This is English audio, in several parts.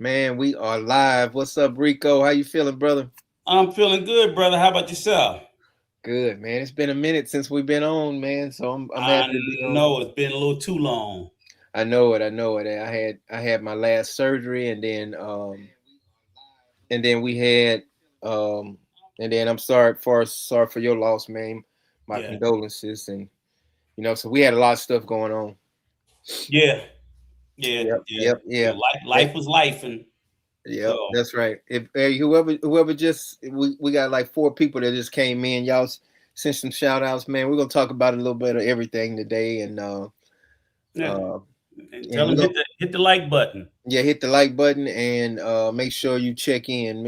Man, we are live. What's up, Rico? How you feeling, brother? I'm feeling good, brother. How about yourself? Good, man. It's been a minute since we've been on, man. So I'm I happy to be on. know it's been a little too long. I know it. I know it. I had my last surgery, and then we had um and then I'm sorry for your loss, man. My Yeah, condolences, and so we had a lot of stuff going on. yeah, yeah, Yep, yeah. yep, yeah. Life was life, and Yep, so that's right. If hey, whoever just we got like four people that just came in, y'all send some shout outs, man. We're gonna talk about a little bit of everything today, yeah. uh And tell and we them go hit the like button. yeah, hit the like button and make sure you check in.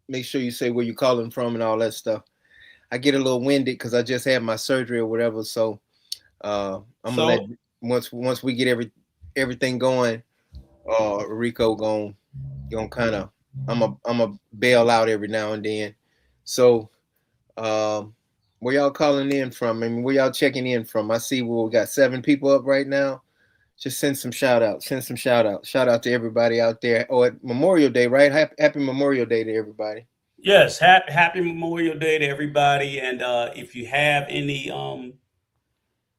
Make sure you say where you're calling from and all that stuff. I get a little winded because I just had my surgery or whatever, so I'm gonna let So once we get everything going, Rico gonna kind of I'm a bail out every now and then. So um, where y'all calling in from? I mean, where y'all checking in from? I see we got 7 people up right now. Just send some shout outs. Send some shout outs. Shout out to everybody out there. Oh, at Memorial Day, right? Happy Memorial Day to everybody. yes, happy Memorial Day to everybody. And if you have any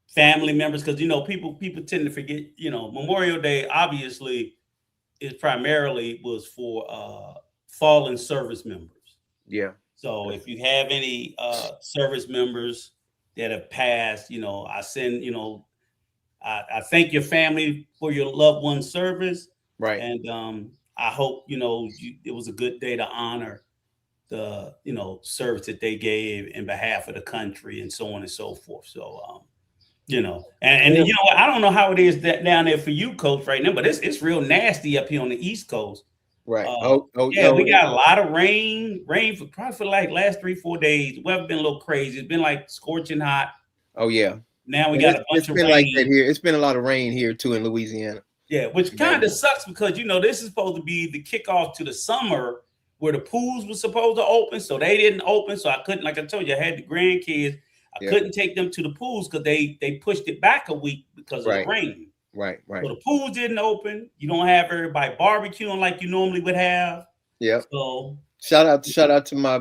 family members, because people tend to forget. Memorial Day obviously is primarily was for fallen service members. Yeah. So if you have any service members that have passed, I send, I thank your family for your loved one's service, Right. and I hope it was a good day to honor the service that they gave in behalf of the country and so on and so forth. So and Yeah. what, I don't know how it is that down there for you, Coach, right now, but it's real nasty up here on the East Coast. Right. uh, Oh. Oh. yeah, Oh. we got a lot of rain for probably for like last 3-4 days. The weather been a little crazy. It's been like scorching hot. Oh. Yeah. Now we And got it's a it's bunch of been like that rain. here. It's been a lot of rain here too in Louisiana. Yeah, which Yeah. kind of sucks because this is supposed to be the kickoff to the summer where the pools were supposed to open, so they didn't open. So I couldn't, like I told you, I had the grandkids. I Yeah. couldn't take them to the pools because they pushed it back a week because of the Right. rain. Right. So Right. the pools didn't open. You don't have everybody barbecuing like you normally would have. Yep. So Shout out to my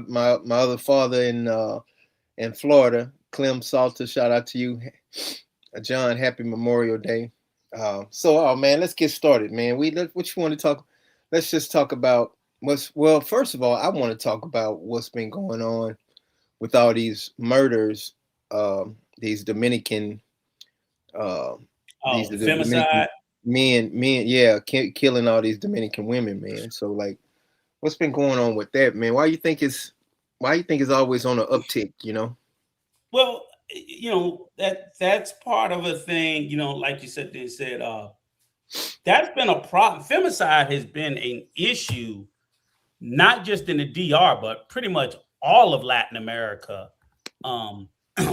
other father in Florida, Clem Salter. Shout out to you, John. Happy Memorial Day. Oh man, let's get started, man. What you want to talk? Let's just talk about first of all, I want to talk about what's been going on with all these murders, these Dominican, uh, these oh, are the the Dominican femicide. men, yeah, killing all these Dominican women, man. So like, what's been going on with that, man? Why you think it's always on an uptick? Well, that's part of a thing. Like you said, they said that's been a problem. Femicide has been an issue, not just in the DR, but pretty much all of Latin America um,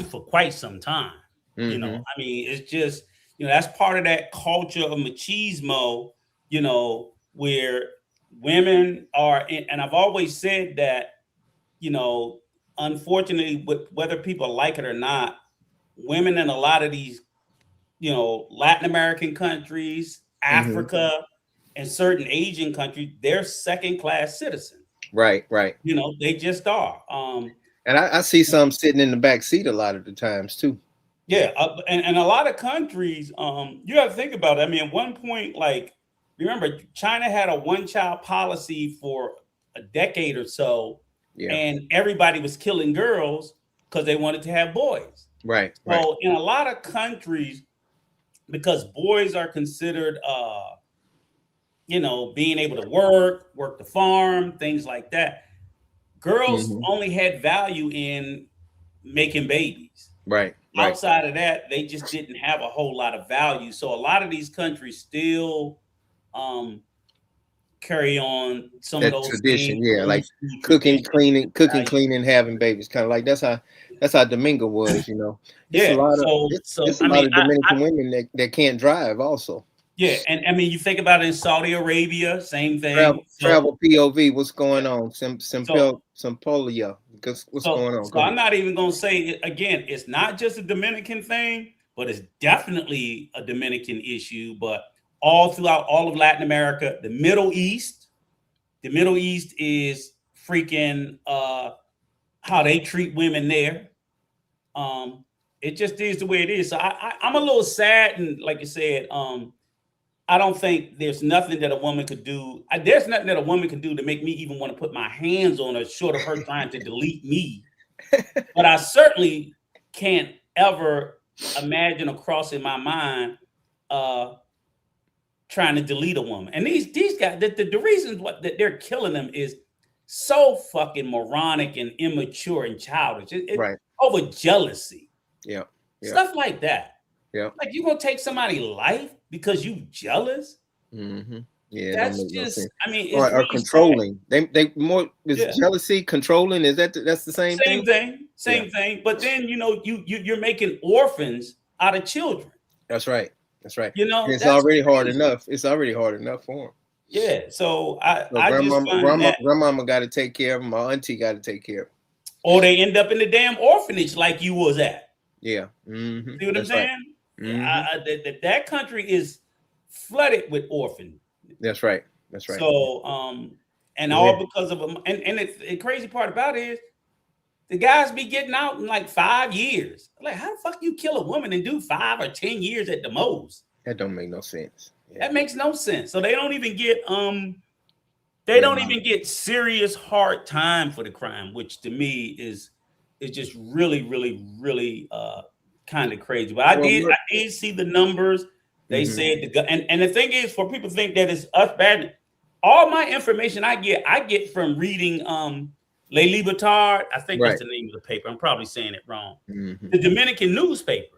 for quite some time. Mm-hmm. I mean, it's just that's part of that culture of machismo. Where women are, and I've always said that you know, unfortunately, whether people like it or not, women in a lot of these, Latin American countries, Mm-hmm. Africa, and certain Asian countries, they're second class citizens. Right, right. They just are. And I see some sitting in the back seat a lot of the times too. Yeah, and a lot of countries, you have to think about it. I mean, at one point, like, remember, China had a one-child policy for a decade or so, Yeah. and everybody was killing girls because they wanted to have boys. Right, right. So, in a lot of countries, because boys are considered, being able to work the farm, things like that, girls Mm-hmm. only had value in making babies. Right, right. Outside of that, they just didn't have a whole lot of value. So a lot of these countries still um, carry on some of That those same tradition, yeah, old like school cooking, traditions. cleaning, cooking, Right? cleaning, having babies, kind of like that's how Domingo was. It's a Yeah. lot of So it's a I lot mean, of Dominican women that can't drive also. yeah, and I mean, you think about it in Saudi Arabia, same thing. Travel POV, what's going Yeah. on? So Simpolia. What's so going on? so Go I'm ahead. not even gonna say it again. It's not just a Dominican thing, but it's definitely a Dominican issue. But all throughout all of Latin America. The Middle East is freaking how they treat women there. It just is the way it is. So I'm a little sad, and like you said, I don't think there's nothing that a woman could do. There's nothing that a woman could do to make me even want to put my hands on her, short of her trying to delete me. But I certainly can't ever imagine or cross in my mind trying to delete a woman. And these guys, the reasons that they're killing them is so fucking moronic and immature and childish. Right. Over jealousy. Yeah. Stuff like that. Yeah. Like, you gonna take somebody's life because you jealous? Mm-hmm. Yeah, that's just. No, I mean, it's or really controlling. Sad. They more is jealousy, controlling. Is that's the same thing? Same thing. But then you're making orphans out of children. That's right. And it's already hard enough. It's already hard enough for them. Yeah. So grandmama got to take care of them. My auntie got to take care of them. Or they end up in the damn orphanage like you was at. Yeah. Mm-hmm. See what I'm saying? Right. Mm-hmm. That country is flooded with orphans. That's right. So, and all because of them. And the crazy part about it is the guys be getting out in like 5 years. Like, how the fuck you kill a woman and do 5 or 10 years at the most? That don't make no sense. Yeah. That makes no sense. So they don't even get even get serious hard time for the crime, which to me is just really, really, really kind of crazy. But I did see the numbers. They said and the thing is, for people to think that it's us bad, all my information I get from reading Le Libertad. I think that's the name of the paper. I'm probably saying it wrong. Mm-hmm. The Dominican newspapers.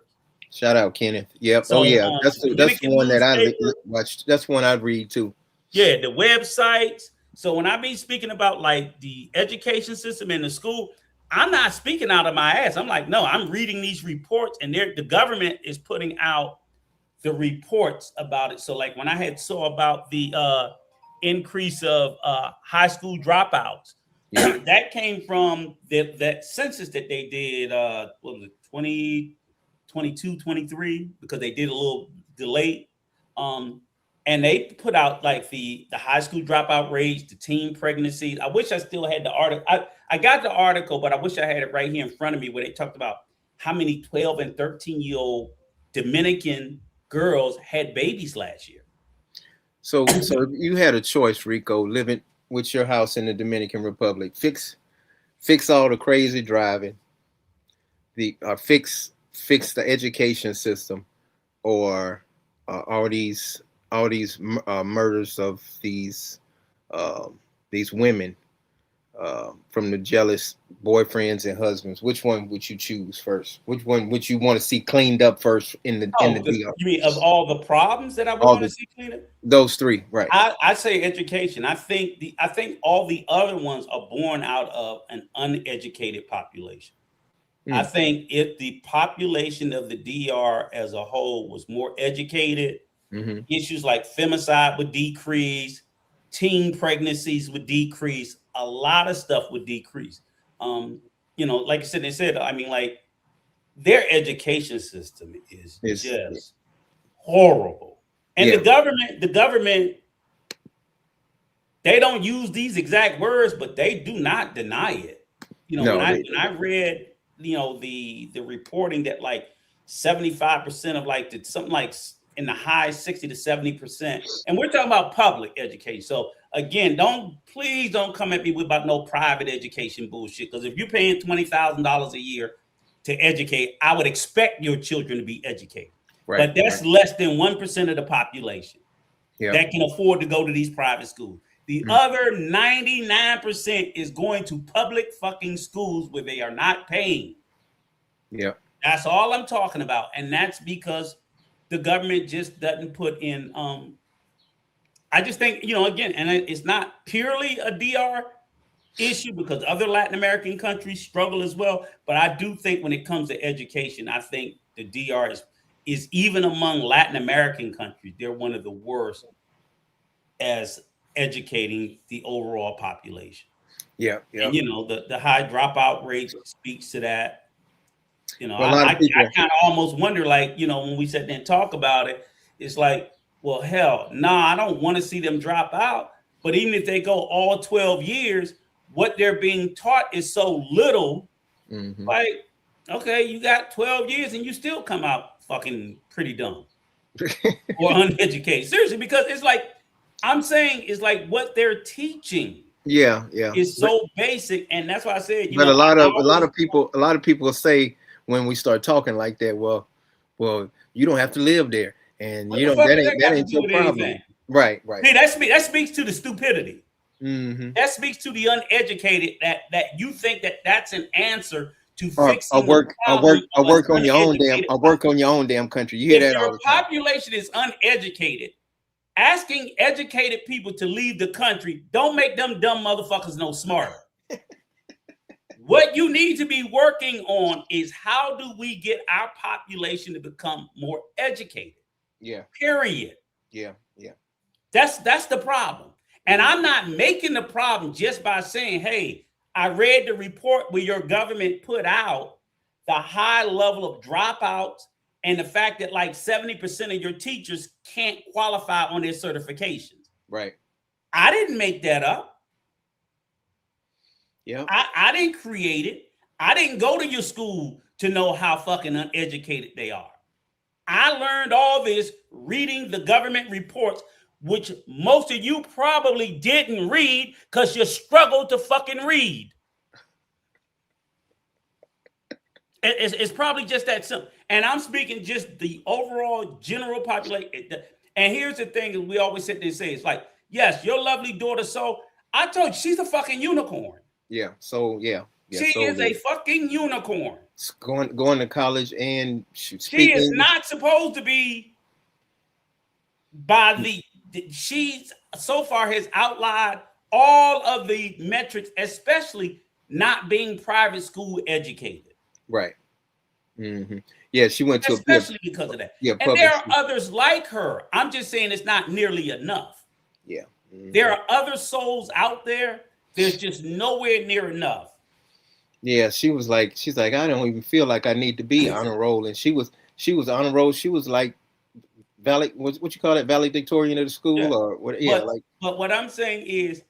Shout out, Kenneth. Yep. So, that's the one that I watched. That's one I read too. Yeah, the websites. So when I be speaking about like the education system in the school, I'm not speaking out of my ass. I'm like, no, I'm reading these reports, and the government is putting out the reports about it. So like when I had saw about the increase of high school dropouts, that came from that census that they did, what was it, 2022, 23, because they did a little delay. And they put out like the high school dropout rates, the teen pregnancies. I wish I still had the article. I got the article, but I wish I had it right here in front of me where they talked about how many 12 and 13-year-old Dominican girls had babies last year. So if you had a choice, Rico, living with your house in the Dominican Republic, fix all the crazy driving, fix the education system, or all these murders of these women from the jealous boyfriends and husbands. Which one would you choose first? Which one would you want to see cleaned up first in the DR? You mean of all the problems that I would want to see cleaned up? Those three, right? I say education. I think all the other ones are born out of an uneducated population. I think if the population of the DR as a whole was more educated, issues like femicide would decrease, teen pregnancies would decrease, a lot of stuff would decrease. Like I said, I mean, like, their education system is just horrible. And the government, they don't use these exact words, but they do not deny it. When I read, the reporting that like 75% of like something like in the high 60 to 70%. And we're talking about public education. So again, please don't come at me about no private education bullshit. Because if you're paying $20,000 a year to educate, I would expect your children to be educated. Right, but that's less than 1% of the population that can afford to go to these private schools. The other 99% is going to public fucking schools where they are not paying. Yeah. That's all I'm talking about. And that's because the government just doesn't put in, I just think, again, and it's not purely a DR issue because other Latin American countries struggle as well. But I do think when it comes to education, I think the DR is even among Latin American countries, they're one of the worst as educating the overall population. Yeah. And, the high dropout rate speaks to that. I kind of almost wonder, like, when we sit there and talk about it, it's like, Well, hell, nah, I don't want to see them drop out. But even if they go all 12 years, what they're being taught is so little. Mm-hmm. Like, okay, you got 12 years and you still come out fucking pretty dumb or uneducated. Seriously, because it's like, I'm saying it's like what they're teaching Yeah, yeah. is so basic. And that's why I said, But I a lot always, of people say when we start talking like that, well, you don't have to live there, and what the fuck does that that got to ain't do your with problem. anything? Right, right. See, that speaks to the stupidity. Mm-hmm. That speaks to the uneducated that you think that that's an answer to Or fixing the problem of an work on your own damn uneducated or work on population. your own damn country. You hear If that all your the time. population is uneducated, asking educated people to leave the country don't make them dumb motherfuckers no smarter. What you need to be working on is how do we get our population to become more educated? Yeah, Period. yeah, yeah. That's the problem. And I'm not making the problem just by saying, hey, I read the report where your government put out the high level of dropouts and the fact that like 70% of your teachers can't qualify on their certifications. Right. I didn't make that up. Yeah. I didn't create it. I didn't go to your school to know how fucking uneducated they are. I learned all this reading the government reports, which most of you probably didn't read because you struggled to fucking read. It's probably just that simple. And I'm speaking just the overall general population. And here's the thing we always sit there and say, it's like, yes, your lovely daughter, so I told you, she's a fucking unicorn. Yeah. So yeah. Yeah. She So is a fucking unicorn. going to college and She speaking is English. not supposed to be by the she's so far has outlined all of the metrics, especially not being private school educated. Right. Mm-hmm. Yeah, she went to Especially because of that. And public there are school. others like her. I'm just saying it's not nearly enough. Yeah. Mm-hmm. There are other souls out there. There's just nowhere near enough. Yeah, she's like, I don't even feel like I need to be honor roll. And she was honor roll. She was like what you call it, valedictorian of the school, Yeah. or what? Yeah, But what I'm saying is,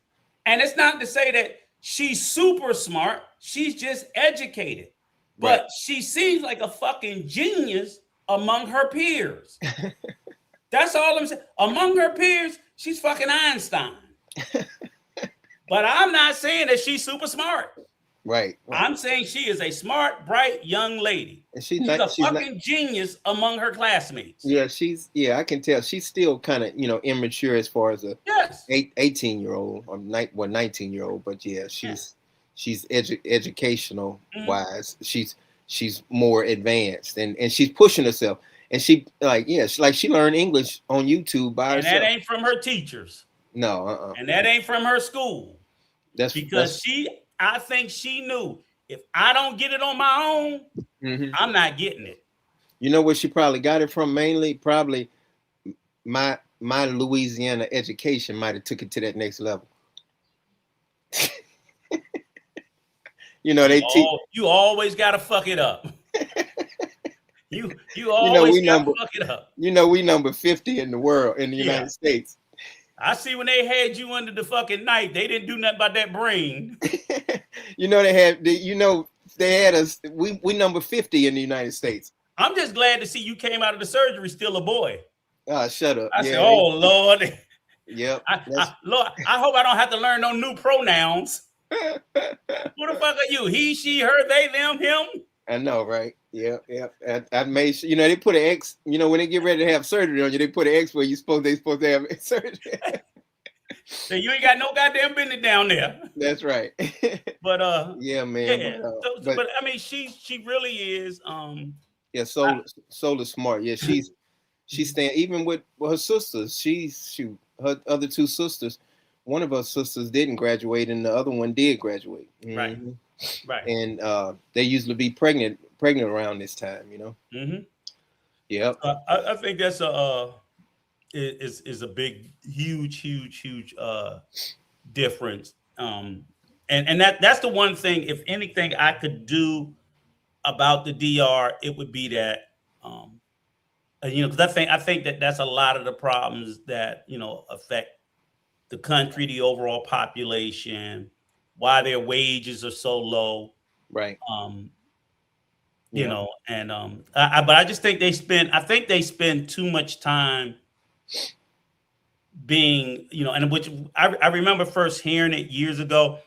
and it's not to say that she's super smart, she's just educated. But right. she seems like a fucking genius among her peers. That's all I'm saying. Among her peers, she's fucking Einstein. But I'm not saying that she's super smart. Right. I'm saying she is a smart, bright young lady. And she's a fucking genius among her classmates. Yeah, I can tell she's still kind of, immature as far as a yes 18-year-old or 19-year-old, but yeah, she's educational wise. She's more advanced and she's pushing herself. And she learned English on YouTube by herself. And that ain't from her teachers. No, And that ain't from her school. Because I think she knew if I don't get it on my own, I'm not getting it. You know where she probably got it from mainly? Probably my Louisiana education might have took it to that next level. They teach. You always gotta fuck it up. you always gotta fuck it up. We number 50 in the world in the United States. I see when they had you under the fucking knife, they didn't do nothing about that brain. They had us. We number 50 in the United States. I'm just glad to see you came out of the surgery still a boy. Shut up. I said, oh Lord. Yep. Lord, I hope I don't have to learn no new pronouns. Who the fuck are you? He, she, her, they, them, him? I know, right? Yeah. I made sure, they put an X, when they get ready to have surgery on you, they put an X where they supposed to have surgery. So you ain't got no goddamn business down there. That's right. But yeah, man. Yeah. But I mean, she really is. Yeah, solar smart. Yeah, she's staying even with her sisters. Her other two sisters. One of her sisters didn't graduate, and the other one did graduate. Right. And they usually be pregnant around this time, Yeah. I think that's is a big, huge difference. And that's the one thing. If anything, I could do about the DR, it would be that because I think that that's a lot of the problems that affect the country, the overall population, why their wages are so low. Right. Um, Yeah. and but I just think they spend too much time being, and which I remember first hearing it years ago,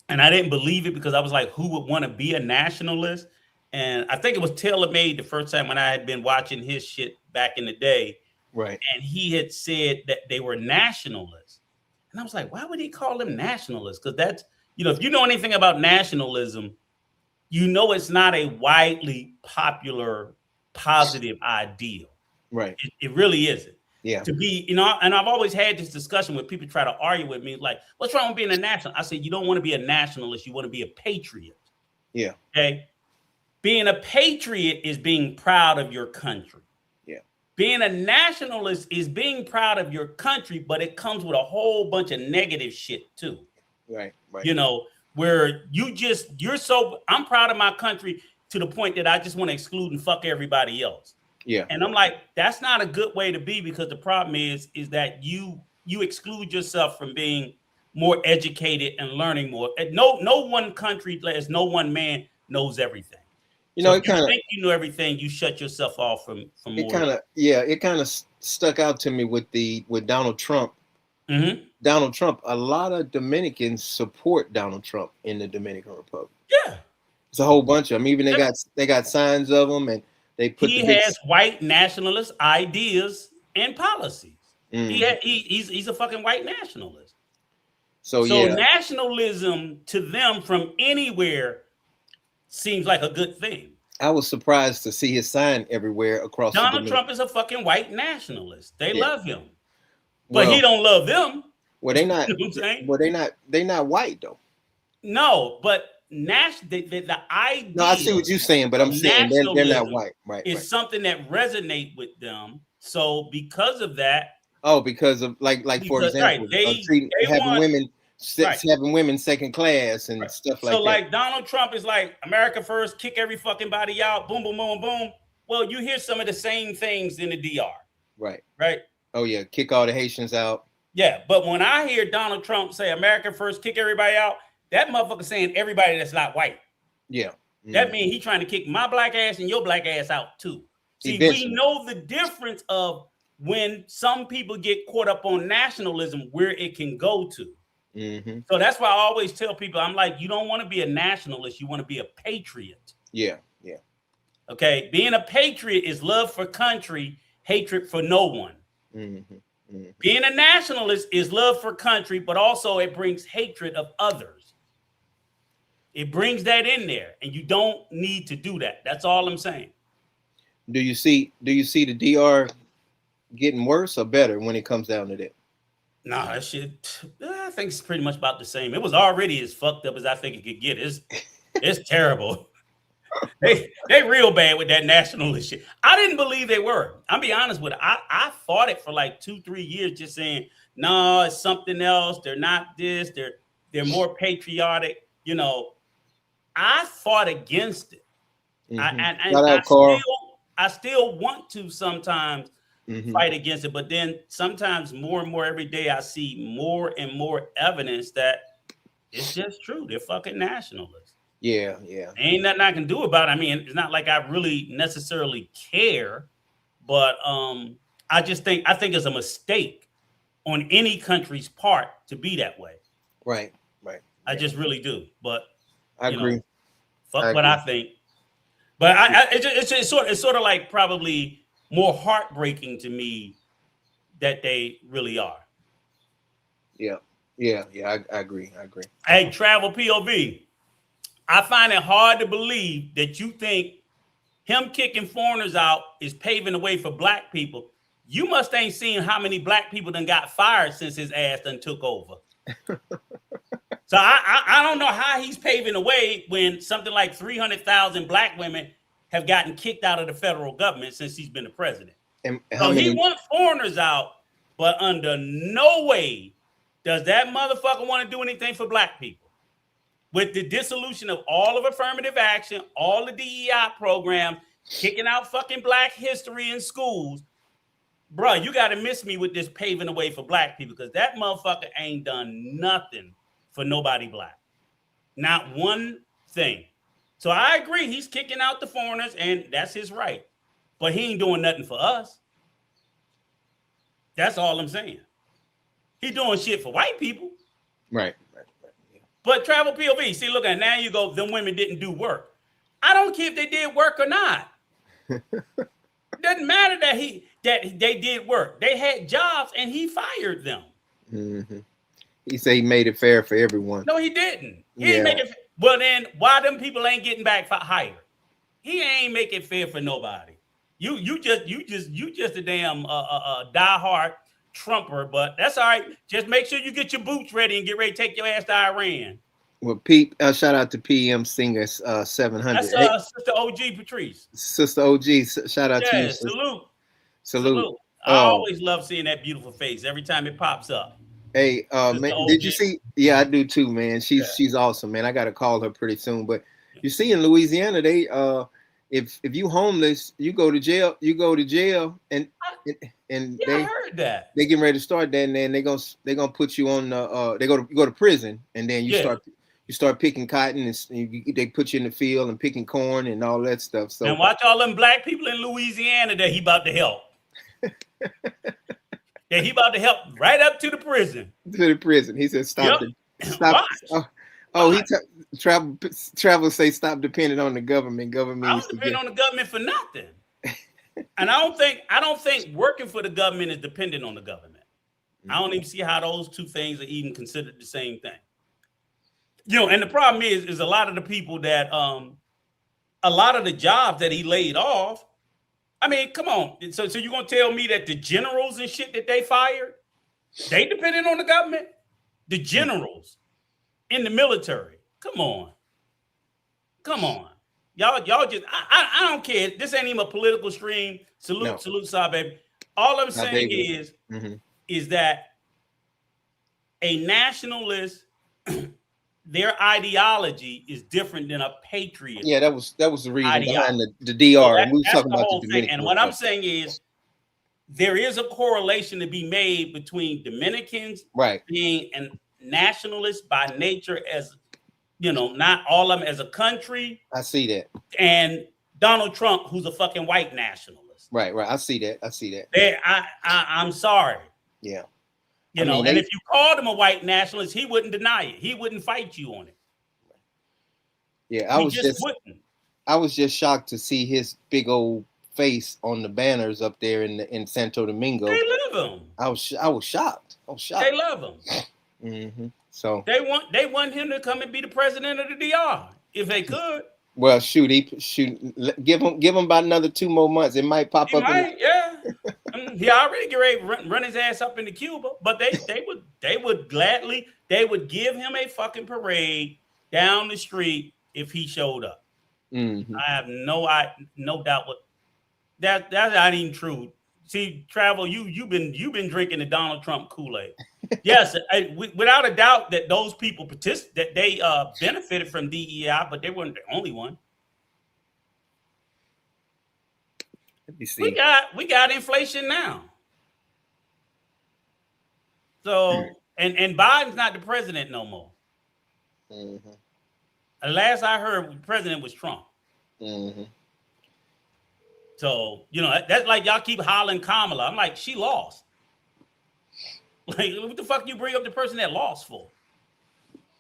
and I didn't believe it because I was like, who would want to be a nationalist? And I think it was Taylor Made the first time when I had been watching his shit back in the day, Right. and he had said that they were nationalists. And I was like, why would he call them nationalists? Because that's, if you know anything about nationalism, it's not a widely popular, positive ideal. Right. It really isn't. Yeah. To be, and I've always had this discussion where people try to argue with me, like, what's wrong with being a national? I said, you don't want to be a nationalist, you want to be a patriot. Yeah. Okay. Being a patriot is being proud of your country. Yeah. Being a nationalist is being proud of your country, but it comes with a whole bunch of negative shit too. Right. Right. Where you're so, I'm proud of my country to the point that I just want to exclude and fuck everybody else. Yeah. And I'm like, that's not a good way to be, because the problem is that you exclude yourself from being more educated and learning more. And no one country, as no one man knows everything. So if It you kind of think you know everything, you shut yourself off from it more. kind of stuck out to me with Donald Trump. Mm-hmm. Donald Trump. A lot of Dominicans support Donald Trump in the Dominican Republic. Yeah, It's a whole bunch of them. Even they got signs of them, and they put he has white nationalist ideas and policies. He's a fucking white nationalist. So yeah, nationalism to them from anywhere seems like a good thing. I was surprised to see his sign everywhere across. Donald Trump is a fucking white nationalist. They love him, but well, he don't love them. Well, they not. You know what I'm saying? Well, they not white though. No, but the idea. No, I see what you're saying, but I'm saying they're not white. Right. It's something that resonate with them. So because of that. Oh, because of like for example, having women second class and stuff like that. So like Donald Trump is like America first, kick every fucking body out, boom, boom, boom, boom. Well, you hear some of the same things in the DR. Right. Right. Oh yeah, kick all the Haitians out. Yeah, but when I hear Donald Trump say America first, kick everybody out, that motherfucker saying everybody that's not white. Yeah. That means he's trying to kick my black ass and your black ass out too. See, we know the difference of when some people get caught up on nationalism, where it can go to. Mm-hmm. So that's why I always tell people, I'm like, you don't want to be a nationalist, you want to be a patriot. Yeah, yeah. Okay, being a patriot is love for country, hatred for no one. Mm-hmm. Mm-hmm. Being a nationalist is love for country, but also it brings hatred of others. It brings that in there, and you don't need to do that. That's all I'm saying. Do you see the DR getting worse or better when it comes down to that? Nah, that shit, I think it's pretty much about the same. It was already as fucked up as I think it could get. It's terrible. They real bad with that nationalist shit. I didn't believe they were. I'll be honest with it. I fought it for like 2-3 years, just saying, no, it's something else. They're not this. They're more patriotic. I fought against it. Mm-hmm. I still want to sometimes fight against it, but then sometimes more and more every day I see more and more evidence that it's just true. They're fucking nationalists. Yeah. Ain't nothing I can do about it. I mean, it's not like I really necessarily care, but I think it's a mistake on any country's part to be that way. Right. I just really do. But I agree. Fuck what I think. But it's sort of like probably more heartbreaking to me that they really are. Yeah. I agree. Hey, Travel POV. I find it hard to believe that you think him kicking foreigners out is paving the way for black people. You must ain't seen how many black people done got fired since his ass done took over. So I don't know how he's paving the way when something like 300,000 black women have gotten kicked out of the federal government since he's been the president. He wants foreigners out, but under no way does that motherfucker want to do anything for black people. With the dissolution of all of affirmative action, all the DEI programs, kicking out fucking black history in schools. Bro, you got to miss me with this paving the way for black people because that motherfucker ain't done nothing for nobody black. Not one thing. So I agree. He's kicking out the foreigners, and that's his right. But he ain't doing nothing for us. That's all I'm saying. He doing shit for white people. Right. Yeah. But travel POV. See, look at now you go, them women didn't do work. I don't care if they did work or not. It doesn't matter that they did work. They had jobs and he fired them. Mm-hmm. He said he made it fair for everyone. No, he didn't. He didn't make it. Well, then why them people ain't getting back hired? He ain't make it fair for nobody. You just a damn diehard Trumper, but that's all right. Just make sure you get your boots ready and get ready to take your ass to Iran. Well, shout out to PM Singer 700. That's Sister OG Patrice. Sister OG, shout out to you. Salute. I always love seeing that beautiful face every time it pops up. Hey, man, did you see? Yeah, I do too, man. She's awesome, man. I got to call her pretty soon. But you see, in Louisiana, they if you homeless, you go to jail. You go to jail, and I heard that they getting ready to start that, and then they gonna put you on they go to prison, and then you start picking cotton, and they put you in the field and picking corn and all that stuff. So and watch all them black people in Louisiana that he about to help. Yeah, he about to help right up to the prison. To the prison, he said, "Stop it, stop." Travel say stop depending on the government. I don't depend on the government for nothing. And I don't think working for the government is dependent on the government. Mm-hmm. I don't even see how those two things are even considered the same thing. You know, and the problem is a lot of the people that a lot of the jobs that he laid off. I mean, come on. So you're gonna tell me that the generals and shit that they fired, they depended on the government? The generals in the military. Come on. Y'all just I don't care. This ain't even a political stream. Salute, Saw, baby. All I'm saying is that a nationalist, their ideology is different than a patriot. Yeah, that was the reason behind the DR. And we were talking about the Dominican. And what I'm saying is there is a correlation to be made between Dominicans being a nationalist by nature, as you know, not all of them as a country. I see that. And Donald Trump, who's a fucking white nationalist. Right. I see that. I'm sorry. Yeah. You know, and if you called him a white nationalist, he wouldn't deny it. He wouldn't fight you on it. Yeah, I was just shocked to see his big old face on the banners up there in Santo Domingo. They love him. I was shocked. They love him. Mm-hmm. So they want him to come and be the president of the DR if they could. Well, give him about another 2 more months. It might pop up. Yeah. He already get ready to run his ass up into Cuba, but they would gladly give him a fucking parade down the street if he showed up. Mm-hmm. I have no doubt what that's not even true. See, Travel, you've been drinking the Donald Trump Kool-Aid. Yes, without a doubt that those people that they benefited from DEI, but they weren't the only one. Let me see. We got inflation now. So and Biden's not the president no more. Mm-hmm. The last I heard, the president was Trump. Mm-hmm. So, you know, that's like y'all keep hollering Kamala. I'm like, she lost. Like, what the fuck you bring up the person that lost for?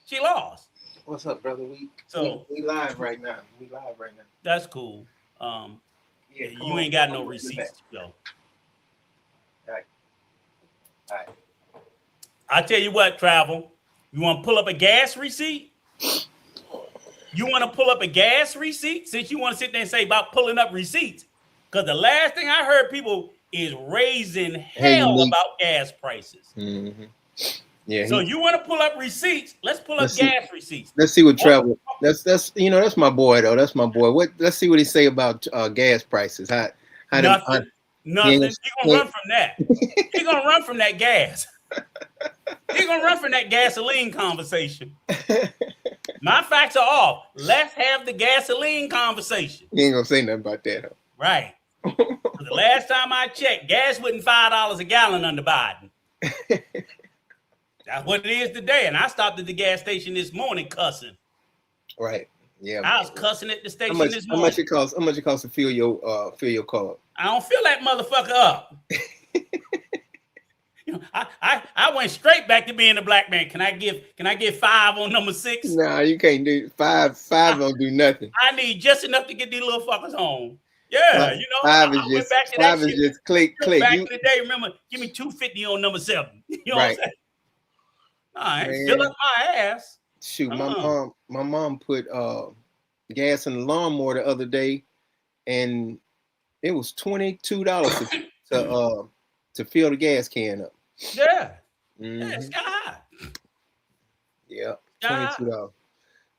She lost. What's up, brother? We live right now. That's cool. You ain't got no receipts, though. All right. I tell you what, Travel. You want to pull up a gas receipt? You want to pull up a gas receipt? Since you want to sit there and say about pulling up receipts. Because the last thing I heard people is raising hell about gas prices. Mm-hmm. Yeah. So you want to pull up receipts? Let's pull up gas receipts. Let's see what Travel. That's my boy though. That's my boy. Let's see what he say about gas prices. Nothing. He's gonna run from that. He's gonna run from that gas. He's gonna run from that gasoline conversation. My facts are off. Let's have the gasoline conversation. You ain't gonna say nothing about that, huh? Right. The last time I checked, gas wasn't $5 a gallon under Biden. That's what it is today. And I stopped at the gas station this morning cussing. Right. Yeah. I was cussing at the station this morning. How much it costs? How much it costs to fill your car? I don't fill that motherfucker up. I went straight back to being a black man. Can I give 5 on number 6? Nah, you can't do 5. 5 don't do nothing. I need just enough to get these little fuckers home. Yeah, you know, 5 I went back to that shit. just click. Back in the day, remember, give me $2.50 on number 7. You know what I'm saying? I ain't fill up my ass. Shoot, my mom put gas in the lawnmower the other day, and it was $22 to fill the gas can up. Yeah. Yeah, it's high. Yeah, $22.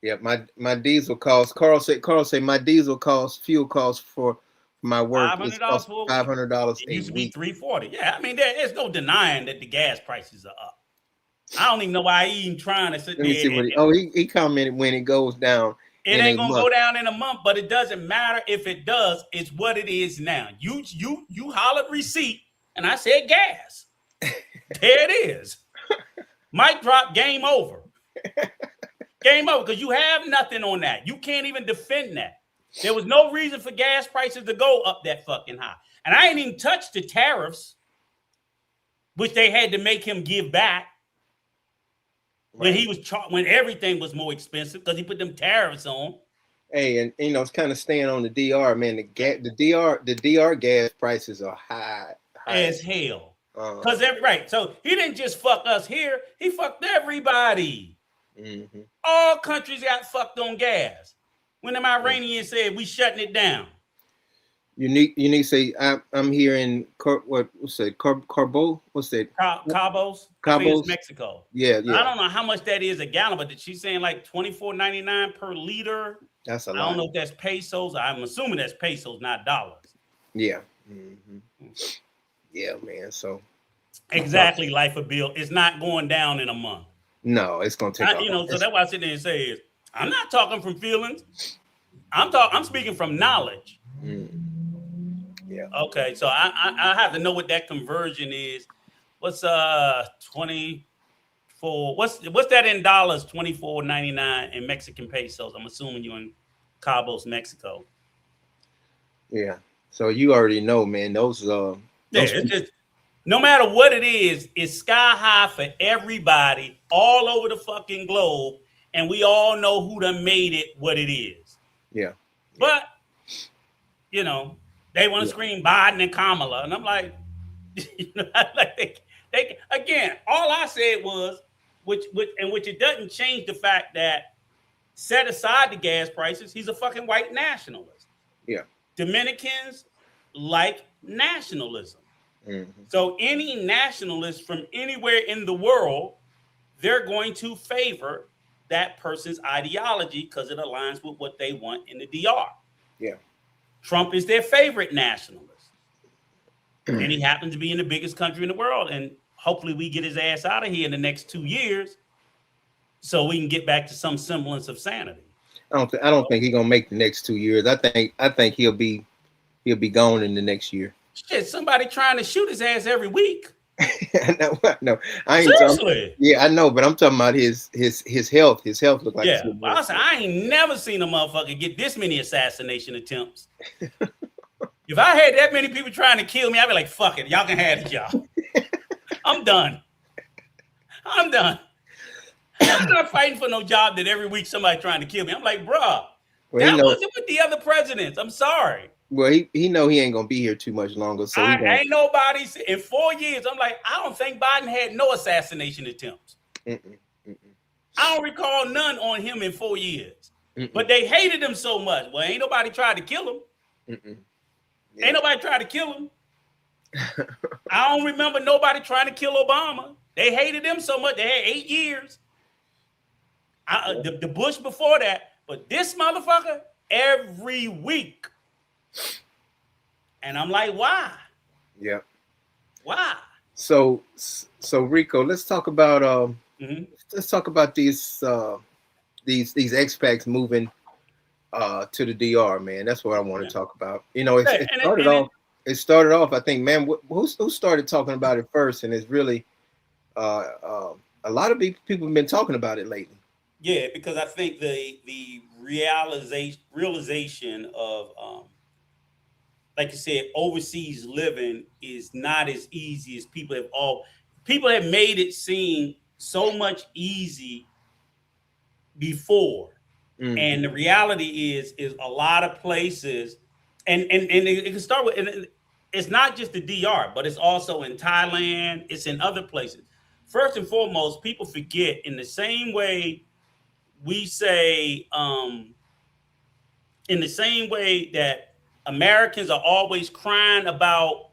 Yeah, my diesel cost. Carl said my diesel cost, fuel cost for my work is $500 It used to be $340. Yeah, I mean there's no denying that the gas prices are up. I don't even know why he even trying to sit there. He commented when it goes down. It ain't gonna go down in a month, but it doesn't matter if it does. It's what it is now. You hollered receipt, and I said gas. There it is. Mic drop. Game over. Game over, because you have nothing on that. You can't even defend that. There was no reason for gas prices to go up that fucking high, and I ain't even touched the tariffs, which they had to make him give back. When he was when everything was more expensive because he put them tariffs on. Hey, and you know it's kind of staying on the DR, man. The DR gas prices are high as hell. Because so he didn't just fuck us here; he fucked everybody. Mm-hmm. All countries got fucked on gas. When the Iranians said we shutting it down. Unique say I'm here in what's that? Cabo? What's that? Cabos. It's Mexico. Yeah. I don't know how much that is a gallon, but she's saying like $24.99 per liter. That's a lot. I don't know if that's pesos. I'm assuming that's pesos, not dollars. Yeah. Mm-hmm. Yeah, man. So exactly, life of Bill. It's not going down in a month. No, it's gonna take. So that's why I sit there and say is I'm not talking from feelings. I'm speaking from knowledge. Mm. Yeah. Okay, so I have to know what that conversion is. What's 24? What's that in dollars? $24.99 in Mexican pesos. I'm assuming you're in Cabos, Mexico. Yeah. So you already know, man. Those it's just no matter what it is, it's sky high for everybody all over the fucking globe, and we all know who done made it what it is. Yeah. But you know. They want to scream Biden and Kamala, and I'm like, like they again. All I said was, which it doesn't change the fact that set aside the gas prices, he's a fucking white nationalist. Yeah, Dominicans like nationalism, mm-hmm. So any nationalist from anywhere in the world, they're going to favor that person's ideology because it aligns with what they want in the DR. Yeah. Trump is their favorite nationalist. And he happens to be in the biggest country in the world. And hopefully we get his ass out of here in the next 2 years so we can get back to some semblance of sanity. I don't think he's gonna make the next 2 years. I think he'll be gone in the next year. Shit, somebody trying to shoot his ass every week. No, I ain't. Seriously? Yeah, I know, but I'm talking about his health. His health look like. Yeah, I ain't never seen a motherfucker get this many assassination attempts. If I had that many people trying to kill me, I'd be like, "Fuck it, y'all can have it, y'all." I'm done. I'm not fighting for no job that every week somebody trying to kill me. I'm like, bruh, that wasn't with the other presidents. I'm sorry. Well, he know he ain't gonna be here too much longer. So ain't nobody in 4 years. I'm like, I don't think Biden had no assassination attempts. I don't recall none on him in 4 years. But they hated him so much. Well, ain't nobody tried to kill him. Yeah. Ain't nobody tried to kill him. I don't remember nobody trying to kill Obama. They hated him so much. They had 8 years. The Bush before that. But this motherfucker, every week. And I'm like, why? Yeah. Why? So Rico, let's talk about these these expats moving to the DR, man. That's what I want Yeah. to talk about. You know, Yeah, it started off. It started off. I think, man, who started talking about it first, and it's really a lot of people have been talking about it lately. yeah, because I think the realization of like you said, overseas living is not as easy as people have made it seem so much easy before. Mm-hmm. And the reality is a lot of places, and it can start with, and it's not just the DR, but it's also in Thailand, it's in other places. First and foremost, people forget in the same way we say, in the same way that Americans are always crying about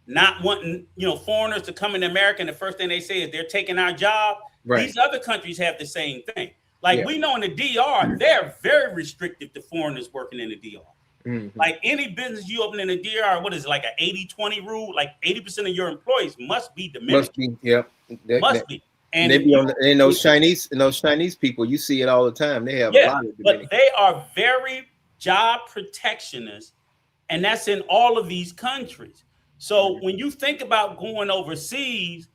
not wanting, foreigners to come into America, and the first thing they say is they're taking our job. Right. These other countries have the same thing. Like Yeah. we know in the DR, they're very restrictive to foreigners working in the DR. Mm-hmm. Like any business you open in the DR, what is it, like an 80-20 rule? Like 80% of your employees must be Must Dominican. be. Yep. Must be. And They if be you on and those Chinese people. You see it all the time. They have a yeah, lot of but Dominican. they are very job protectionists, and that's in all of these countries. So Mm-hmm. when you think about going overseas,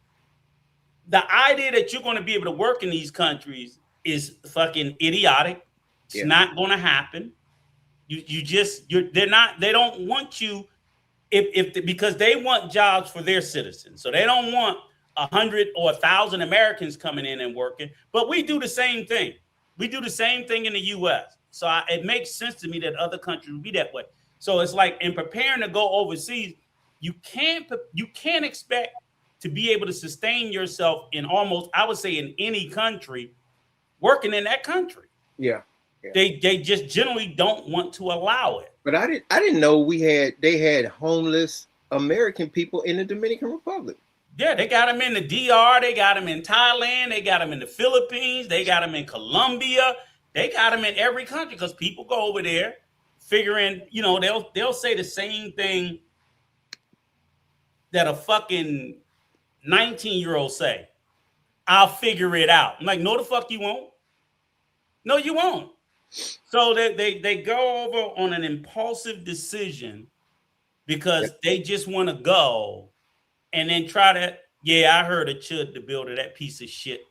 the idea that you're going to be able to work in these countries is fucking idiotic. It's Yeah. not going to happen. They don't want you because they want jobs for their citizens. So they don't want 100 or 1,000 Americans coming in and working. But we do the same thing. We do the same thing in the U.S. So it makes sense to me that other countries would be that way. So it's like in preparing to go overseas, you can't expect to be able to sustain yourself in almost, I would say, in any country working in that country. Yeah. Yeah. They just generally don't want to allow it. But I didn't know they had homeless American people in the Dominican Republic. Yeah, they got them in the DR, they got them in Thailand, they got them in the Philippines, they got them in Colombia, they got them in every country because people go over there figuring, they'll say the same thing that a fucking 19-year-old say. I'll figure it out. I'm like, no, the fuck you won't. No, you won't. So they go over on an impulsive decision Yeah. because they just want to go and then try to, yeah, I heard a chud the builder, that piece of shit.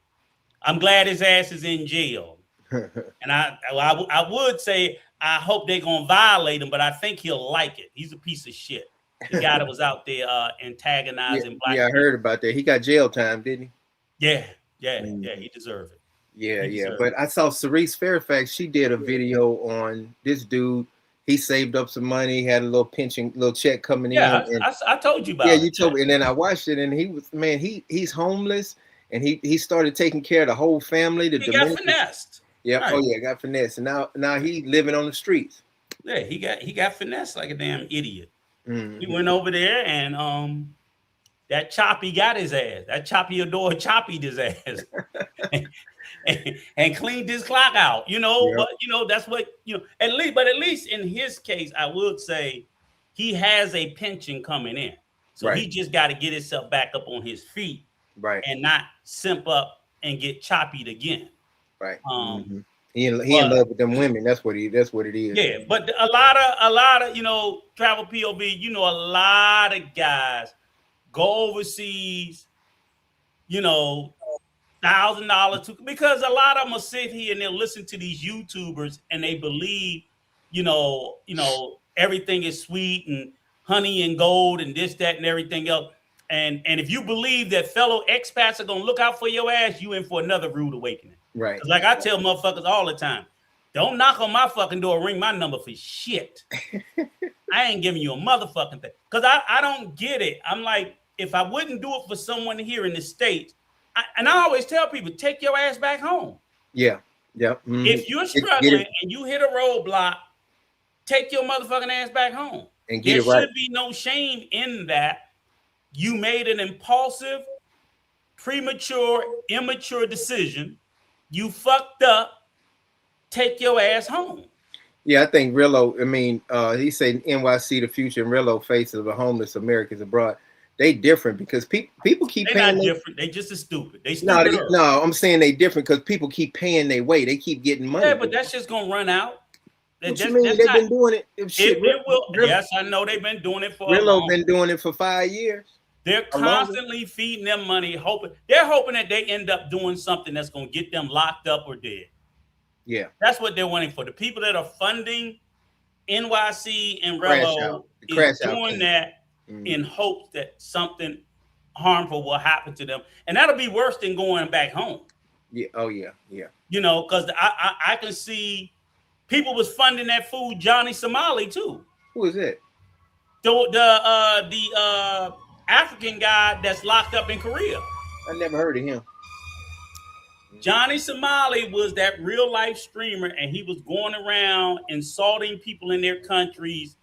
I'm glad his ass is in jail. And I would say I hope they're gonna violate him, but I think he'll like it. He's a piece of shit. The guy that was out there Yeah, antagonizing black yeah, I people. heard about that. He got jail time, didn't Yeah, yeah, he? yeah. Mhm. He deserved it. Yeah, He yeah. deserved But it. I saw Cerise Fairfax. She did a video on this dude. He saved up some money, had a little pension, little check coming in, Yeah, and I told you yeah, about it. you told me. And then I watched it, and he was man. He's homeless, and he started taking care of the whole family. The He got Dominican. finessed. Yep. Oh Right. yeah, got finesse, and now he living on the streets. Yeah, he got finessed like a damn idiot. He Hmm. went over there and that Choppy got his ass. That Choppy Adore Choppy his ass. and cleaned his clock out, Yep. but that's what at least in his case, I would say he has a pension coming in. So Right. he just got to get himself back up on his feet Right. and not simp up and get choppied again. Right. Um, Hmm. He in but love with them women. That's what it is. yeah, but a lot of travel POV, a lot of guys go overseas, you know, $1,000 because a lot of them will sit here and they'll listen to these YouTubers and they believe, everything is sweet and honey and gold and this, that, and everything else. And if you believe that fellow expats are gonna look out for your ass, you in for another rude awakening. Right. Because like I tell motherfuckers all the time, don't knock on my fucking door, ring my number for shit. I ain't giving you a motherfucking thing. Because I don't get it. I'm like, if I wouldn't do it for someone here in the States, and I always tell people, take your ass back home. Yeah. Yep. Hmm. If you're Get struggling it and you hit a roadblock, take your motherfucking ass back home. and get There it right. should be no shame in that. You made an impulsive, premature, immature decision. You fucked up. Take your ass home. Yeah, I think Rillo. I mean, he said NYC the future and Rillo faces of a homeless Americans abroad. they different because people keep They're paying. not different. They just as stupid. They No, stupider. no, I'm saying they different because people keep paying their way. They keep getting money. Yeah, but that's just gonna run out. What you mean? That's They've not. been doing it. If shit, It will. Yes, I know they've been doing it for a Rillo long. been doing it for 5 years. They're Or longer. constantly feeding them money, hoping they're hoping that they end up doing something that's gonna get them locked up or dead. Yeah, That's what they're waiting for. The people that are funding NYC and crash out. Rello The is crash out doing thing. that in hopes that something harmful will happen to them, and that'll be worse than going back home. Yeah. Oh yeah. Yeah. You know, because I can see people was funding that fool Johnny Somali too. Who is it? The African guy that's locked up in Korea. I never heard of him. Johnny Somali was that real life streamer, and he was going around insulting people in their countries,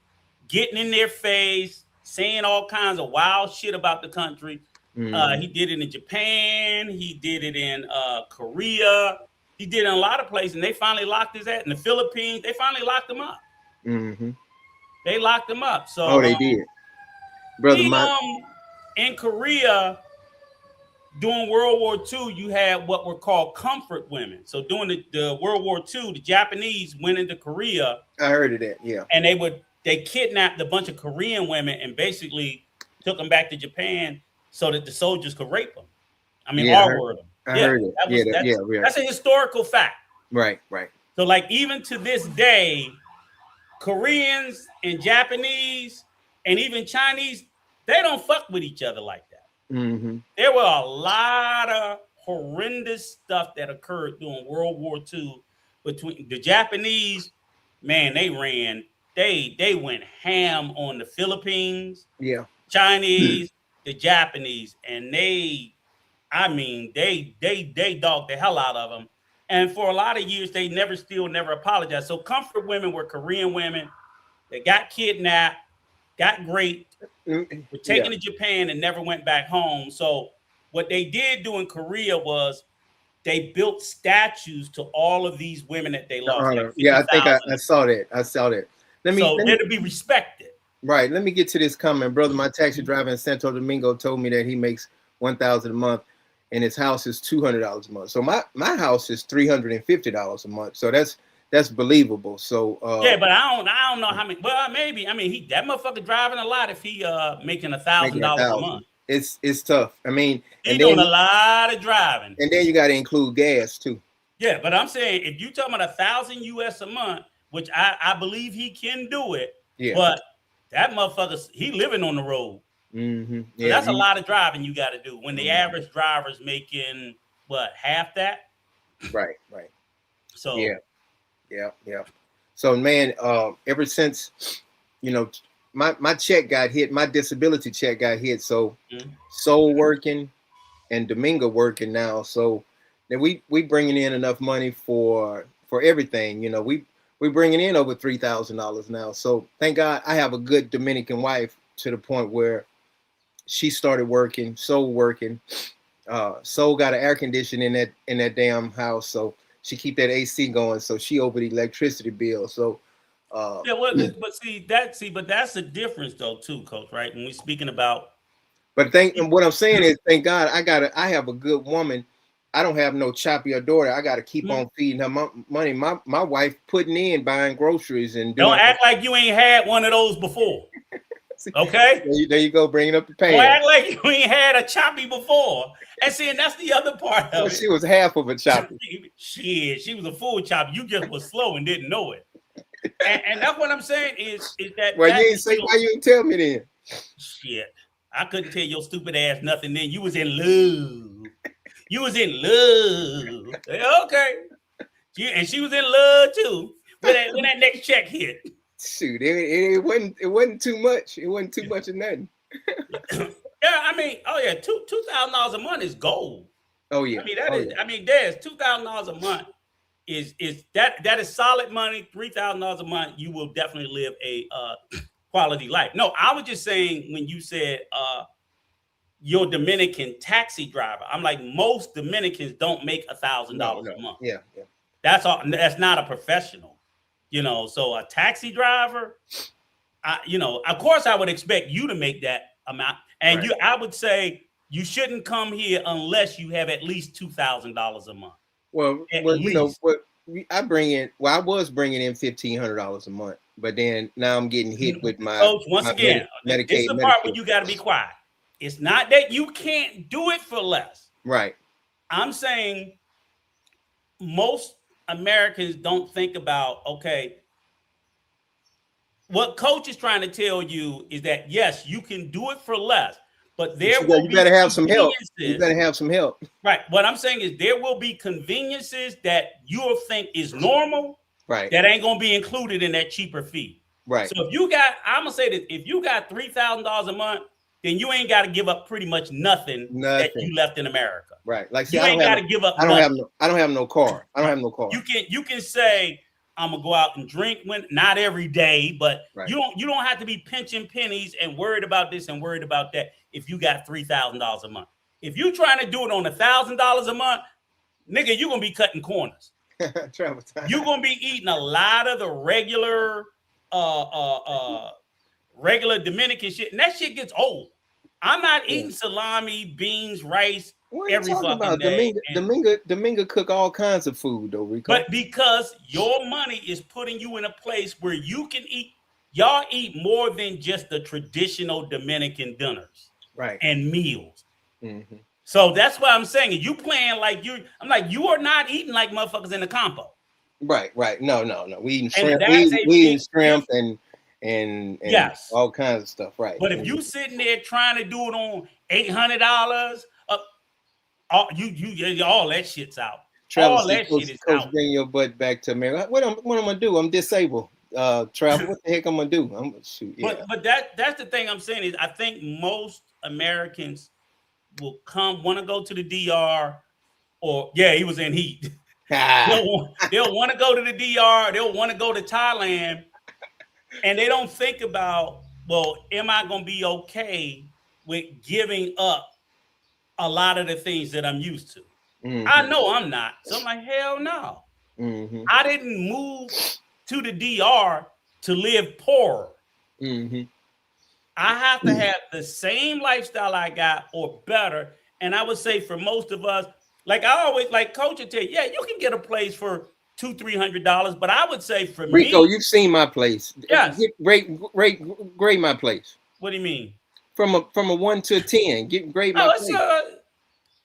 getting in their face, saying all kinds of wild shit about the country. He did it in Japan. He did it in Korea. He did it in a lot of places, and they finally locked his ass. In the Philippines, they finally locked him up. Mm-hmm. They locked him up. So, oh, they did, brother. In Korea, during World War II, you had what were called comfort women. So during the World War II, the Japanese went into Korea. I heard of that. Yeah, and they kidnapped a bunch of Korean women and basically took them back to Japan so that the soldiers could rape them. I mean, R-word them. I heard it. That's a historical fact. Right, right. So, like, even to this day, Koreans and Japanese and even Chinese, they don't fuck with each other like that. Mm-hmm. There were a lot of horrendous stuff that occurred during World War II between the Japanese. Man, they went ham on the Philippines, Chinese, the Japanese, and they dogged the hell out of them. And for a lot of years, they never apologized. So comfort women were Korean women that got kidnapped, got raped, were taken to Japan and never went back home. So what they did do in Korea was they built statues to all of these women that they lost. Like I think I saw that. Let me to be respected. Right. Let me get to this comment, brother. My taxi driver in Santo Domingo told me that he makes $1,000 a month, and his house is $200 a month. So my house is $350 a month. So that's believable. So but I don't know how many. Well, maybe. I mean, that motherfucker driving a lot if he making $1,000 a month. It's tough. I mean, he's doing a lot of driving, and then you got to include gas too. Yeah, but I'm saying if you talking about $1,000 US a month, which I believe he can do it. Yeah. But that motherfucker, he living on the road. Mm-hmm. So that's a lot of driving you got to do when the average driver's making half that. Right. So yeah. So man, ever since my check got hit, my disability check got hit. So Soul working and Domingo working now. So then we bringing in enough money for everything. We bringing in over $3,000 now. So thank God I have a good Dominican wife to the point where she started working, Soul working. Soul got an air conditioning in that damn house, so she keep that AC going. So she over the electricity bill. So but that's the difference though too, Coach. Right? When we're speaking about, but what I'm saying is, thank God I have a good woman. I don't have no choppy or daughter. I got to keep on feeding her money. My wife putting in buying groceries and don't act like you ain't had one of those before. Okay, there you go, bringing up the pan. Don't act like you ain't had a choppy before. And see, and that's the other part of it. She was half of a choppy. Shit, she was a full choppy. You just was slow and didn't know it. And that's what I'm saying is that. Well, you ain't say why you didn't tell me then. Shit, I couldn't tell your stupid ass nothing then. You was in love. You was in love. Okay. And she was in love too. When that next check hit. Shoot, it wasn't too much. It wasn't too much of nothing. Yeah, I mean, $2,000 a month is gold. Oh yeah. I mean, there's $2,000 a month is that is solid money. $3,000 a month, you will definitely live a quality life. No, I was just saying when you said your Dominican taxi driver, I'm like, most Dominicans don't make $1,000 a month. Yeah. That's all. That's not a professional. So a taxi driver, of course I would expect you to make that amount. And Right. I would say you shouldn't come here unless you have at least $2,000 a month. Well, At you know least. what? I bring in. Well, I was bringing in $1,500 a month, but then now I'm getting hit with Coach, once again, this is Medicaid, the part where Medicare. you got to be quiet. It's not that you can't do it for less. Right. I'm saying most Americans don't think about, okay, what Coach is trying to tell you is that, yes, you can do it for less, but there will You be better have some help. You conveniences. better have some help. Right. What I'm saying is there will be conveniences that you'll think is normal. Right. That ain't going to be included in that cheaper fee. Right. So if you got, I'm going to say that if you got $3,000 a month, then you ain't got to give up pretty much nothing that you left in America. Right. Like, see, you ain't got to give up. I don't have no car. I don't have no car. You can say, I'm gonna go out and drink when not every day, but you don't have to be pinching pennies and worried about this and worried about that if you got $3,000 a month. If you trying to do it on $1,000 a month, nigga, you're gonna be cutting corners. Travel time. You're gonna be eating a lot of the regular Dominican shit, and that shit gets old. I'm not eating salami, beans, rice every fucking day. Dominga cook all kinds of food though, Rico. But because your money is putting you in a place where you can eat, y'all eat more than just the traditional Dominican dinners, right? And meals. Mm-hmm. So that's what I'm saying. You playing like you. I'm like, you are not eating like motherfuckers in the compo. Right. No. We eating shrimp. We eating shrimp and yes, all kinds of stuff. Right. But if you sitting there trying to do it on $800, all that shit's out. Travel, all that shit is out. Bring your butt back to America. What I'm gonna do? I'm disabled. Travel. What the heck I'm gonna do? I'm gonna shoot. Yeah. But that's the thing I'm saying is I think most Americans will want to go to the DR, or he was in heat. They'll want to go to the DR. They'll want to go to Thailand, and they don't think about, well, am I gonna be okay with giving up a lot of the things that I'm used to? Mm-hmm. I know I'm not. So I'm like, hell no. Mm-hmm. I didn't move to the DR to live poorer. Mm-hmm. I have to have the same lifestyle I got or better. And I would say for most of us, like I always, like Coach would tell you, you can get a place for $200-$300. But I would say for Rico, me, you've seen my place. Yes. Grade my place. What do you mean? From a 1 to 10. Grade my place.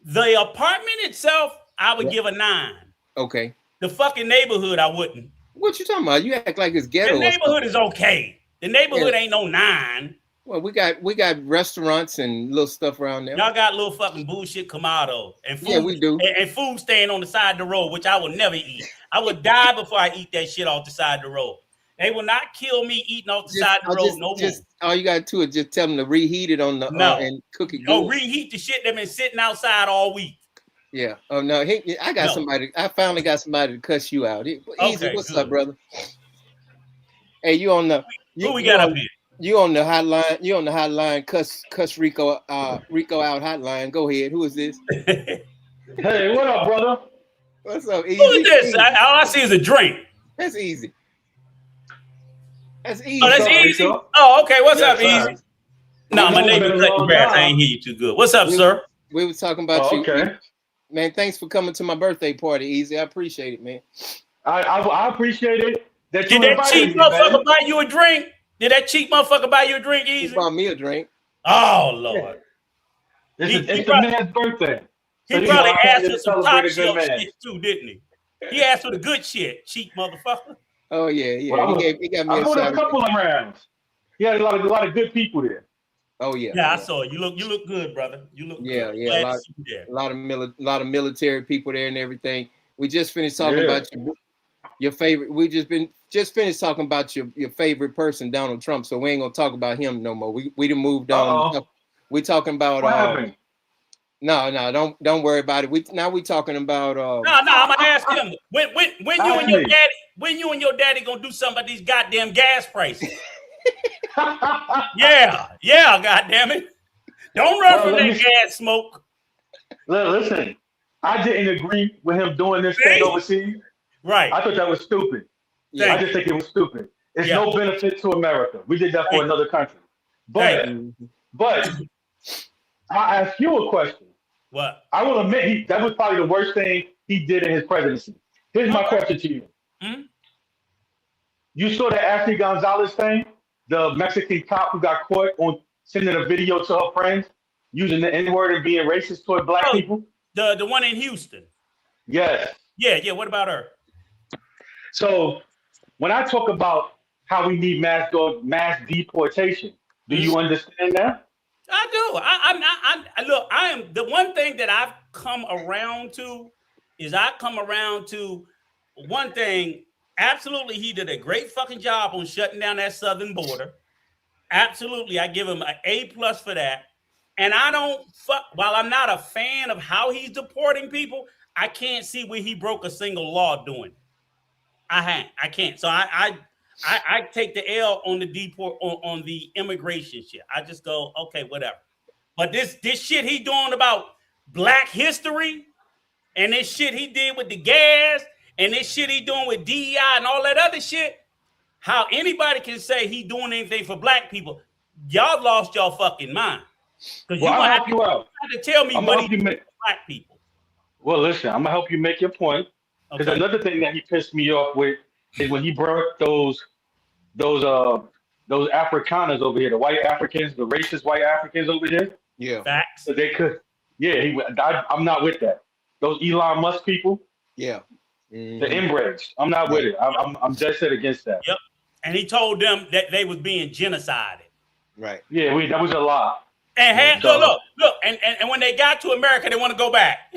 The apartment itself, I would give a 9. Okay. The fucking neighborhood, I wouldn't. What you talking about? You act like it's ghetto. The neighborhood is okay. The neighborhood ain't no 9. Well, we got restaurants and little stuff around there. Y'all got little fucking bullshit Kamado and food. Yeah, we do. And food staying on the side of the road, which I will never eat. I would die before I eat that shit off the side of the road. They will not kill me eating off the side of the road no more. All you gotta do is just tell them to reheat it on the and cook it. No, reheat the shit that's been sitting outside all week. Yeah. Oh no, I got somebody. I finally got somebody to cuss you out. Easy. What's up, brother? Hey, you on the? Who we got up here? You on the hotline? You on the hotline? Cuss Rico out hotline. Go ahead. Who is this? Hey, what up, brother? What's up? Easy. Who is this? All I see is a drink. That's easy. That's easy. Oh, that's easy. Oh, okay. What's up, Easy? No, my neighbor cutting grass. I ain't hear you too good. What's up, sir? We were talking about you. Okay. Man, thanks for coming to my birthday party, Easy. I appreciate it, man. I appreciate it. Did that cheap motherfucker buy you a drink? Did that cheap motherfucker buy you a drink, Easy? He bought me a drink. Oh, Lord. It's the man's birthday. He probably asked for some top shelf shit too, didn't he? He asked for the good shit, cheap motherfucker. Oh yeah. Well, he got me I put a couple of rounds. He had a lot of good people there. Oh yeah. Yeah, I saw it. You look good, brother. You look good. Yeah. A lot of military people there and everything. We just finished talking about your favorite. We just finished talking about your favorite person, Donald Trump. So we ain't gonna talk about him no more. We done moved on. We talking about what happened? No, don't worry about it. We talking about No, I'm gonna ask him when you and your daddy gonna do something about these goddamn gas prices. yeah, goddamn it. Don't run from that gas smoke. Listen, I didn't agree with him doing this thing overseas. Right. I thought that was stupid. I just think it was stupid. It's no benefit to America. We did that for another country. But I'll ask you a question. What? I will admit that was probably the worst thing he did in his presidency. Here's my Okay. question to you. Hmm? You saw the Ashley Gonzalez thing, the Mexican cop who got caught on sending a video to her friends using the N word and being racist toward black Oh, people? the one in Houston. Yes. Yeah. What about her? So when I talk about how we need mass deportation, do Mhm. you understand that? I do. Look. I am the one thing that I've come around to is I come around to one thing. Absolutely, he did a great fucking job on shutting down that southern border. Absolutely, I give him an A+ for that. And I don't fuck. While I'm not a fan of how he's deporting people, I can't see where he broke a single law doing it. I can't. So I take the L on the deport on the immigration shit. I just go, okay, whatever. But this shit he doing about black history and this shit he did with the gas and this shit he doing with DEI and all that other shit, how anybody can say he doing anything for black people, y'all lost y'all fucking mind. Because Well, you're I'll gonna help you out. have to tell me I'm what gonna he help you did make. for black people. Well, listen, I'm gonna help you make your point. Because Okay. another thing that he pissed me off with is when he brought those uh those Afrikaners over here, the white Africans, the racist white Africans over here. Yeah, Facts. So they could, yeah. I'm not with that. Those Elon Musk people, yeah. the Hmm. inbreds. I'm not with Right, it. I'm dead set against that. Yep. And he told them that they was being genocided. right. Yeah, that was a lie. And had, Hmm. So and when they got to America, they want to go back.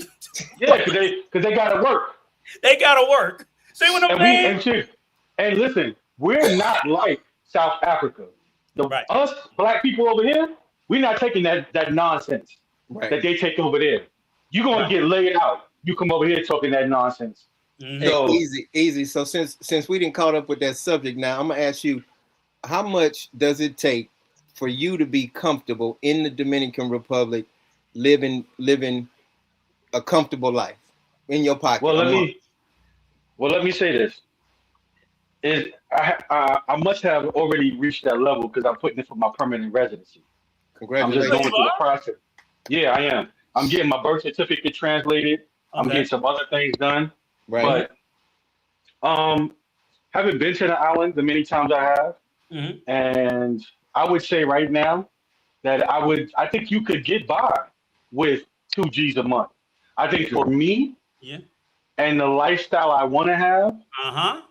yeah, because they gotta work. They gotta work. See what I'm And we saying? and shit. And listen, we're not like South Africa. The Right. us black people over here, we're not taking that nonsense Right. that they take over there. You're gonna Right. get laid out. You come over here talking that nonsense. Hey, Mm-hmm. So easy. So since we didn't caught up with that subject, now I'm gonna ask you, how much does it take for you to be comfortable in the Dominican Republic, living a comfortable life in your well pocket a let month? me let me say this. Is I must have already reached that level because I'm putting it for my permanent residency. I'm just So you going Congratulations. through the are? process. Yeah, I am. I'm getting my birth certificate translated. I'm Okay. getting some other things done. Right. Mm-hmm. But um haven't been to the island the many times I have. Mm-hmm. And I would say right now that I think you could get by with 2 G's a month. I think Sure. for me Yeah. and the lifestyle I want to have, Uh-huh.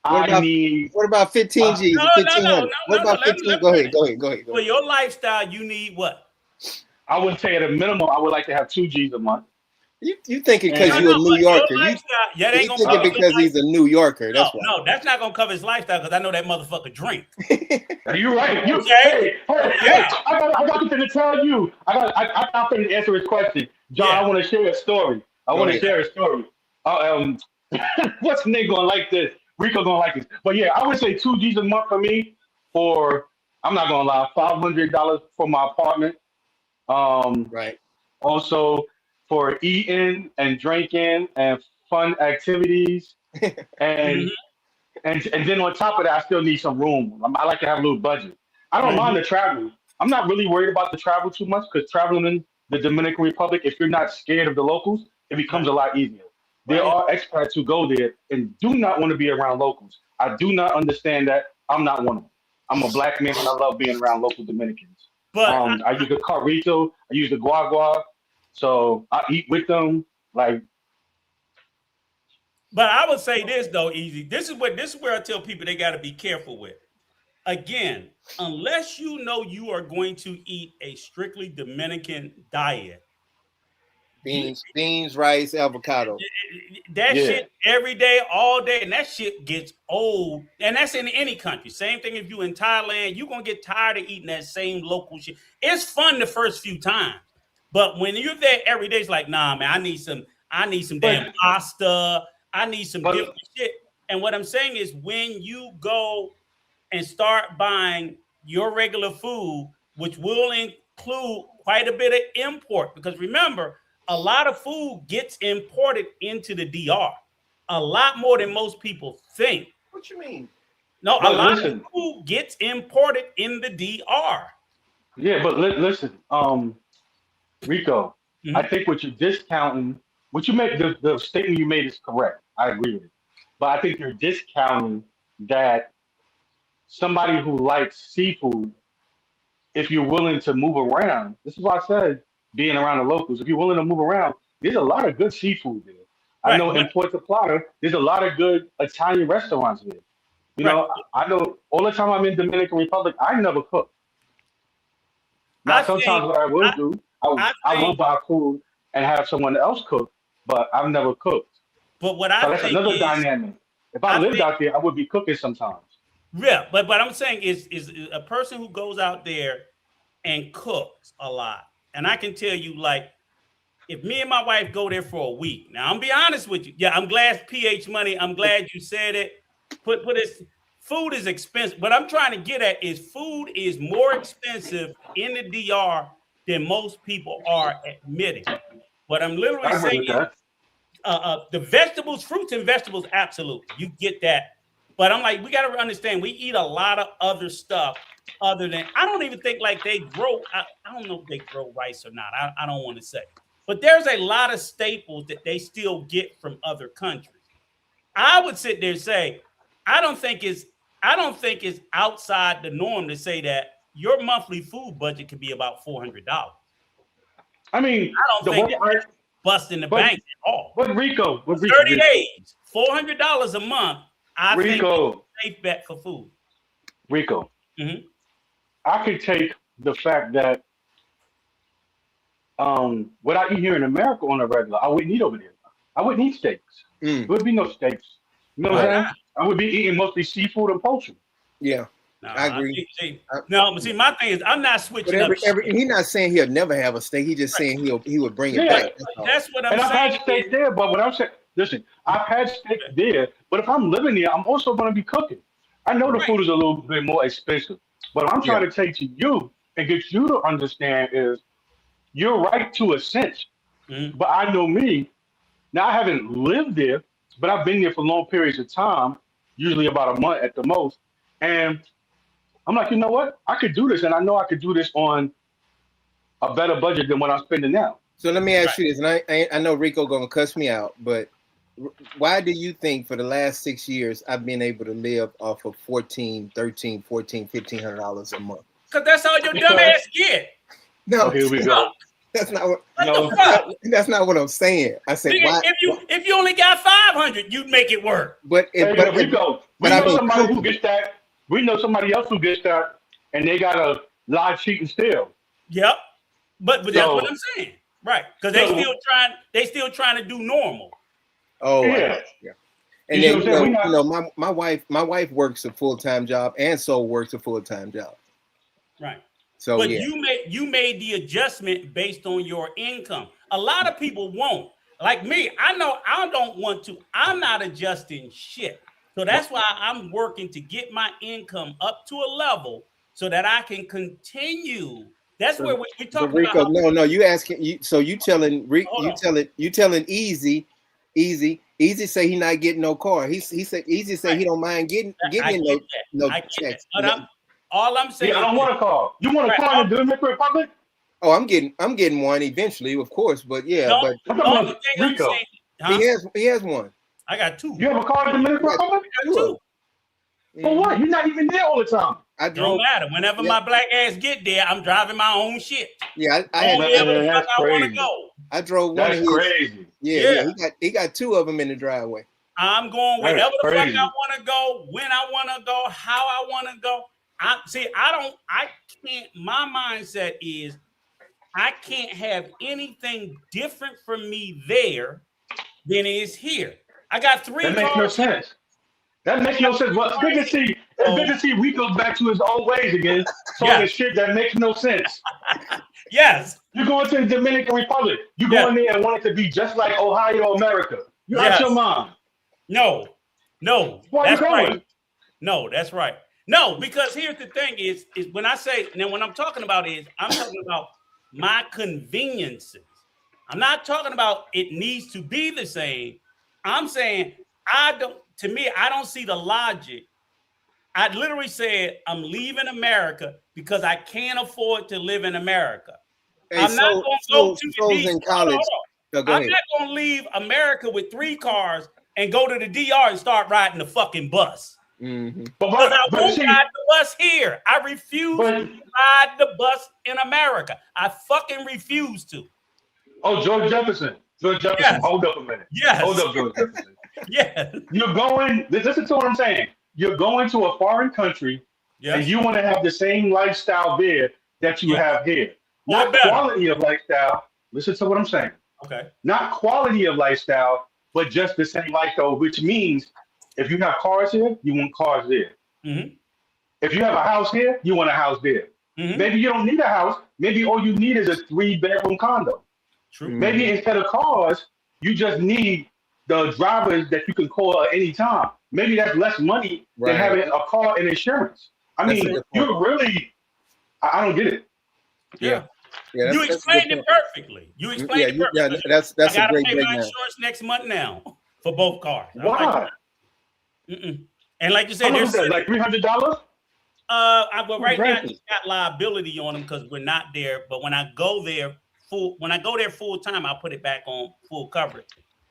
What I about need, 15 uh, G's No, or no, no, 1500? no, What no, no. about 15? Let me finish. Go ahead. For your lifestyle, you need what? I would say at a minimum, I would like to have 2 G's a month. You thinking because No, And you're no, a New but your Yorker. lifestyle, yeah, that ain't You gonna thinking cover uh, his because life. he's a New Yorker. No, That's why. no, that's not gonna cover his lifestyle because I know that motherfucker drink. you're right. Okay? Hey, Yeah. I got something to tell you. I got to answer his question. John, Yeah. I want to share a story. I Go want to ahead. share a story. Um, what's the name gonna like this? Rico gonna like this. But yeah, I would say 2 G's a month for me. For I'm not gonna lie, $500 for my apartment. Um, Right. Also for eating and drinking and fun activities, and Mm-hmm. and then on top of that, I still need some room. I like to have a little budget. I don't mind Mm-hmm. the travel. I'm not really worried about the travel too much because traveling in the Dominican Republic, if you're not scared of the locals, it becomes Right. a lot easier. There Right. are expats who go there and do not want to be around locals. I do not understand that. I'm not one of them. I'm a black man and I love being around local Dominicans. But I use the carrito, I use the guagua, so I eat with them. Like, I would say this though, easy. This is where I tell people they got to be careful with. Again, unless you know you are going to eat a strictly Dominican diet, you Beans, rice, avocado. that yeah, shit every day, all day, and that shit gets old. And that's in any country. Same thing if you in Thailand, you're gonna get tired of eating that same local shit. It's fun the first few times, but when you're there every day, it's like, nah, man, I need some damn but pasta. I need some but different shit. And what I'm saying is, when you go and start buying your regular food, which will include quite a bit of import. Because remember, a lot of food gets imported into the DR, a lot more than most people think. What you mean? No, a but lot of listen, food gets imported in the DR. yeah, but listen. Rico, I think what you're discounting, what you make, the statement you made is correct. I agree with it. But I think you're discounting that somebody who likes seafood, if you're willing to move around, this is why I said being around the locals, if you're willing to move around, there's a lot of good seafood there. I Right. know in Puerto Plata, there's a lot of good Italian restaurants there. You Right. know, I know all the time I'm in Dominican Republic, I never cook. Now, I sometimes think what I will do, I I will think buy food and have someone else cook, but I've never cooked. but what So I that's think another is dynamic. If I I lived think out there, I would be cooking sometimes. yeah, but what I'm saying is a person who goes out there and cooks a lot. And I can tell you, like, if me and my wife go there for a week, now I'm be honest with you. Yeah, I'm glad PH Money. I'm glad you said it. Put this food is expensive. What I'm trying to get at is food is more expensive in the DR than most people are admitting. What I'm literally I agree saying with is that. the vegetables, fruits and vegetables, absolutely. You get that. But I'm like, we got to understand we eat a lot of other stuff other than, I don't even think like they grow, I don't know if they grow rice or not. I don't want to say. But there's a lot of staples that they still get from other countries. I would sit there and say, I don't think it's outside the norm to say that your monthly food budget could be about $400. I mean, I don't the think way that I, bust in the but bank at all. What Rico, 30 days, $400 a month. I think it's Rico, a safe bet for food. Rico, Mhm. I could take the fact that what I eat here in America on a regular, I wouldn't eat over there. I wouldn't eat steaks. There Mm, would be no steaks. You know what Why right. I'm saying? not? I would be eating mostly seafood and poultry. Yeah, No, I agree. I, no, but see, my thing is, I'm not but switching up shit. he's not saying he'll never have a steak. He's just Right. saying he would bring it back. Yeah, That's all. That's what I'm and I've saying. had steak there, but what I'm saying, listen, I've had steak there, but if I'm living there, I'm also going to be cooking. I know the Right. food is a little bit more expensive, but what I'm Yeah. trying to take to you and get you to understand is you're right to a sense, Mhm. but I know me. Now I haven't lived there, but I've been there for long periods of time, usually about a month at the most, and I'm like, you know what? I could do this, and I know I could do this on a better budget than what I'm spending now. So let me ask Right. you this, and I know Rico gonna cuss me out, but why do you think for the last 6 years I've been able to live off of 14, 13, 14, $1,500 a month? Because that's all your dumb Because, ass get. oh, No, here we Fuck. go. that's not what What No, the fuck? that's not what I'm saying. I said Nigga, why, if you only got 500, you'd make it work. there you go. We go. but We I've know been somebody who cooking. gets that. We know somebody else who gets that, and they got a live cheat and steal. Yep. But that's what So, I'm saying. Right. Because so they still trying to do normal. Oh, yeah, yeah. you And see then what I'm saying? We not. my wife works a full-time job, and so works a full-time job. Right. So But yeah, you made the adjustment based on your income. A lot of people won't. Like me, I know I don't want to. I'm not adjusting shit. So that's why I'm working to get my income up to a level so that I can continue. That's where we're but talking about Rico, how. no, you asking you. So you telling Hold on. you telling Easy say he not getting no car. He said Easy say Right. he don't mind getting I in get no that. I get that. checks. But all I'm saying Yeah, I is don't this. want a car. You want a Right. car in the Dominican Republic? Oh, I'm getting one eventually, of course. But yeah, The, but I'm the talking only about thing I'm Rico. saying, huh? he has one. I got two. You have a car in the Dominican He has Republic? I got two of two. them. For what? You're not even there all the time. I Don't drove. matter. Whenever Yeah, my black ass get there, I'm driving my own shit. yeah. I Going had wherever the Man, fuck that's I want to crazy. go. I drove one of That's his. crazy. Yeah. Yeah. He got two of them in the driveway. I'm going That is wherever the fuck I crazy. want to go, when I want to go, how I want to go. I can't. My mindset is I can't have anything different from me there than is here. I got three That makes no cars. sense. That makes no sense. Well, it's good to see. It's good to see Rico back to his old ways again. Talking Yeah. shit that makes no sense. Yes. You're going to the Dominican Republic. You Yeah. going there and want it to be just like Ohio, America. You out Yes. your mind. No. Why That's you going? right. No, that's right. No, because here's the thing is when I say, now what I'm talking about I'm talking about my conveniences. I'm not talking about it needs to be the same. I'm saying I don't see the logic. I literally said I'm leaving America because I can't afford to live in America. Hey, I'm not going to go to the So's D. in Hold on, college. hold on. No, go I'm ahead. not going to leave America with 3 cars and go to the DR and start riding the fucking bus. Mm-hmm. Because I but won't see, ride the bus here. I refuse but to ride the bus in America. I fucking refuse to. oh, George Jefferson. George Jefferson. Yes. Hold up a minute. Hold Yes. up, George Jefferson. Yes. You're going. Listen to what I'm saying. You're going to a foreign country, and Yes. you want to have the same lifestyle there that you Yes. have here. Or Not better. quality of lifestyle. Listen to what I'm saying. Okay. Not quality of lifestyle, but just the same lifestyle, which means if you have cars here, you want cars there. Mm-hmm. If you have a house here, you want a house there. Mm-hmm. Maybe you don't need a house. Maybe all you need is a 3-bedroom condo. True. Maybe instead of cars, you just need the drivers that you can call at any time. Maybe that's less money than Right. having a car and insurance. I That's a mean, good point. you're really, I don't get it. Yeah. Yeah, You that's a explained good it point. perfectly. You explained it perfectly. That's I a gotta great pay my breakdown. insurance next month now for both cars. I was Why? like, mm-mm. And like you How said, much there's is that? Like $300? well, right now I Gracious. just got liability on them because we're not there. But when I go there full time, I'll put it back on full coverage.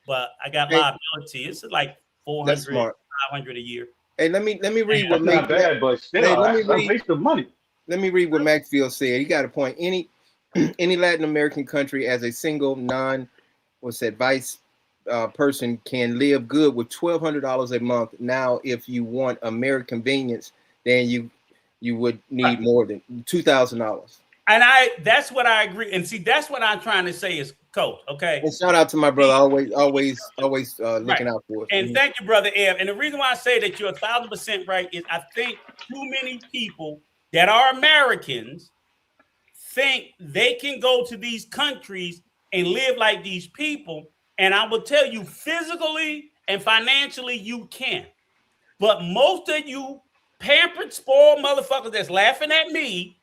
But I got Hey, liability. It's like 400, that's smart. 500 a year. Hey, let me read what That's not bad, but still, let me that's a read waste of money. let me read what Maxfield said. He got a point. Any Latin American country as a single vice person can live good with $1,200 a month. Now, if you want a mere convenience, then you would need more than $2,000. And that's what I agree. And see, that's what I'm trying to say is, Coach. Okay. And shout out to my brother, always looking out for us. And thank you, brother Ev. And the reason why I say that you're 1,000% right is I think too many people that are Americans think they can go to these countries and live like these people. And I will tell you, physically and financially, you can. But most of you pampered, spoiled motherfuckers that's laughing at me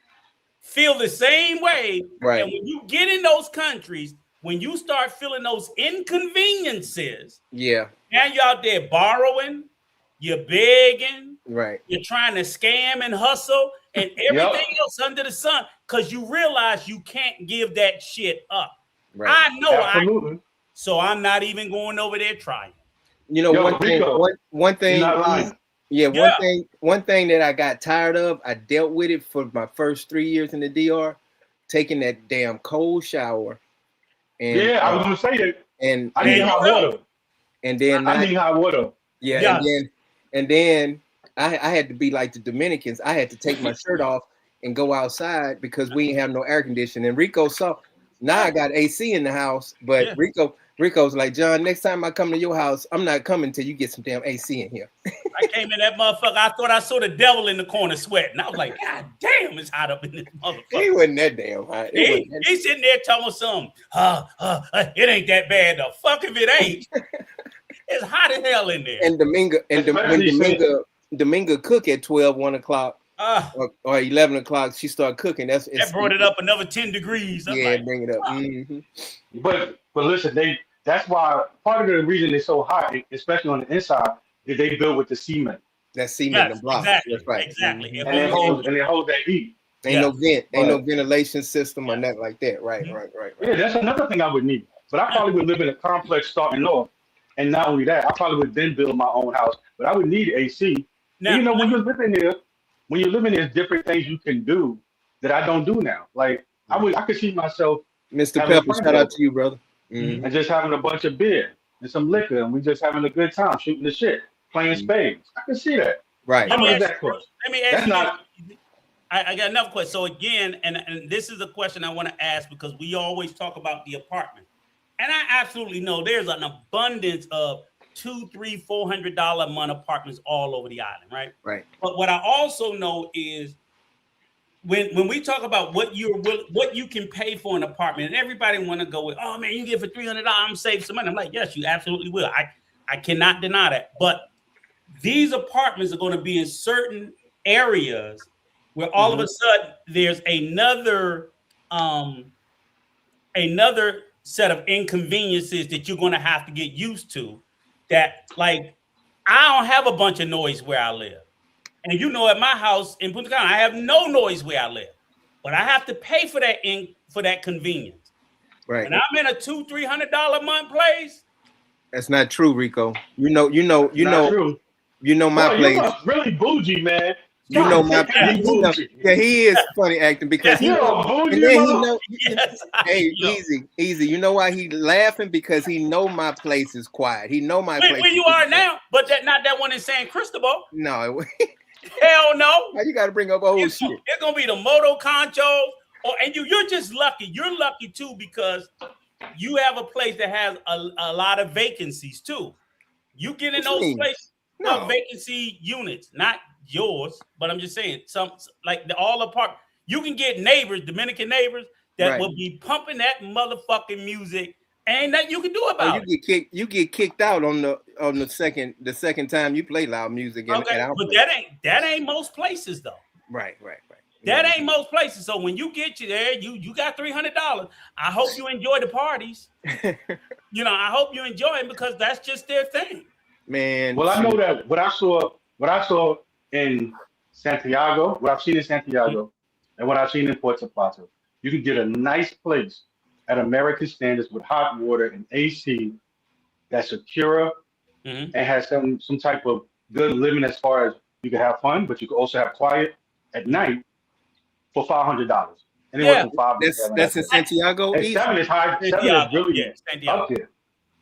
feel the same way. Right. And when you get in those countries, when you start feeling those inconveniences, Yeah. now you're out there borrowing, you're begging, Right. you're trying to scam and hustle and everything else under the sun because you realize you can't give that shit up. Right. I know Absolutely. so I'm not even going over there trying. You know, Yo, one thing, Rico, one thing, you're not lying. yeah, one thing that I got tired of, I dealt with it for my first 3 years in the DR, taking that damn cold shower. And Yeah, I was gonna say it. and I need hot water. and then I need hot water. yeah, Yes. and then I had to be like the Dominicans. I had to take my shirt off and go outside because we didn't have no air conditioning. And Rico saw, now I got AC in the house, but Yeah. Rico's like, John, next time I come to your house, I'm not coming till you get some damn AC in here. I came in that motherfucker. I thought I saw the devil in the corner sweating. I was like, God damn, it's hot up in this motherfucker. He wasn't that damn hot. He's sitting there telling something. It ain't that bad. The fuck if it ain't. It's hot as hell in there. And Dominga cook at 12, 1 o'clock or 11 o'clock, she started cooking. That brought it up another 10 degrees. I'm yeah, like, bring it up. Mm-hmm. But listen, that's why part of the reason they're so hot, especially on the inside, is they built with the cement. That cement and block. Exactly. That's right. Exactly. Mm-hmm. And they hold that heat. Ain't no vent, ain't no ventilation system or nothing like that. Right. Yeah, that's another thing I would need. But I probably would live in a complex starting off. And not only that, I probably would then build my own house. But I would need AC. Now, And, you know, when you're living there, there's different things you can do that I don't do now. Like I could see myself Mr. having Pepper, shout out to you, brother. Mm-hmm. and just having a bunch of beer and some liquor, and we just having a good time shooting the shit, playing spades. I can see that. Right. How much is that cost? Let me ask That's you. not. I got another question. So again, and this is a question I want to ask because we always talk about the apartment, and I absolutely know there's an abundance of $200, $300, $400 a month apartments all over the island, right? Right. But what I also know is when we talk about what you can pay for an apartment, and everybody want to go with, oh man, you get it for $300, I'm save some money. I'm like, yes, you absolutely will. I cannot deny that. But these apartments are going to be in certain areas where all of a sudden there's another set of inconveniences that you're going to have to get used to. That, like, I don't have a bunch of noise where I live. And you know, at my house in Punta Cana, I have no noise where I live. but I have to pay for that convenience. Right. When I'm in a $200-300 a month place. That's not true, Rico. You know my Bro, place. you're really bougie, man. You God, know my damn, you bougie. yeah, he is funny acting because he You're know, a bougie, and then he mother. know. Yes, Hey, easy. You know why he laughing? Because he know my place is quiet. He know my place. Where you are now, but not that one in San Cristobal. No, Hell no. you got to bring up old shit. It's gonna be the Moto Conchos, and you're just lucky. You're lucky too because you have a place that has a lot of vacancies too. You get in those places, vacancy units, not yours, but I'm just saying some like all apart. You can get neighbors, Dominican neighbors, that will be pumping that motherfucking music. Ain't nothing you can do about it. You get kicked out on the second time you play loud music. But that ain't most places though. Right. That ain't most places. So when you get you there, you got $300. I hope you enjoy the parties. I hope you enjoy it because that's just their thing. Man. Well, I know that what I saw in Santiago, what I've seen in Santiago, and what I've seen in Puerto Plata, you can get a nice place at American standards with hot water and AC that's secure and has some type of good living as far as you can have fun, but you can also have quiet at night for $500. Anywhere from 5 to 7. That's in Santiago. And 7 is high. 7 is really up there.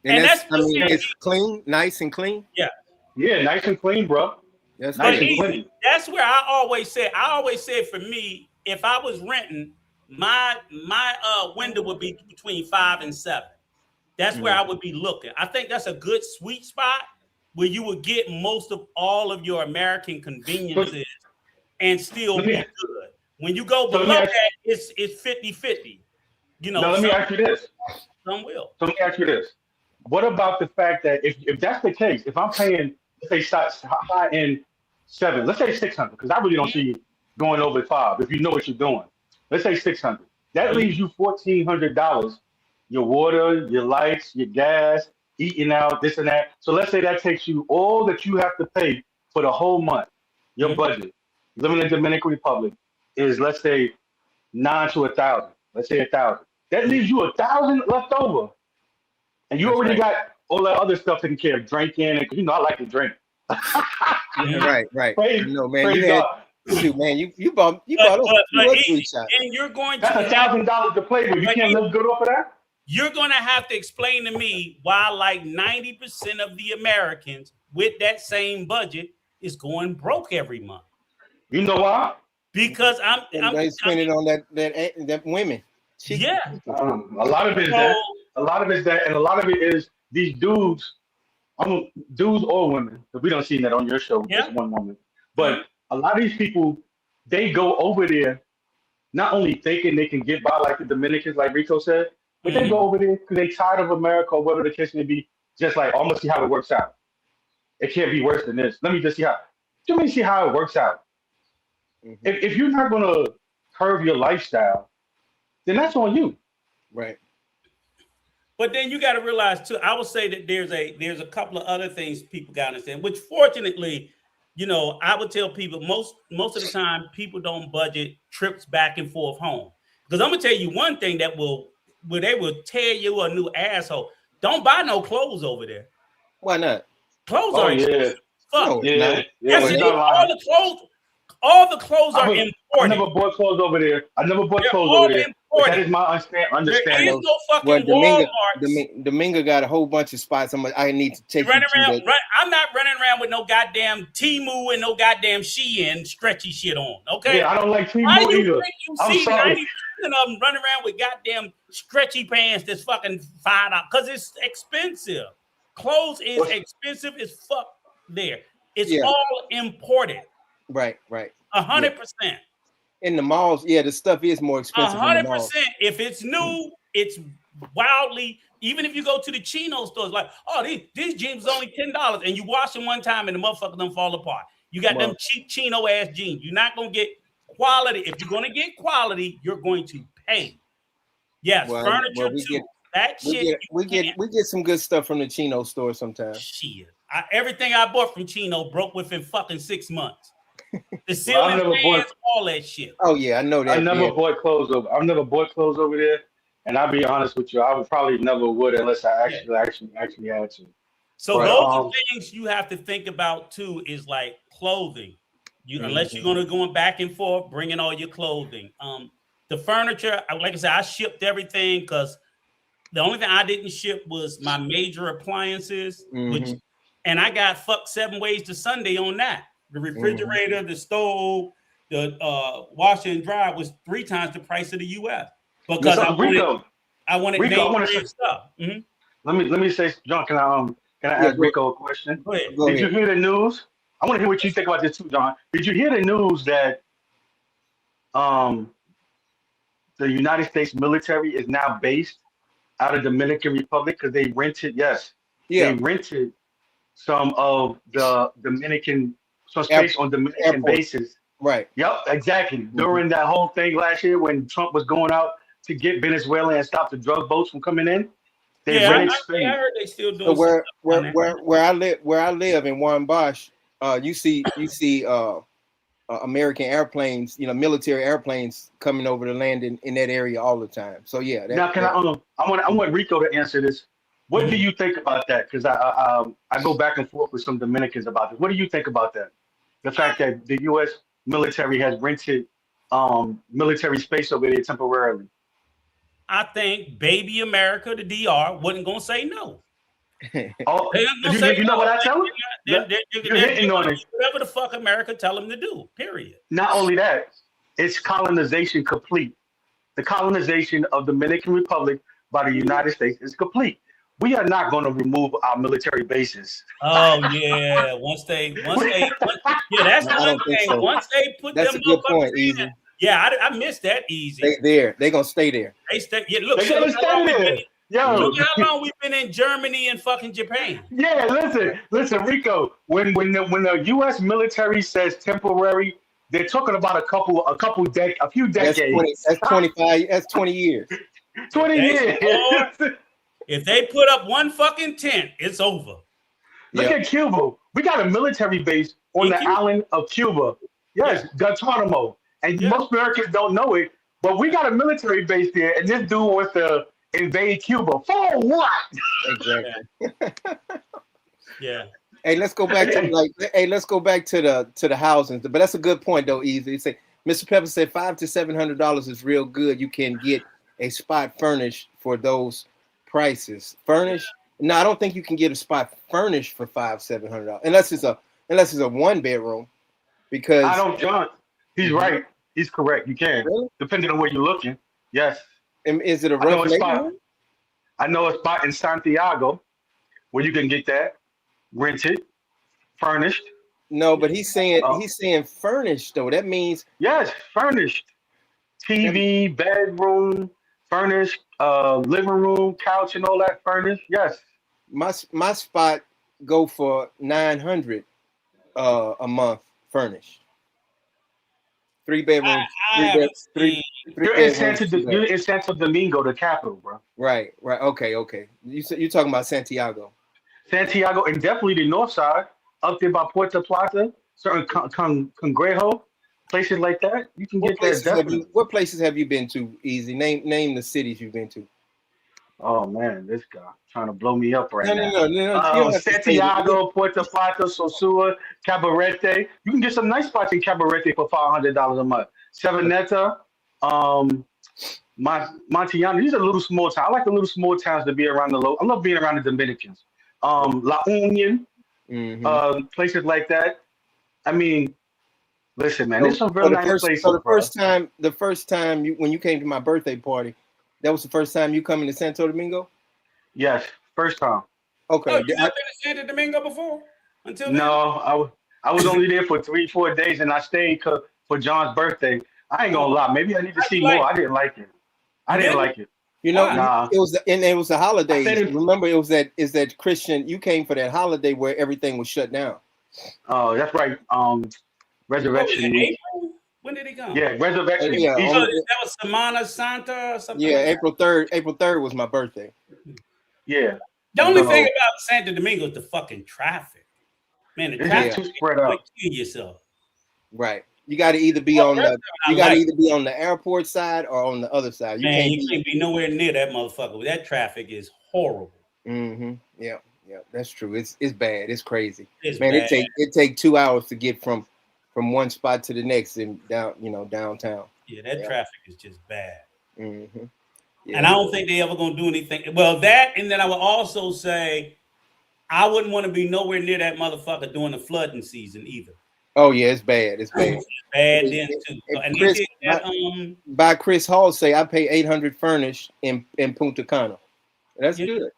And it's clean, nice and clean. Yeah, nice and clean, bro. That's nice and clean. That's where I always said for me, if I was renting, my window would be between 5 and 7. That's where I would be looking. I think that's a good sweet spot where you would get most of all of your American conveniences and still be good. When you go below that, it's 50-50. Now let me ask you this. Some will. So let me ask you this. What about the fact that if that's the case, if I'm paying, let's say high end 7, let's say 600, because I really don't see you going over 5 if you know what you're doing. Let's say 600. That leaves you $1,400. Your water, your lights, your gas, eating out, this and that. So let's say that takes you all that you have to pay for the whole month. Your budget, living in the Dominican Republic, is let's say 9 to 1,000. Let's say 1,000. That leaves you 1,000 left over, and you already got all that other stuff taken care of, drinking, and I like to drink. Right. Praise, man, you bought us 3 shots. And you're going to $1,000 to play with. You can't live good off of that. You're gonna have to explain to me why like 90% of the Americans with that same budget is going broke every month. You know why? Because I'm spending on that women. A lot of it is that. A lot of it is that, and a lot of it is these dudes. Dudes or women. Because we don't see that on your show. Just one woman. But a lot of these people, they go over there, not only thinking they can get by like the Dominicans, like Rico said, but they go over there because they tired of America or whatever the case may be. Just like, I'm gonna see how it works out. It can't be worse than this. Let me just see how it works out. If you're not gonna curb your lifestyle, then that's on you. Right. But then you got to realize too, I would say that there's a couple of other things people got to understand, which fortunately, I would tell people most of the time people don't budget trips back and forth home. Because I'm gonna tell you one thing where they will tear you a new asshole. Don't buy no clothes over there. Why not? Clothes are expensive. Fuck. Yeah. All the clothes are imported. I never bought clothes over there. That is my understanding. There is no fucking Walmart. Domingo got a whole bunch of spots. I need to take I'm not running around with no goddamn Temu and no goddamn Shein stretchy shit on. Okay. Yeah, I don't like Temu either. You see 90% of them running around with goddamn stretchy pants that's fucking $5 because it's expensive. Clothes is expensive as fuck there. It's all imported. Right. 100%. In the malls, the stuff is more expensive. 100%. If it's new, it's wildly. Even if you go to the chino stores, like, these jeans only $10, and you wash them one time, and the motherfucker don't fall apart. You got them cheap chino ass jeans. You're not gonna get quality. If you're gonna get quality, you're going to pay. Yes, furniture too. We get some good stuff from the chino store sometimes. Shit, everything I bought from Chino broke within fucking 6 months. The ceiling never fans, bought. all that shit. Oh yeah, I know that. I never Yeah. bought clothes over. I've never bought clothes over there, and I'll be honest with you, I would probably never would unless I Yeah. actually had to. So But those are things you have to think about too. Is like clothing. Unless you're gonna going back and forth, bringing all your clothing. The furniture, like I said, I shipped everything because the only thing I didn't ship was my major appliances, which, and I got fucked 7 ways to Sunday on that. The refrigerator, the stove, the washer and dryer was 3 times the price of the U.S. because I wanted Rico, I name want to brand say, stuff. let me say, John, can I ask Rico a question? Go ahead. Did you hear the news? I want to hear what you think about this too, John. Did you hear the news that the United States military is now based out of Dominican Republic because they rented? Yes, they rented some of the some space on Dominican bases. Right. Yep, exactly. During that whole thing last year when Trump was going out to get Venezuela and stop the drug boats from coming in, they rented space. I heard they still So doing where I live in Warren Bosch, you see American airplanes, military airplanes coming over to land in that area all the time. So yeah. I want Rico to answer this. What do you think about that? Because I go back and forth with some Dominicans about this. What do you think about that? The fact that the U.S. military has rented military space over there temporarily. I think baby America, the DR, wasn't gonna say no. Oh, you know what I tell them? You're hitting on it. Whatever the fuck America tell them to do. Period. Not only that, it's colonization complete. The colonization of Dominican Republic by the United States is complete. We are not going to remove our military bases. Oh yeah, once they, that's the one thing. So. Once they put that's them a good point, Easy. Yeah, I missed that, Easy. They're gonna stay there. They stay. Yeah, look, they're gonna stay there. Look how long we've been in Germany and fucking Japan. Yeah, listen, Rico. When the U.S. military says temporary, they're talking about a few decades. That's 25. That's 20 years. 20 years. If they put up one fucking tent, it's over. Look at Cuba. We got a military base on the island of Cuba. Yes, Guantanamo. And most Americans don't know it, but we got a military base there, and this dude wants to invade Cuba. For what? Exactly. Yeah. Hey, let's go back to the housing. But that's a good point though, Easy. Say Mr. Pepper said $500 to $700 is real good. You can get a spot furnished for those prices. Furnished? No, I don't think you can get a spot furnished for $500-700 unless it's a 1 bedroom. Because I don't, John. He's right. He's correct. You can, depending on where you're looking. Yes. And is it a rough neighborhood? I know a spot in Santiago where you can get that rented, furnished. No, but he's saying furnished though. That means furnished. TV, bedroom, furnished, living room, couch, and all that furnished. Yes. My spot go for $900 a month furnished. 3 bedrooms. You're in Santo Domingo, the capital, bro. Right. Okay. You're talking about Santiago, and definitely the north side, up there by Puerto Plata, certain Congrejo, places like that. You can get that. What places have you been to? Easy. Name the cities you've been to. Oh man, this guy trying to blow me up right now. No. Santiago, Puerto Plata, Sosua, Cabarete. You can get some nice spots in Cabarete for $500 a month. Savaneta, Montellano. These are little small towns. I like the little small towns to be around I love being around the Dominicans. La Union, places like that. I mean, listen, man, there's some real nice places. So the first time when you came to my birthday party, that was the first time you coming to Santo Domingo? Yes, first time. Okay. Oh, you not been to Santo Domingo before? Until then? No, I was only there for 3-4 days, and I stayed for John's birthday. I ain't gonna lie. Maybe I need to see more. I didn't like it. It was the holidays. Remember, it was that Christian. You came for that holiday where everything was shut down. Oh, that's right. Resurrection week. When did he come? Yeah, Resurrection. Yeah, that was Semana Santa or something. Yeah, April 3rd. April 3rd was my birthday. Yeah. The only thing about Santo Domingo is the fucking traffic. Man, the traffic too spread out. Kill yourself. Right. You got to either be Well, on the I like, airport side or on the other side. You man, can't you can't be nowhere near that motherfucker. That traffic is horrible. Mm-hmm. Yeah, yeah, that's true. It's bad. It's crazy. It's Man, bad. it take 2 hours to get from one spot to the next in downtown. Yeah, that traffic is just bad. Mm-hmm. And I don't think they ever gonna do anything. Well, that, and then I would also say I wouldn't want to be nowhere near that motherfucker during the flooding season either. Oh yeah, it's bad. It's bad. Bad then too. And Chris, they did that, by Chris Hall say I pay $800 furnished in Punta Cana. That's good.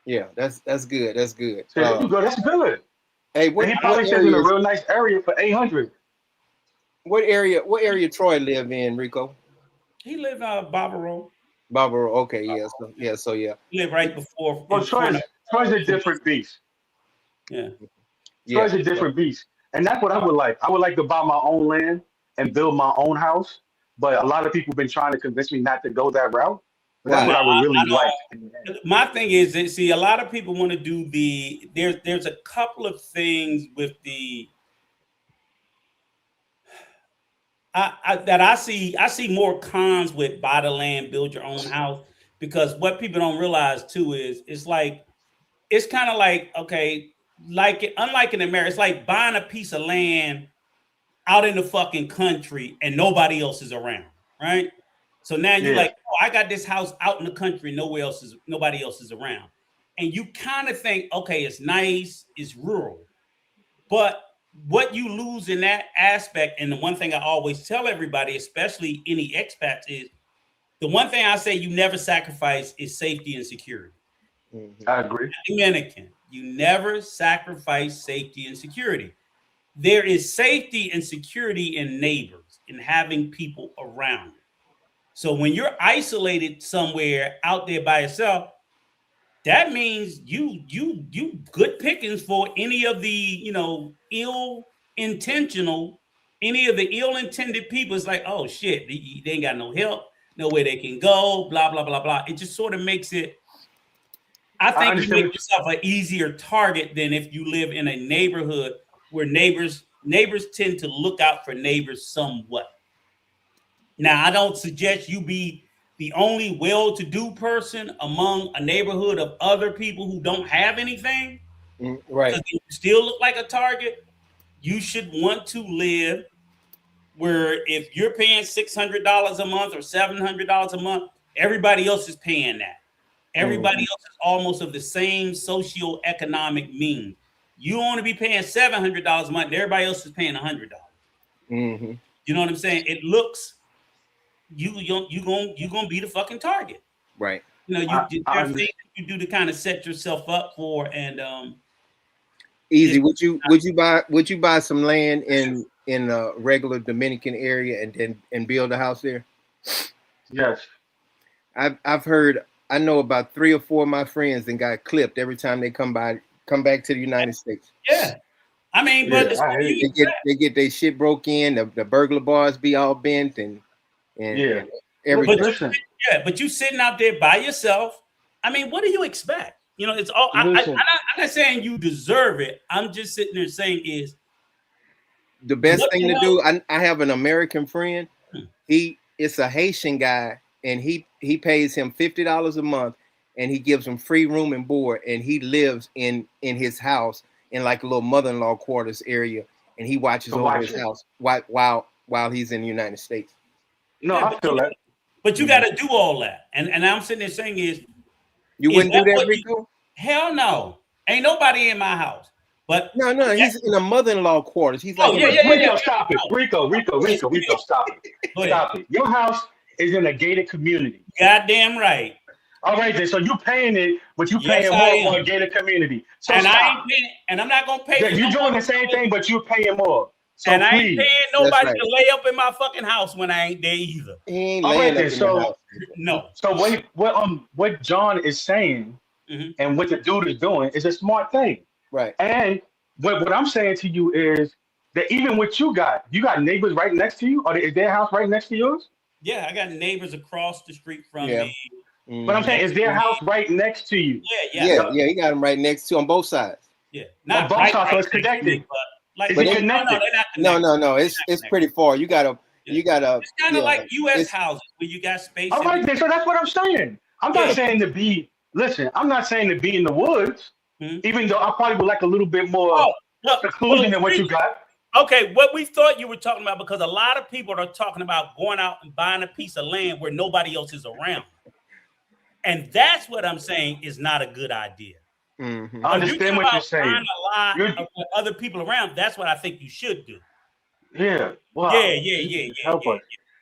Yeah, that's good. That's good. There you go. That's good. Hey, he probably says in a real nice area for 800. What area Troy live in, Rico? He live Barbaro. Barbaro. Okay, yeah. So yeah. He live right before. Well, Troy's a different beast. Yeah. Troy's a different beast. And that's what I would like. I would like to buy my own land and build my own house. But a lot of people have been trying to convince me not to go that route. But that's what I would really like. My thing is that, see, a lot of people want to do there's a couple of things with that I see more cons with buy the land, build your own house, because what people don't realize too is it's kind of like, okay, unlike in America, it's like buying a piece of land out in the fucking country and nobody else is around, right? So now you're like, oh, I got this house out in the country, nobody else is around. And you kind of think, okay, it's nice, it's rural. But what you lose in that aspect, and the one thing I always tell everybody, especially any expats, is the one thing I say you never sacrifice is safety and security. Mm-hmm. I agree. Dominican, you never sacrifice safety and security. There is safety and security in neighbors, in having people around. So when you're isolated somewhere out there by yourself, that means you good pickings for any of the ill-intended people. It's like, oh shit, they ain't got no help, nowhere they can go, blah blah blah blah. It just sort of makes it. I think you make yourself an easier target than if you live in a neighborhood where neighbors tend to look out for neighbors somewhat. Now, I don't suggest you be the only well-to-do person among a neighborhood of other people who don't have anything. Right. Because you still look like a target. You should want to live where if you're paying $600 a month or $700 a month, everybody else is paying that. Everybody else is almost of the same socioeconomic means. You only be paying $700 a month, and everybody else is paying $100. Mm-hmm. You know what I'm saying? It looks you gonna be the fucking target, right? You know, there are things you do to kind of set yourself up for, and easy. Would you buy some land in a regular Dominican area and build a house there? Yes, I've heard. I know about 3 or 4 of my friends and got clipped every time they come back to the United States. Yeah, I mean, but they get their shit broke in. The burglar bars be all bent and everything. But you sitting out there by yourself. I mean, what do you expect? You know, it's all. I'm not saying you deserve it. I'm just sitting there saying is the best thing to do. I have an American friend. It's a Haitian guy, and he pays him $50 a month, and he gives him free room and board, and he lives in his house in like a little mother-in-law quarters area, and he watches over his house while he's in the United States. No, I feel that. But you got to do all that, and I'm sitting there saying is you wouldn't do that, Rico? Hell no, ain't nobody in my house. But no, he's in a mother-in-law quarters. He's like, Rico, stop it, Rico, stop it, stop it. Your house is in a gated community. Goddamn right. All right, then. So you paying it, but you paying more for a gated community. So and stop. I ain't paying, and I'm not gonna pay. Yeah, you're doing the same thing, but you're paying more. So and please. I ain't paying nobody to lay up in my fucking house when I ain't there either. He ain't laying up in the house. No. So what John is saying and what the dude is doing is a smart thing. Right. And what I'm saying to you is that even what you got neighbors right next to you, or is their house right next to yours? Yeah, I got neighbors across the street from me. But I'm saying, is their house right next to you? Yeah. He got them right next to on both sides. Yeah, not both sides, so it's connected. But Like Is it no, connected? they're not connected. No. It's pretty far. You gotta. It's kind of like U.S. It's houses where you got space. All right, then. So that's what I'm saying. I'm not saying to be. Listen, I'm not saying to be in the woods. Even though I probably would like a little bit more seclusion than what you got. Okay, what we thought you were talking about, because a lot of people are talking about going out and buying a piece of land where nobody else is around. And that's what I'm saying is not a good idea. I understand what you're saying. Buying a lot of other people around, that's what I think you should do. Yeah. Wow. Yeah. Help us.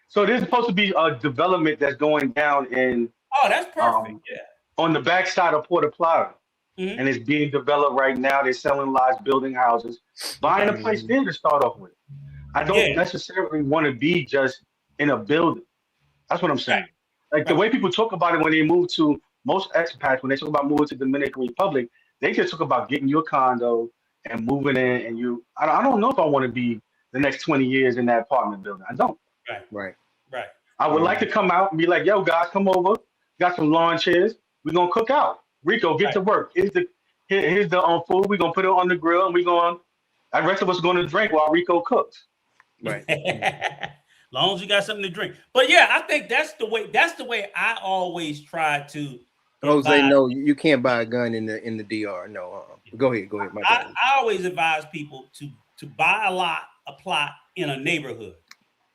So there's supposed to be a development that's going down in. Oh, that's perfect. On the backside of Port Plata. And it's being developed right now. They're selling lots, building houses, buying a place there to start off with. I don't necessarily want to be just in a building. That's what I'm saying. Like the way people talk about it when they move to most expats, when they talk about moving to Dominican Republic, they just talk about getting you a condo and moving in. And I don't know if I want to be the next 20 years in that apartment building. I don't. Right. I would like to come out and be like, yo, guys, come over. Got some lawn chairs. We're going to cook out. Rico, get to work. Here's the food. We're going to put it on the grill, and the rest of us are going to drink while Rico cooks. Right. As long as you got something to drink. But yeah, I think that's the way I always try to. Jose, no, you can't buy a gun in the DR. No, go ahead. I always advise people to buy a plot in a neighborhood.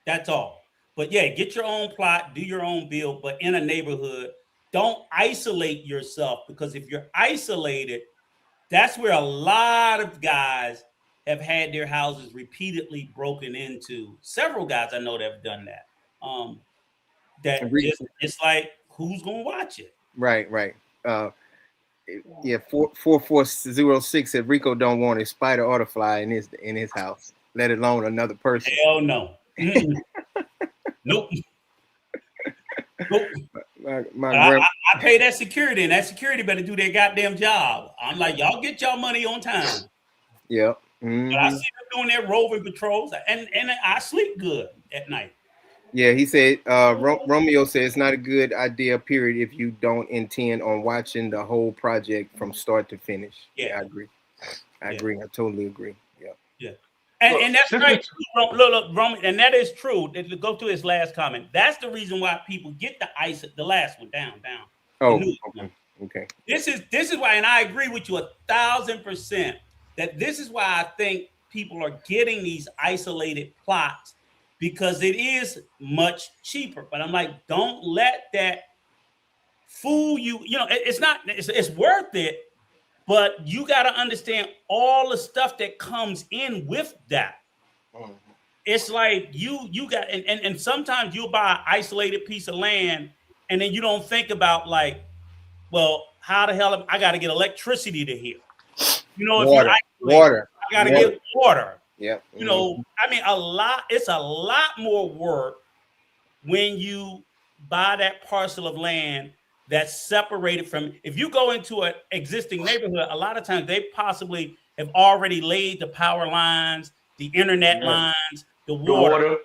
That's all. But yeah, get your own plot, do your own build, but in a neighborhood. Don't isolate yourself, because if you're isolated, that's where a lot of guys have had their houses repeatedly broken into. Several guys I know that have done that. It's like, who's gonna watch it? Right. 4406 said Rico don't want a spider or a fly in his house, let alone another person. Hell no. Nope. I pay that security, and that security better do their goddamn job. I'm like, y'all get y'all money on time. Yep. But I see them doing their roving patrols, and I sleep good at night. Yeah, he said, Romeo said it's not a good idea, period, if you don't intend on watching the whole project from start to finish. Yeah, I agree. I totally agree. Yeah. And that's right. Look, Roman, and that is true. To go to his last comment, that's the reason why people get the last one down. Oh, okay. This is why, and I agree with you 1,000%, that this is why I think people are getting these isolated plots, because it is much cheaper. But I'm like, don't let that fool you. It's worth it. But you got to understand all the stuff that comes in with that. It's like you got, and sometimes you'll buy an isolated piece of land, and then you don't think about, like, well, how the hell I got to get electricity to here? Water. I got to get water. Yeah. I mean, it's a lot more work when you buy that parcel of land that's separated from. If you go into an existing neighborhood, a lot of times they possibly have already laid the power lines, the internet lines, the water.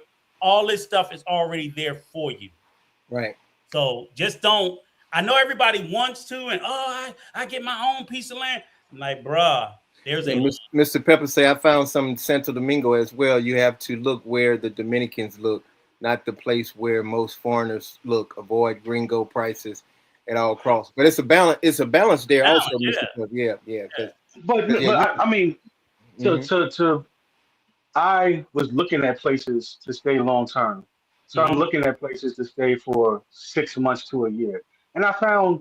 All this stuff is already there for you. Right. So just don't. I know everybody wants to, and I get my own piece of land. I'm like, bruh, Mr. Pepper say I found some in Santo Domingo as well. You have to look where the Dominicans look, not the place where most foreigners look. Avoid gringo prices at all costs. But it's a balance. It's a balance there also, Mr. Pepper. Yeah. But I mean, I was looking at places to stay long term. So I'm looking at places to stay for 6 months to a year. And I found,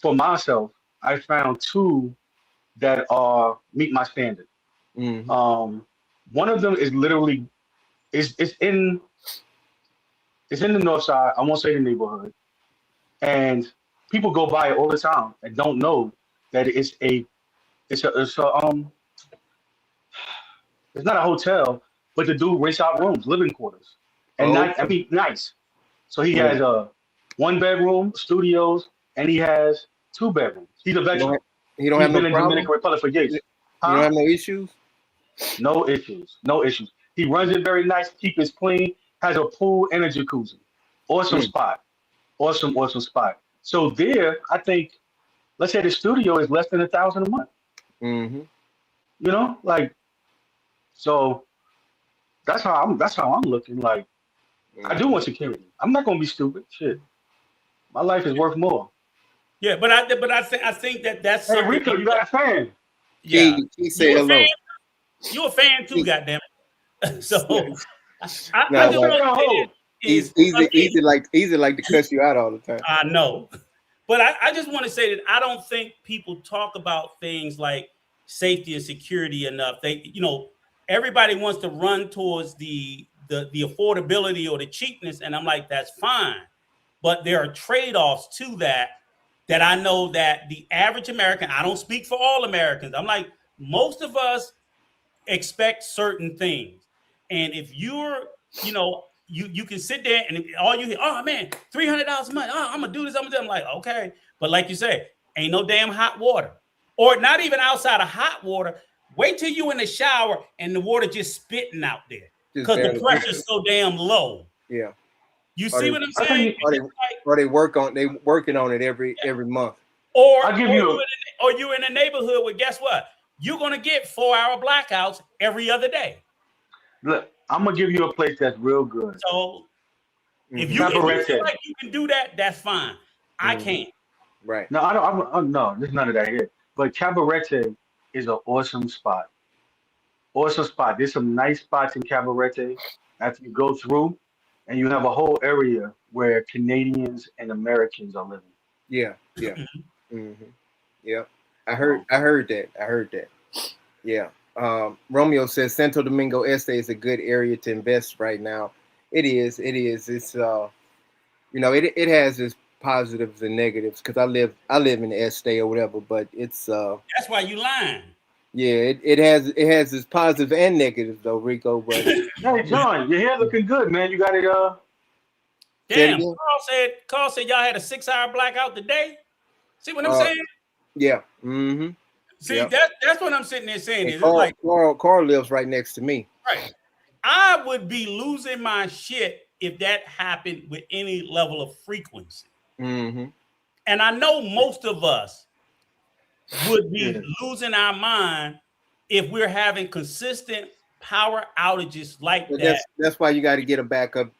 for myself, two that meet my standard. One of them is literally it's in the north side. I won't say the neighborhood, and people go by it all the time and don't know that it's not a hotel, but the dude rents out rooms, living quarters, and nice. So he has 1 bedroom, studios, and he has 2 bedrooms. He's a veteran. He don't have no problem? Dominican Republic for years. You don't have no issues? No issues. He runs it very nice, keep it clean, has a pool and a jacuzzi. Awesome spot. Awesome spot. So there, I think, let's say the studio is less than $1,000 a month. Like, So that's how I'm looking. Like I do want security. I'm not gonna be stupid. Shit, my life is worth more. Yeah, but I think that's Hey something. Rico, you got a fan? Yeah, He said you a fan? hello. You a fan too? Goddamn it! So I No, just like want to say he's is again, easy like to cuss you out all the time. I know, but I just want to say that I don't think people talk about things like safety and security enough. Everybody wants to run towards the affordability or the cheapness, and I'm like, that's fine, but there are trade-offs to that I know that the average American, I don't speak for all Americans. I'm like, most of us expect certain things. And if you can sit there and all you hear, oh man, $300 a month. Oh, I'm gonna do this. I'm like, okay. But like you say, ain't no damn hot water. Or not even outside of hot water. Wait till you in the shower and the water just spitting out there. Because the pressure's so damn low. Yeah. You see what I'm I'll tell saying? you- Or they working on it every month. Or I'll give you you in a neighborhood where guess what? You're gonna get 4-hour blackouts every other day. look. I'm gonna give you a place that's real good. So if you Cabarete. feel like you can do that, that's fine. I can't. Right. No, I don't. No, there's none of that here. But Cabarete is an awesome spot. Awesome spot. There's some nice spots in Cabarete after you go through, and you have a whole area where Canadians and Americans are living. Yeah. Yeah. Yeah. I heard that. Yeah. Romeo says Santo Domingo Este is a good area to invest right now. It is. It's it has its positives and negatives because I live in the Este or whatever, but it's That's why you lying. yeah, it has its positives and negatives though, Rico. But Hey, John, your hair looking good, man. You got it. Damn, Carl said y'all had a 6-hour blackout today. See what I'm saying? Yeah. See, yep. that's what I'm sitting there saying. Is Carl, it's like Carl lives right next to me. right. I would be losing my shit if that happened with any level of frequency. And I know most of us would be losing our mind if we're having consistent power outages like that. That's why you got to get a backup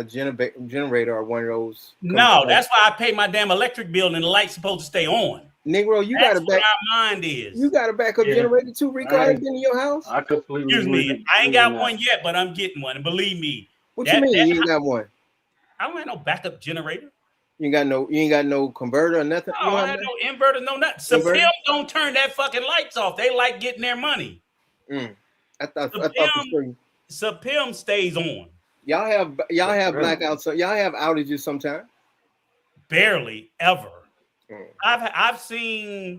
generator or one of those. No, that's why I pay my damn electric bill and the light's supposed to stay on. Negro, you That's got a what our mind is. You got a backup generator too, Rico? I ain't been in your house. I completely. Excuse me, I ain't got one yet, but I'm getting one. And believe me, what you mean you ain't got one? I don't have no backup generator. You ain't got no converter or nothing. No, I have no inverter, no nothing. Supreme don't turn that fucking lights off. They like getting their money. I thought for sure. Supreme stays on. Y'all have blackouts. So y'all have outages sometimes. Barely ever. I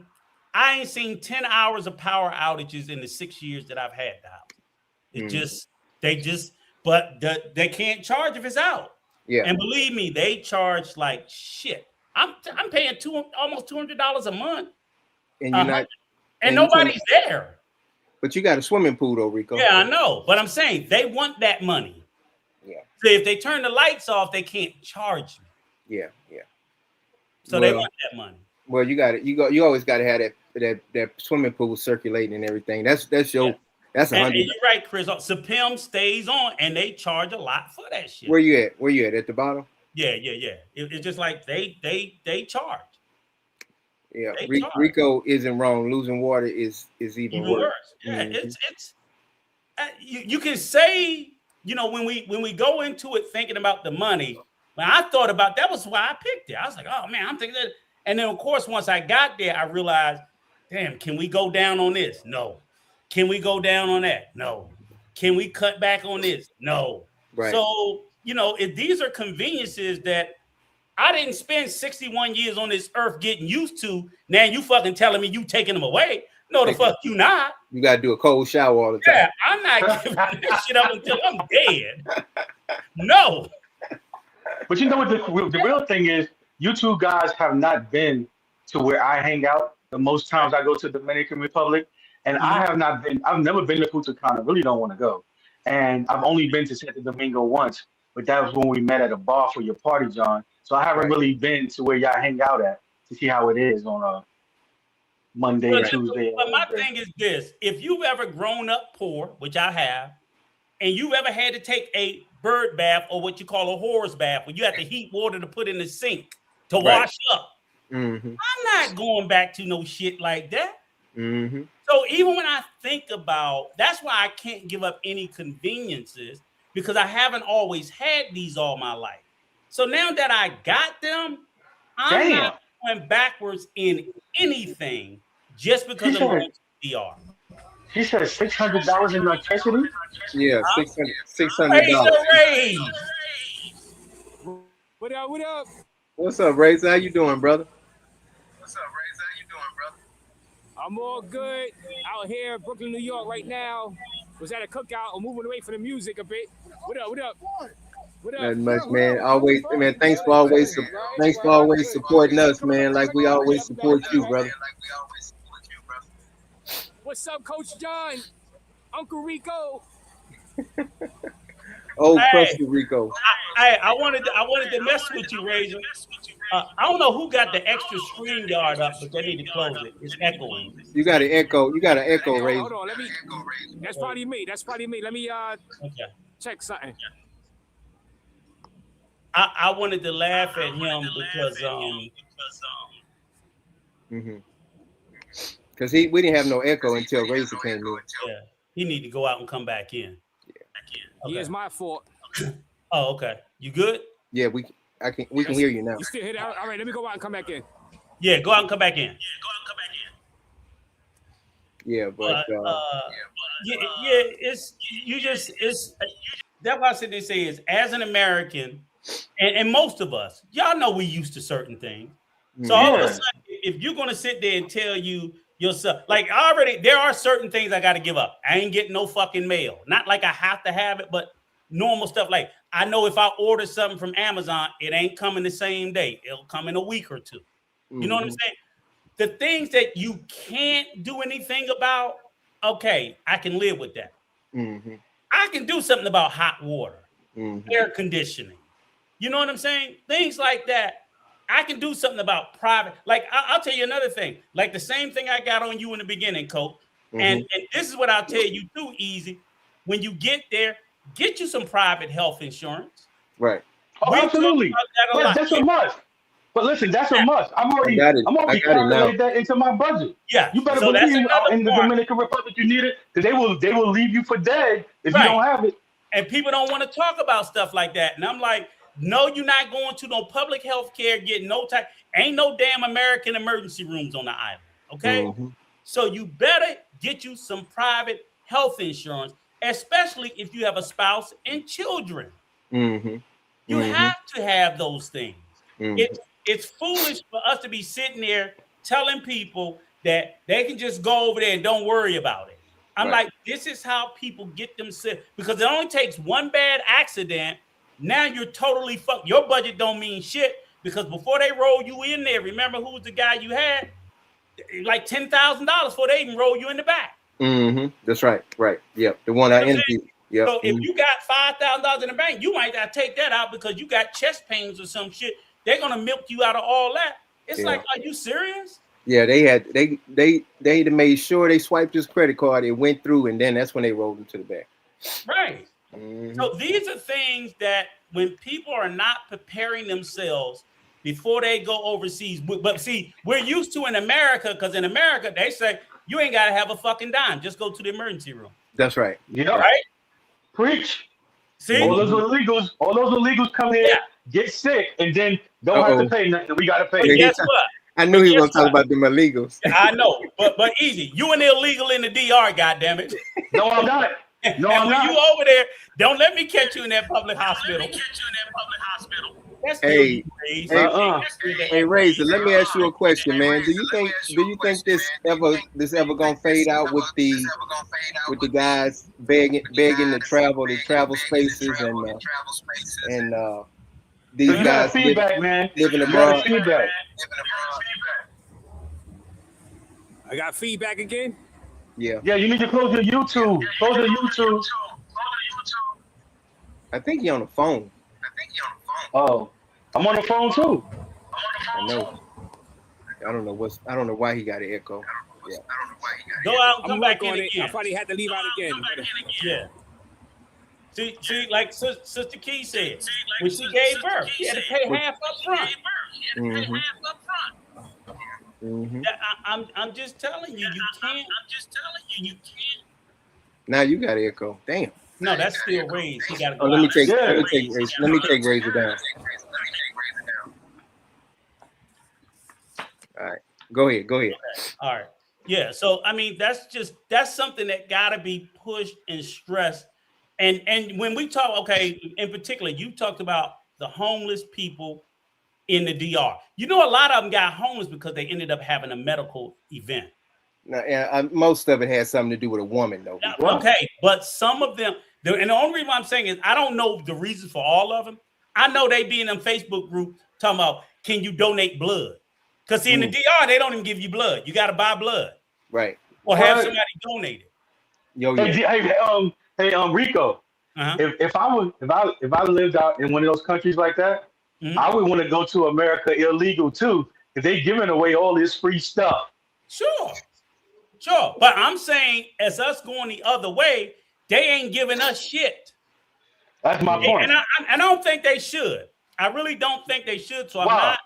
ain't seen 10 hours of power outages in the 6 years that I've had the house. But they can't charge if it's out. Yeah. And believe me, they charge like shit. I'm paying almost $200 a month. And you're not. And nobody's there. But you got a swimming pool though, Rico. Yeah, I know. But I'm saying they want that money. Yeah. So if they turn the lights off, they can't charge me. Yeah. So they want that money. Well, you got it. You always got to have that swimming pool circulating and everything. That's your. Yeah. That's 100. And you're right, Chris. Supreme stays on, and they charge a lot for that shit. Where you at? At the bottom? Yeah. It's just like they charge. Yeah, Rico isn't wrong. Losing water is even worse. Yeah, it's you can say, when we go into it thinking about the money. When I thought about that was why I picked it. I was like, oh man, I'm thinking that. And then of course, once I got there, I realized, damn, can we go down on this? No. Can we go down on that? No. Can we cut back on this? No. Right. So, if these are conveniences that I didn't spend 61 years on this earth getting used to, now you fucking telling me you taking them away. No, the fuck you not. You got to do a cold shower all the time. Yeah, I'm not giving this shit up until I'm dead. No. But you know what the real thing is? You two guys have not been to where I hang out. The most times I go to the Dominican Republic. And I've never been to Punta Cana. Really don't want to go. And I've only been to Santo Domingo once, but that was when we met at a bar for your party, John. So I haven't really been to where y'all hang out at to see how it is on Monday, Tuesday. But my thing is this: if you've ever grown up poor, which I have, and you've ever had to take a bird bath or what you call a horse bath, where you have to heat water to put in the sink to wash up, I'm not going back to no shit like that. So even when I think about, that's why I can't give up any conveniences, because I haven't always had these all my life. So now that I got them, I'm not going backwards in anything just because I'm going to DR. He said $600 in electricity? Yeah, $600. Raise. What up? What up? What's up, Ray? How you doing, brother? I'm all good. Out here, Brooklyn, New York, right now. Was at a cookout. I'm moving away from the music a bit. What up? What up? What up? Not much, man. Always, man. Thanks for always supporting us, man. Like we always support you, brother. What's up, Coach John? Uncle Rico. Oh, Crust, Rico. I wanted to mess with you, Razor. I don't know who got the extra screen guard up, but they need to close it. It's echoing. You got an echo. You got an echo, Razor. Hold on. That's probably me. Let me check something. I wanted to laugh at him because we didn't have no echo until Razor came in. Yeah, he need to go out and come back in. Okay. Yeah, it's my fault. Oh, okay. You good? Yeah, we can hear you now. You still hear that? All right, let me go out and come back in. Yeah, go out and come back in. Yeah, but it's that's why I said they say is, as an American, and most of us, y'all know we used to certain things. So all of a sudden, if you're gonna sit there and tell you yourself, like there are certain things I got to give up. I ain't getting no fucking mail. Not like I have to have it, but normal stuff. Like I know if I order something from Amazon, it ain't coming the same day. It'll come in a week or two. You know what I'm saying? The things that you can't do anything about, okay, I can live with that. I can do something about hot water, air conditioning. You know what I'm saying? Things like that. I can do something about private. Like I'll tell you another thing. Like the same thing I got on you in the beginning, Coach. And this is what I'll tell you too, Easy. When you get there, get you some private health insurance. Right. Oh, absolutely. That's a must. But listen, that's a must. I'm already calculated that into my budget. Yeah. You better believe in the Dominican Republic you need it, because they will leave you for dead if you don't have it. And people don't want to talk about stuff like that. And I'm like, no, you're not going to no public health care, getting no type. Ain't no damn American emergency rooms on the island. Okay. So you better get you some private health insurance, especially if you have a spouse and children. You have to have those things. It's foolish for us to be sitting there telling people that they can just go over there and don't worry about it. I'm like, this is how people get themselves, because it only takes one bad accident. Now you're totally fucked. Your budget don't mean shit, because before they roll you in there, remember who was the guy you had? Like $10,000 before they even roll you in the back. That's right. Right. Yep. The one I interviewed. Yep. So if you got $5,000 in the bank, you might not take that out because you got chest pains or some shit. They're gonna milk you out of all that. It's like, are you serious? Yeah, they made sure they swiped his credit card. It went through, and then that's when they rolled him to the back. Right. So these are things that when people are not preparing themselves before they go overseas, but see, we're used to in America, because in America they say you ain't got to have a fucking dime, just go to the emergency room. That's right. Yeah. Right. Preach. See, all those illegals come in, get sick, and then don't have to pay nothing. We got to pay. But guess what? I knew he was going to talk about them illegals. I know, but Easy, you an illegal in the DR, goddammit. No, I'm not. No, I'm not. You over there, don't let me catch you in that public hospital. Hey, Razor, let me ask you a question, man. Do you think this ever gonna fade out with the guys begging to travel spaces and these guys living abroad? I got feedback again. Yeah, you need to close your YouTube. I think you're on the phone. Oh, I'm on the phone too. I know. I don't know why he got an echo. Yeah. Go out and I'm come back working in on it. I again. probably had to leave out again. Yeah. See, like Sister Key said, when she gave birth, she had to pay half up front. Mm-hmm. Mm-hmm. I'm just telling you, you can't. Now you got echo. Damn. No, that's still raised. He got to Oh, go out. Yeah. let me take Razor down. All right. Go ahead. All right. Yeah. So I mean, that's something that gotta be pushed and stressed. And when we talk, okay, in particular, you talked about the homeless people in the DR. You know, a lot of them got homeless because they ended up having a medical event. Now, most of it has something to do with a woman, though. Now, okay, but some of them, and the only reason why I'm saying is I don't know the reasons for all of them. I know they be in them Facebook group talking about, can you donate blood? Because see, in the DR, they don't even give you blood. You got to buy blood. Right. Or have somebody donate it. Yo, Hey, yeah. Rico. Uh-huh. If I lived out in one of those countries like that, I would want to go to America illegal too, because they giving away all this free stuff. Sure. But I'm saying, as us going the other way, they ain't giving us shit. That's my point. And I don't think they should. I really don't think they should. So Wow.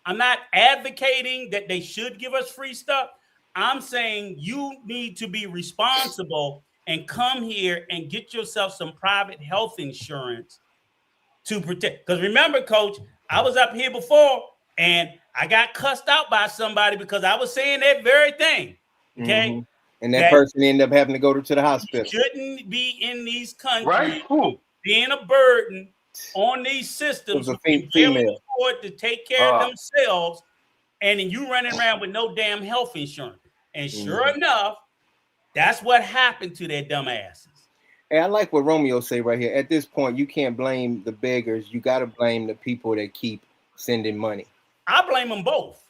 I'm not advocating that they should give us free stuff. I'm saying you need to be responsible and come here and get yourself some private health insurance to protect. Because remember, Coach, I was up here before and I got cussed out by somebody because I was saying that very thing. Okay. Mm-hmm. And that person ended up having to go to the hospital. Shouldn't be in these countries, Right? Cool. being a burden on these systems who can barely afford to take care of themselves, and then you running around with no damn health insurance. And sure enough, that's what happened to their dumb asses. Hey, I like what Romeo say right here. At this point, you can't blame the beggars. You got to blame the people that keep sending money. I blame them both.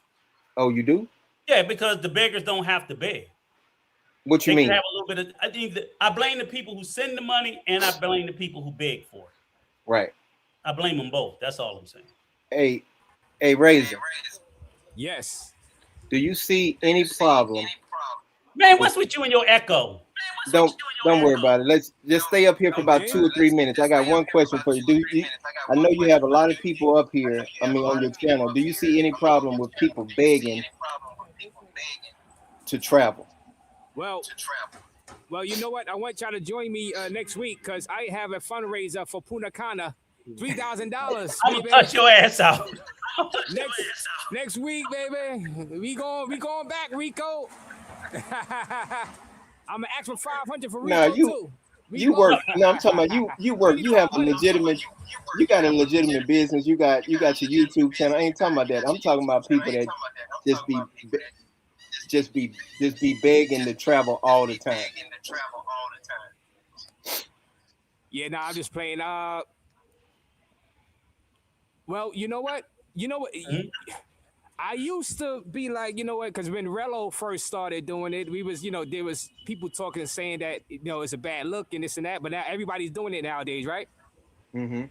Oh, you do? Yeah, because the beggars don't have to beg. What you mean? Have a little bit of. I blame the people who send the money, and I blame the people who beg for it. Right. I blame them both. That's all I'm saying. Hey, Razor. Yes. Do you see any problem? Man, what's with you and your echo? Don't worry about it. Let's just stay up here for about 2 or 3 minutes. I got one question for you. I know you have a lot of people up here. I mean, on your channel. Do you see any problem with people begging to travel? Well, you know what? I want y'all to join me next week because I have a fundraiser for Punta Cana, $3,000. I'm gonna cut your ass out. Next week, baby. We going back, Rico. I'm gonna ask for 500 for Rico too. You work. No, I'm talking about you work. You have a legitimate. You got a legitimate business. You got your YouTube channel. I ain't talking about that. I'm talking about people that just be begging to travel all the time. Yeah, I'm just playing. Well, you know what? I used to be like, you know what? Because when Rello first started doing it, we was, there was people talking and saying that, it's a bad look and this and that. But now everybody's doing it nowadays, right? Yeah.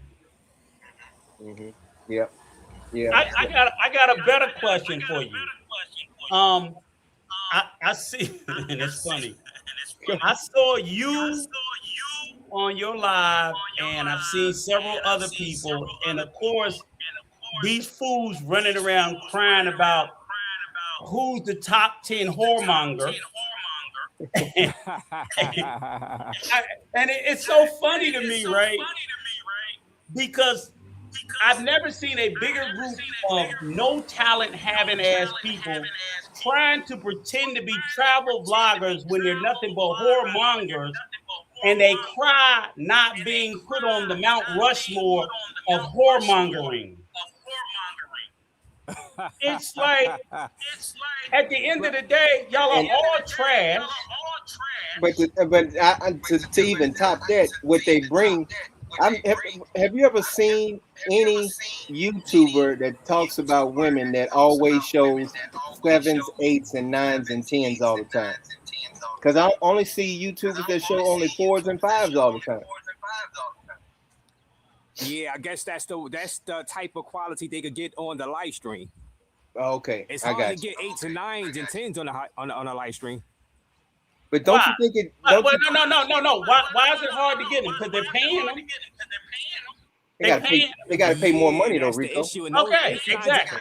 I got a better question for you. I see, and it's funny. I saw you on your live, and I've seen several other people, and of course, these fools running around crying about who's the top 10 whoremonger. And it's so funny to me, right? Because I've never seen a bigger group of no talent having ass people trying to pretend to be travel vloggers when they're nothing but whoremongers, and they cry not being put on the Mount Rushmore of whoremongering. It's like at the end of the day, y'all are all trash. But to even top that, what they bring. Have you ever seen any YouTuber that talks about women that always shows 7s, 8s, and 9s and 10s all the time? Because I only see YouTubers that show only 4s and 5s all the time. Yeah, I guess that's the type of quality they could get on the live stream. Okay, It's I hard to got you. get 8s and 9s and 10s on a live stream. But don't Why? you think it? Well, Don't you? no. Why is it hard to get them? Because they're paying them. They They gotta pay. paying. They gotta pay more Yeah, money though, that's the Rico. issue. And those Okay, 8s, 9s, exactly.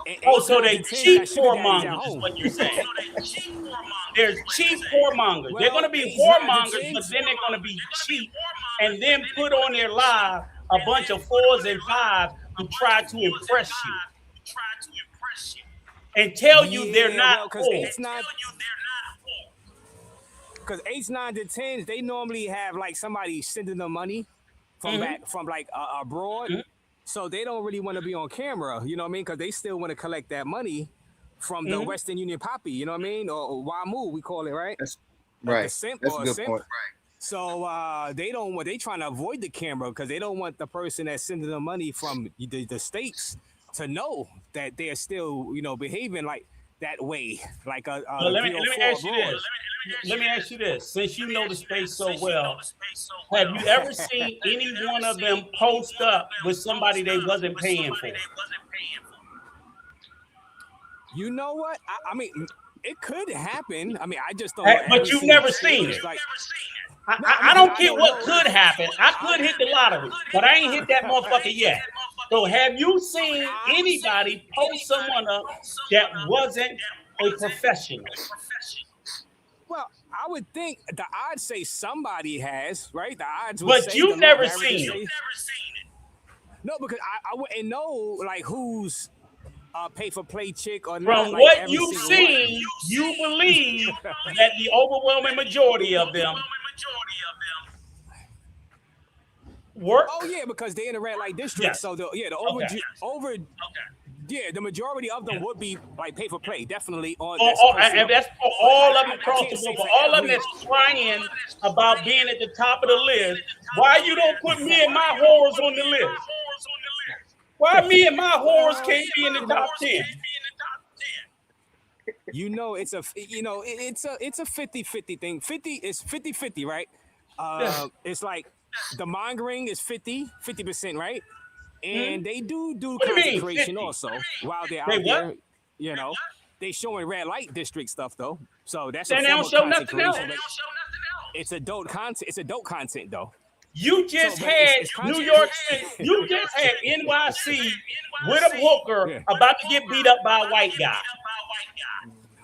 and Oh, 8s, so 9s, they and 10s cheap got sugar daddies at whoremongers is home. what you're saying. There's cheap whoremongers. They're going Well, to be 8s, 9s, and whoremongers, but 10s. then they're going to be cheap and then put on their live a bunch of 4s and 5s to try to impress you and tell you they're Yeah, not well, because whores. 8s, 9s, because 8s, 9s, and 10s, they normally have like somebody sending them money from back from like abroad, so they don't really want to be on camera. You know what I mean? Because they still want to collect that money from the Western Union poppy. You know what I mean? Or WAMU, we call it, right? That's The right. simp That's a or a good simp. point. So they don't want. They trying to avoid the camera because they don't want the person that's sending them money from the states to know that they're still behaving like that way, like a But let me 304 ask you abroad. this. Let me ask you this. Since you know the space so well, have you ever seen any one of them post up with somebody they wasn't paying for? You know what? I mean, it could happen. I mean, I just don't. But you've never seen it. Like, I don't care what could happen. I could hit the lottery, but I ain't hit that motherfucker yet. So have you seen anybody post someone up that wasn't a professional? well, I would think the odds say somebody has, right? The odds would But say you've the never law of averages seen it. say- No, because I wouldn't know like who's pay for play chick or not. From Like, what every you've single one. seen, you believe that the overwhelming majority of them work. Oh yeah, because they're in the red light district. Yes. So the the majority of them would be like pay for play, definitely on. And that's for all of them across can't the say board. For for all of them every- that's crying about being at the top of the list, why you don't put me and my horrors on the list? Why me and my horrors can't be in the top 10? It's a it's a 50-50 thing. 50 is 50-50, right? It's like the mongering is 50%, right? And they do What do you mean, concentration 50? also while they're They out what? there. They showing red light district stuff though. So that's Then a they form don't of show nothing consecration. else. It's adult content. It's adult content though. You just So, but had it's New content. York City. You just had NYC with a hooker Yeah. about to get beat up by a white guy.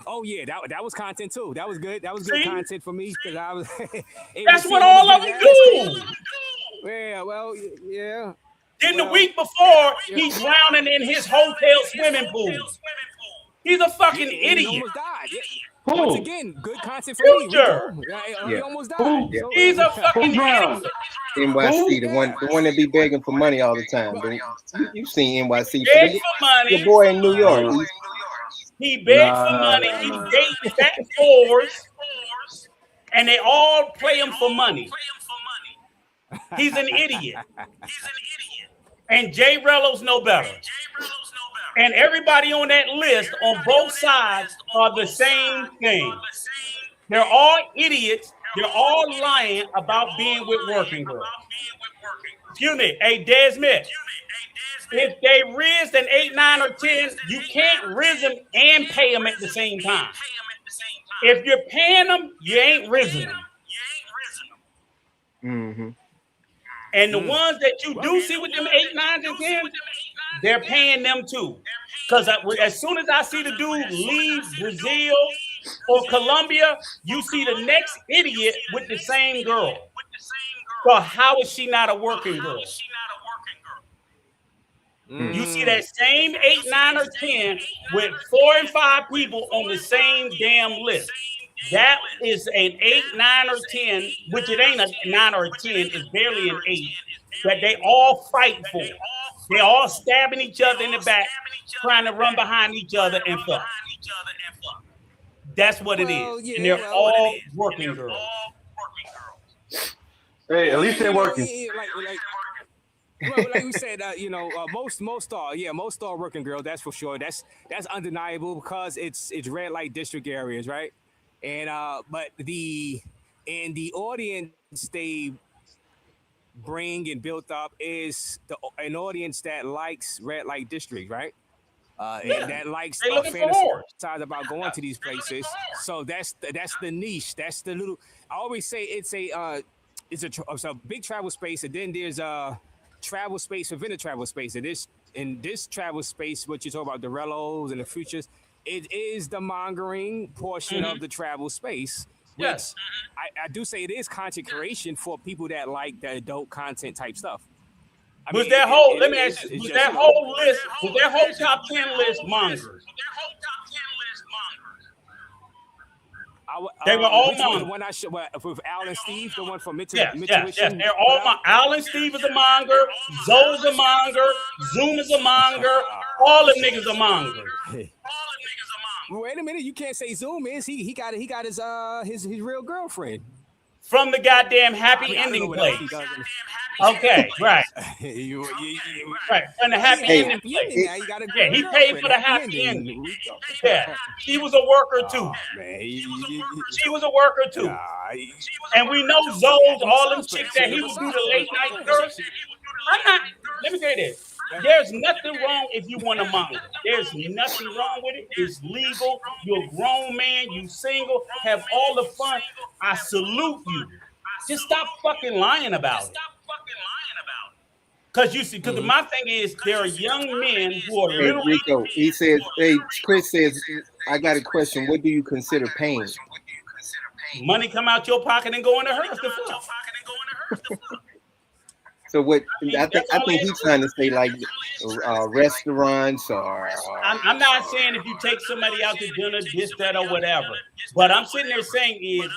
Oh yeah, that was content too. That was good. That was good See? content for me because I was. That's what all of them do. Yeah, well, yeah. Then the Well, week before, he's drowning in his hotel swimming pool. He's a fucking He idiot. almost died. Yeah. Who? Once again, good content for me. Future. Rico. He Yeah. almost Who? died. Yeah. So, He's a Who fucking drowned? idiot. NYC, Who? the one that be begging for money all the time. You've seen NYC. Beg The for money. boy in New York. He begs for money. He dates fat whores, and they all play him for money. He's an idiot. And Jay Rello's no better. And everybody on that list on both sides are the same thing. They're all idiots. They're all lying about being with working girls. Excuse me. Hey, Desmond. If they riz an 8, 9, or 10, you can't riz them and pay them at the same time. If you're paying them, you ain't rizzing them. Mm-hmm. And the ones that you do see with them 8, 9, and 10, they're paying them too. Because as soon as I see the dude leave Brazil or Colombia, you see the next idiot with the same girl. So how is she not a working girl? You see that same 8, 9, or 10 with 4 and 5 people on the same damn list. That is an 8, 9, or 10, which it ain't a 9 or a 10, it's barely an 8, that they all fight for. They all stabbing each other in the back, trying to run behind each other and fuck. That's what it is. And they're all working girls. Hey, at least they're working. Like we said, most are working girls. That's for sure. That's undeniable because it's red light district areas, right? And but the audience they bring and built up is an audience that likes red light district, right? Yeah. that likes They looking for more. fantasize about going to these places. So that's the niche. That's the little. I always say it's a big travel space, and then there's a travel space within a travel space. And in this travel space, what you talk about the relos and the futures, it is the mongering portion of the travel space. Which Yes. I do say it is content creation for people that like the adult content type stuff. Was that whole? Let me ask you. Was that whole list? Was that whole top 10 list mongers? They were all mongers. The one I showed with Al and Steve, the one from Mitchell. Yes. They're all my. Al and Steve is a monger. Zoe's a monger. Zoom is a monger. All the niggas are mongers. Wait a minute, you can't say Zoom is. He got his real girlfriend. From the goddamn happy ending place. Okay, right. Right, from the happy ending place. Yeah, he paid for the happy ending. Yeah, she was a worker too. She was a worker too. And we know Zoe's all them chicks that he would do the late night girls. Let me say this. There's nothing wrong if you want a monger. There's nothing wrong with it. It's legal. You're a grown man. You single. Have all the fun. I salute you. Just stop fucking lying about it. Because you see, because my thing is, there are young men who are literally. Rico, he says, Chris says, I got a question. What do you consider pain? Money come out your pocket and go into hers. The fuck. So what? I think he's trying to say like restaurants or. I'm not saying if you take somebody out to dinner, this, that, or whatever. What I'm sitting there saying is,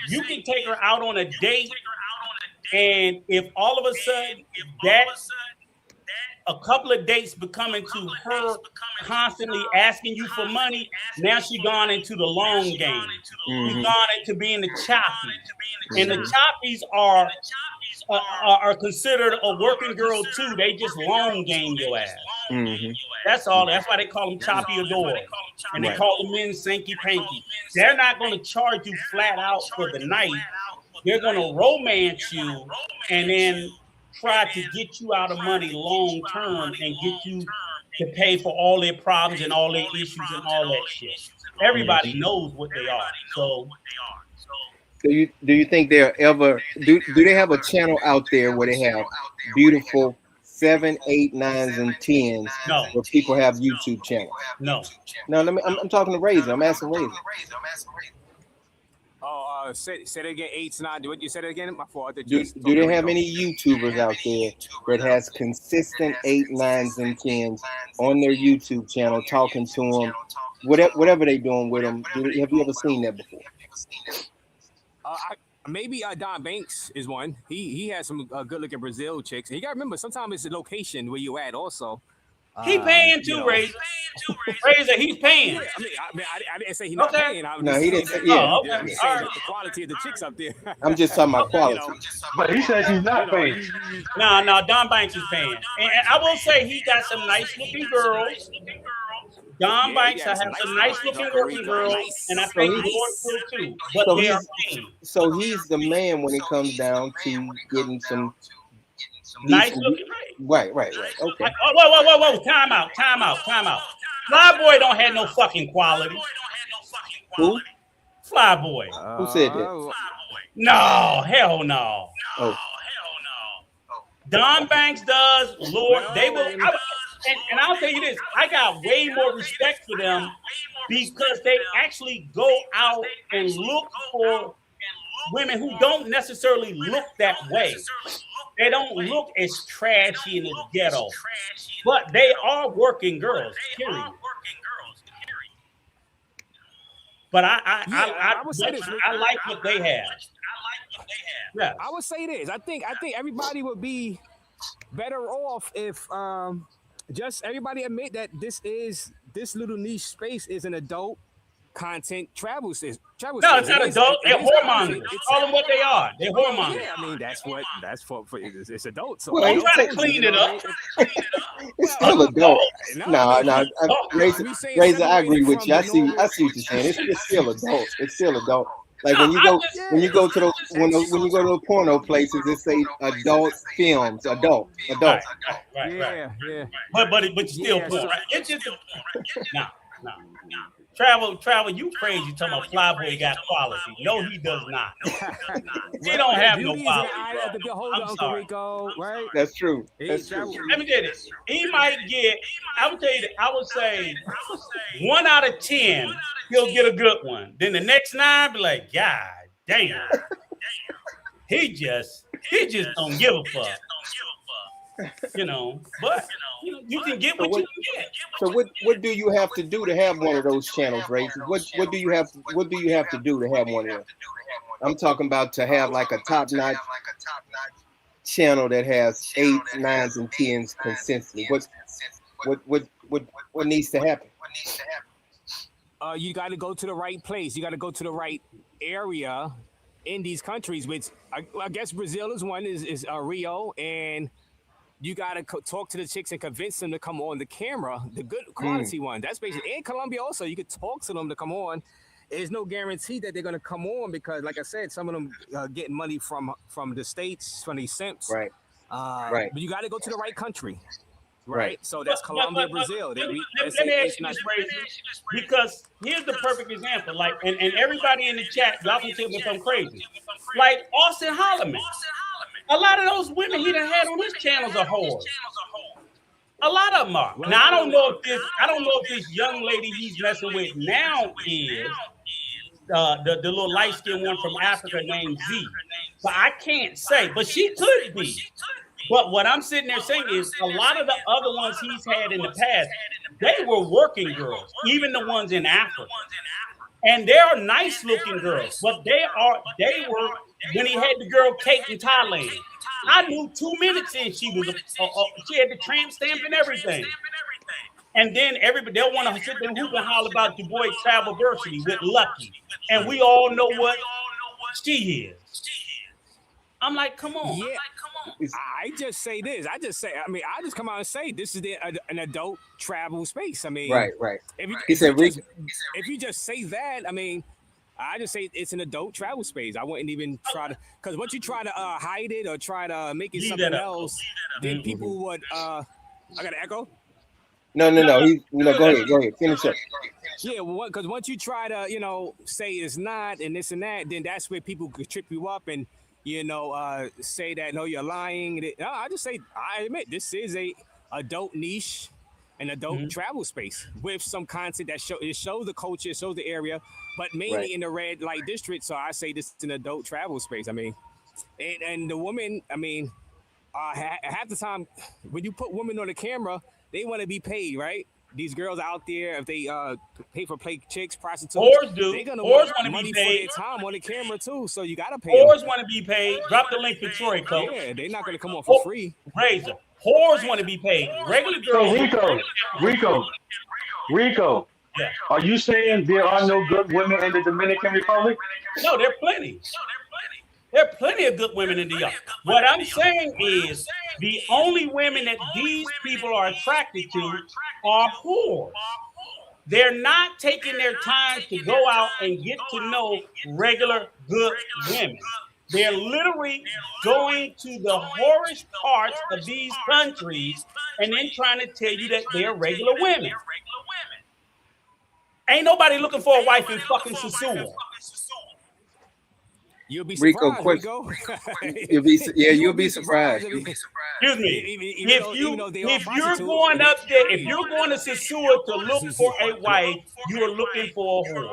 you can take her out on a date, and if all of a sudden that a couple of dates becoming to her constantly asking you for money, now she gone into the long game. She's gone into being the choppy, and the choppies are considered a working girl too. They just long game your ass. That's all. That's why they call them choppy adore, and they call the men sanky panky. They're not going to charge you flat out for the night. They're going to romance you and then try to get you out of money long term and get you to pay for all their problems and all their issues and all that shit. Everybody knows what they are. So do you think they're ever do they have a channel out there where they have beautiful 7, 8, 9s, and 10s? No. Where people have YouTube channels? No. No, I'm talking to Razor. I'm asking Razor. Say it again. 8s, 9. What you said it again? My fault. Do they have any YouTubers out there that has consistent 8, 9s, and 10s on their YouTube channel, talking to them, whatever they doing with them? Have you ever seen that before? Maybe Don Banks is one. He has some good looking Brazil chicks. And you gotta remember, sometimes it's the location where you at also. He paying too, Razor. Razor, he's paying. Yeah, I didn't say he's not paying. He didn't say, yeah. I'm just saying the quality of the chicks up there. I'm just talking about quality. But he says he's not paying. No, Don Banks is paying. And I will say he got some nice looking girls. Don Banks have some nice looking working girls, and I think he's too. But they are paying. So he's the man when it comes down to getting some nice looking. Right. Okay. Whoa. Time out. Fly Boy don't have no fucking quality. Who? Fly Boy. Who said that? No, hell no. Oh. Don Banks does. Lord, they will. And I'll tell you this, I got way more respect for them because they actually go out and look for women who don't necessarily look that way. They don't look as trashy and as ghetto, but they are working girls, period. But I like what they have. Yeah. I would say this. I think everybody would be better off if just everybody admit that this little niche space is an adult content travel space. No, it's not adult. They're whoremongers. Call them what they are. They're whoremongers. Yeah, I mean that's for it's adult. So well, I'm trying to clean it up. It's still adult. No. Razor, I agree with you. I see what you're saying. It's still adult. It's still adult. Like No, when you go to those when you go to the porno places, it say adult films, adult. Right. Yeah. But you still Yeah, porn, so- right? It's just no. Travel, you crazy talking about Flyboy got quality. No, he does not. He don't have no Beauty is in quality, the eye bro. of the beholder, I'm Uncle sorry. Rico, right? That's true. He That's true. travel- Let me tell you this. He might get, I would tell you that I would say 1 out of 10, he'll get a good one. Then the next 9 be like, God damn. He just don't give a fuck. But you can get what you can get. So what do you have to do to have one of those channels, Ray? What do you have to do to have one of them? I'm talking about to have like a top-notch channel that has 8, 9s, and 10s consistently. What needs to happen? You got to go to the right place. You got to go to the right area in these countries, which I guess Brazil is one, is Rio, and you got to talk to the chicks and convince them to come on the camera, the good quality one. That's basically in Colombia also. You could talk to them to come on. There's no guarantee that they're going to come on because, like I said, some of them getting money from the States, from these simps. Right. But you got to go to the right country. Right. So that's But- Colombia, but- Brazil. Let That me that's ask it's you not- this, Ray, because here's the perfect example. Like, and everybody in the chat, y'all can tell me if I'm crazy. Like Austin Holloman. A lot of those women he done had on his channels are whores. A lot of them are. Now I don't know if this young lady he's messing with now is the little light skinned one from Africa named Z. But I can't say. But she could be. But what I'm sitting there saying is a lot of the other ones he's had in the past, they were working girls, even the ones in Africa. And they are nice looking girls, but they were when he had the girl Kate in Thailand. I knew 2 minutes in she was she had the tramp stamp and everything. And then they'll want to sit there and hoop and holler about your boy Travelversity with Lucky. And we all know what she is. I'm like, come on. Yeah. I just say this. I just come out and say this is an adult travel space. I mean, Right. If you just say that, I mean, I just say it's an adult travel space. I wouldn't even try to, because once you try to hide it or try to make it something else, then people would. I got an echo. No. Go ahead. Finish up. Yeah, because once you try to, say it's not and this and that, then that's where people could trip you up and, say that, no, you're lying. No, I just say, I admit, this is a adult niche, an adult travel space with some content that shows the culture, shows the area, but mainly in the red light district. So I say this is an adult travel space. I mean, and the woman, I mean, half the time when you put women on the camera, they want to be paid, right? These girls out there, if they pay for play chicks, prostitutes, Whores do. they're gonna Whores want want to money be for their paid. time on the camera too. So you gotta pay. Whores want to be paid. Drop the link for Troy, coach. Yeah, they're not gonna come on for free. Razor. Whores want to be paid. Regular girls. So Rico. Yeah. Are you saying there are no good women in the Dominican Republic? No, there are plenty. There are plenty of good women in the yard. What I'm saying is the only women that these people are attracted to are whores. They're not taking their time to go out and get to know regular good women. They're literally going to the whorish parts of these countries and then trying to tell you that they're regular women. Ain't nobody looking for a wife in fucking Sasua. You'll be Rico, surprised, you'll be surprised. Excuse me. If you're going up there, if you're going to Sasua to look for a wife, you are looking for a whore.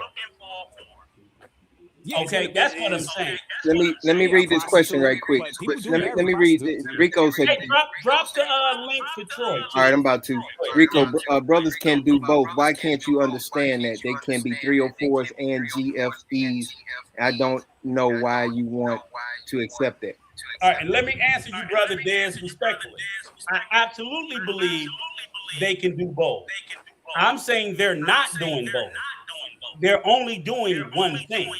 Okay, that's what I'm saying. Let me read this question right quick. Let me read. Rico said, Hey, drop the link for Troy. all right, I'm about to. Rico, brothers can do both. Why can't you understand that they can be 304s and GFEs? I don't know why you want to accept that. All right, and let me answer you, brother Dez, respectfully. I absolutely believe they can do both. I'm saying they're not doing both. They're only doing one thing.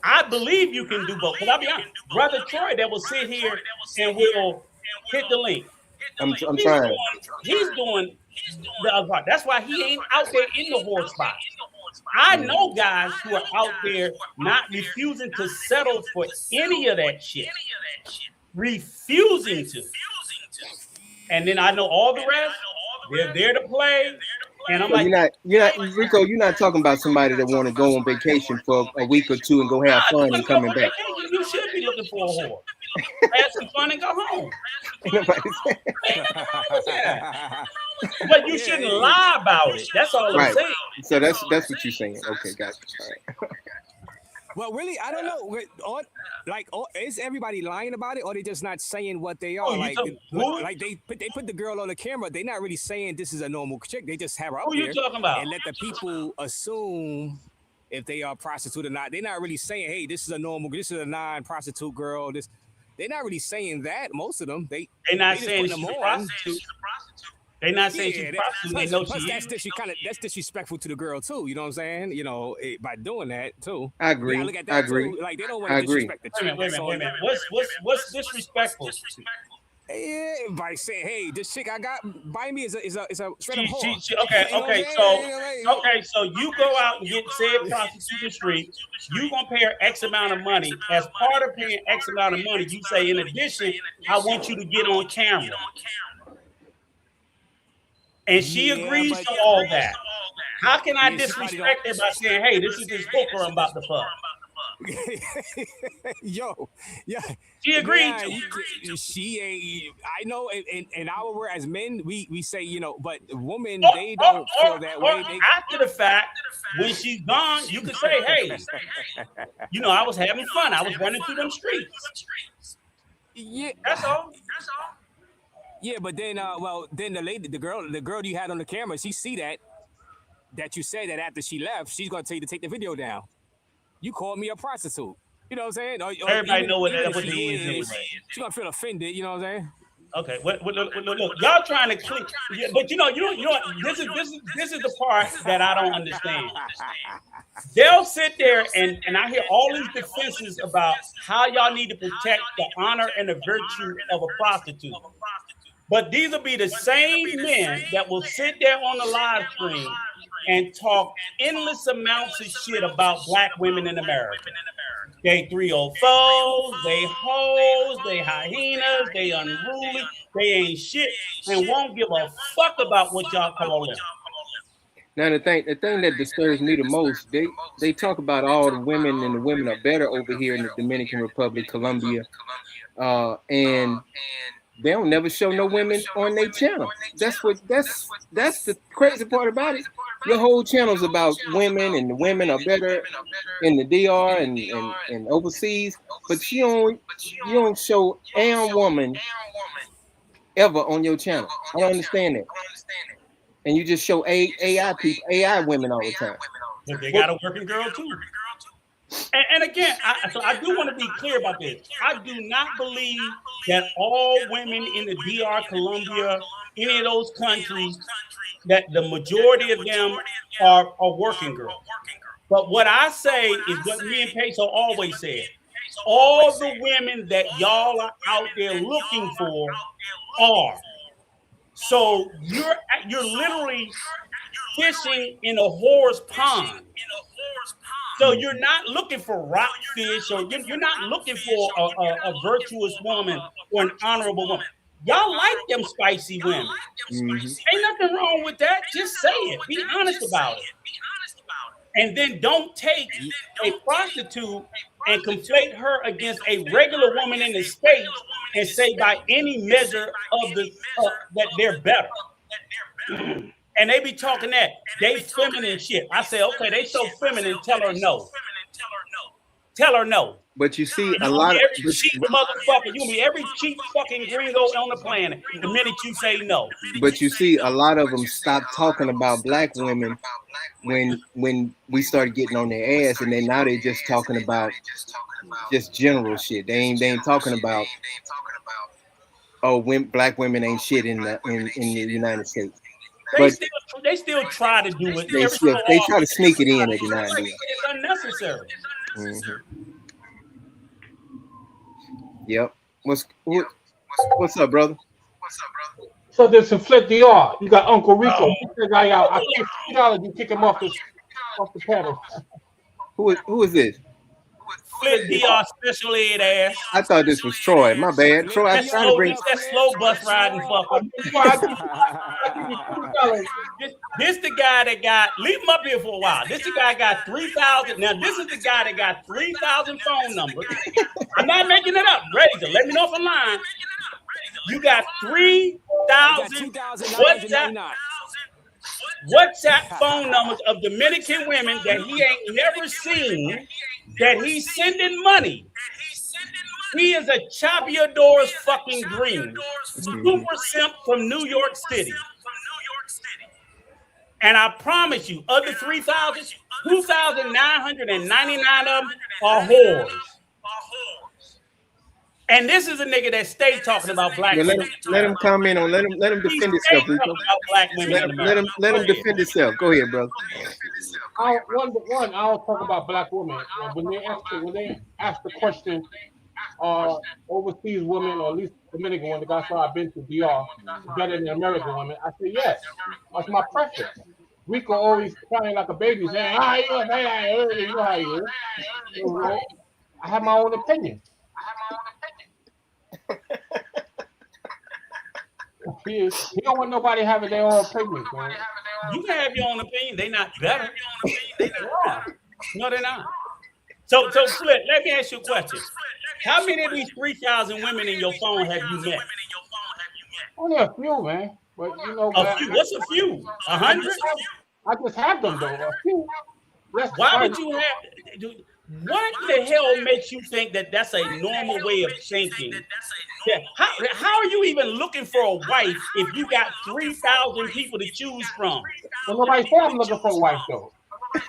I believe you can do both. But I'll be honest, brother Troy that will sit here and will hit the link. I'm trying. He's doing the other part. That's why he ain't out there in the horse spot. I know guys who are out there not refusing to settle for any of that shit. Refusing to. And then I know all the rest. They're there to play. And I'm So like, you're not, Rico. You're not talking about somebody that want to go on vacation for a week or two and go have fun and coming back. You should be looking for a whore. Have some fun and go home. But you shouldn't lie about it. That's all I'm saying. So that's what you're saying. Okay, gotcha. All right. Well, really, I don't know. Is everybody lying about it, or they just not saying what they are? Like they put the girl on the camera. They're not really saying this is a normal chick. They just have her up there. Who you talking about? And let the people assume if they are prostitute or not. They're not really saying, hey, this is a non-prostitute girl. They're not really saying that. Most of them, they're not saying she's a prostitute. They're not saying she's prostitute. That's disrespectful to the girl too. You know what I'm saying? You know, by doing that too. I agree. Look at that too. Like they don't want to disrespect the chick. Wait a minute. What's disrespectful? Yeah, by saying, "Hey, this chick I got by me is a straight up whore." Okay, so you go out and get said prostitute in the street. You gonna pay her X amount of money. As part of paying X amount of money, you say, in addition, I want you to get on camera. And she agrees to all that. How can I disrespect it by saying, hey, this is this hooker I'm about to fuck? Yo, yeah. She agreed to. She ain't. I know. In our world as men, we say, you know, but women they don't feel that way. After the fact, when she's gone, you can say, hey, you know, I was having fun. I was running through them streets. Yeah, that's all. Yeah, but then, then the girl you had on the camera, she see that you said that after she left, she's gonna tell you to take the video down. You called me a prostitute. You know what I'm saying? Everybody know what the is anyway. She's gonna feel offended. You know what I'm saying? Okay. Look, y'all trying to click, but you know, this is the part that I don't understand. They'll sit there and I hear all these defenses about how y'all need to protect the honor and the virtue of a prostitute. But these will be the same men that will sit there on the live stream and talk endless amounts of shit about black women in America. They 304s, they hoes, they hyenas, they unruly, they ain't shit, and won't give a fuck about what y'all call them. Now the thing that disturbs me the most, they talk about all the women and the women are better over here in the Dominican Republic, Colombia, and they don't never show no women on their channel. That's the crazy part about it. Your whole channel's about women, and the women are better in the DR and overseas, but you don't show a woman ever on your channel. I don't understand that. And you just show AI people, AI women all the time. But they got a working girl too. And again, I do want to be clear about this. I do not believe that all women in the DR, Colombia, any of those countries, that the majority of them are working girls. But what I say is what me and Peso always said. All the women that y'all are out there looking for are. So you're literally fishing in a whore's pond. So you're not looking for rockfish, or you're not looking for a virtuous woman or an honorable woman. Y'all like them spicy women. Mm-hmm. Ain't nothing wrong with that. Just say it. Be honest about it. And then don't take a prostitute and conflate her against a regular woman in the States and say by any measure of that they're better. And they be talking that they feminine shit. I say, okay, they so feminine. Tell her no. Tell her no. But you see a lot of every cheap motherfucker. You be every cheap fucking gringo on the planet the minute you say no. But you see a lot of them stop talking about black women when we started getting on their ass, and then now they just talking about just general shit. They ain't talking about black women ain't shit in the United States. They still try to do it. They try to sneak it in every now and then. It's unnecessary. Mm-hmm. Yep. What's up, brother? So there's some Flip DR. You got Uncle Rico. Oh. Kick that guy out. I pay $50. You kick him off the pedal. Who is this? Flip DR special ed ass. I thought this was Troy. My bad. Troy, I That tried to bring. slow bus riding fucker. This the guy that got, leave him up here for a while. This the guy got 3,000. Now this is the guy that got 3,000 phone numbers. I'm not making it up. Razor, let me know if I'm lying. You got 3,000 WhatsApp phone numbers of Dominican women that he ain't never seen, that he's sending money. He is a Chapiador's fucking dream. Super simp from New York City. And I promise you, of the 3,000, 2,999 of them are whores. And this is a nigga that stays talking about black women. Let him comment on. Let him defend himself. Rico. Black women Let him defend himself. Go ahead, brother. I don't talk about black women. When they ask the question, overseas women, or at least Dominican women, that's why I've been to DR, better than American women, I say yes. That's my preference. Rico always crying like a baby, saying, you know how you is. I have my own opinion. He don't want nobody having their own opinion, man. You can have your own opinion. They not better. No, they're not. So Flip, let me ask you a question. How many of these 3,000 women in your phone have you met? Only a few, man. But you know, a few. What's a few? 100? I just have them though. A few. Why would you have? What the hell makes you think that that's a normal way of thinking? Yeah. How are you even looking for a wife if you got 3,000 people to choose from? Well, nobody said I'm looking for a wife though.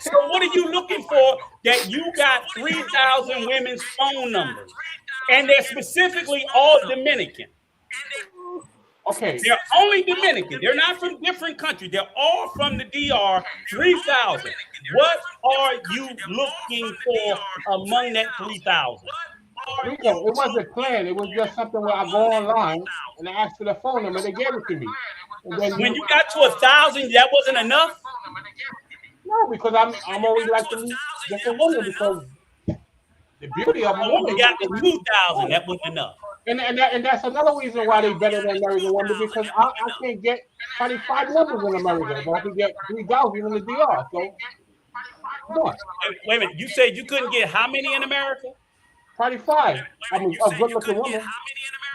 So what are you looking for that you got 3,000 women's phone numbers? And they're specifically all Dominican. Okay. They're only Dominican. They're not from different countries. They're all from the DR, 3,000. What are you looking for among that 3,000? Rico, it wasn't planned. It was just something where I go online and I asked for the phone number. They gave it to me. And then when you got to 1,000, that wasn't enough? No, because I'm always like to meet different women because the beauty of a woman. You got to 2,000. That wasn't enough. And that's another reason why they better than American women because I can't get 25 numbers in America, but I can get 3,000 in the DR. So, come on. Wait a minute. You said you couldn't get how many in America? 25. I mean, a good-looking woman.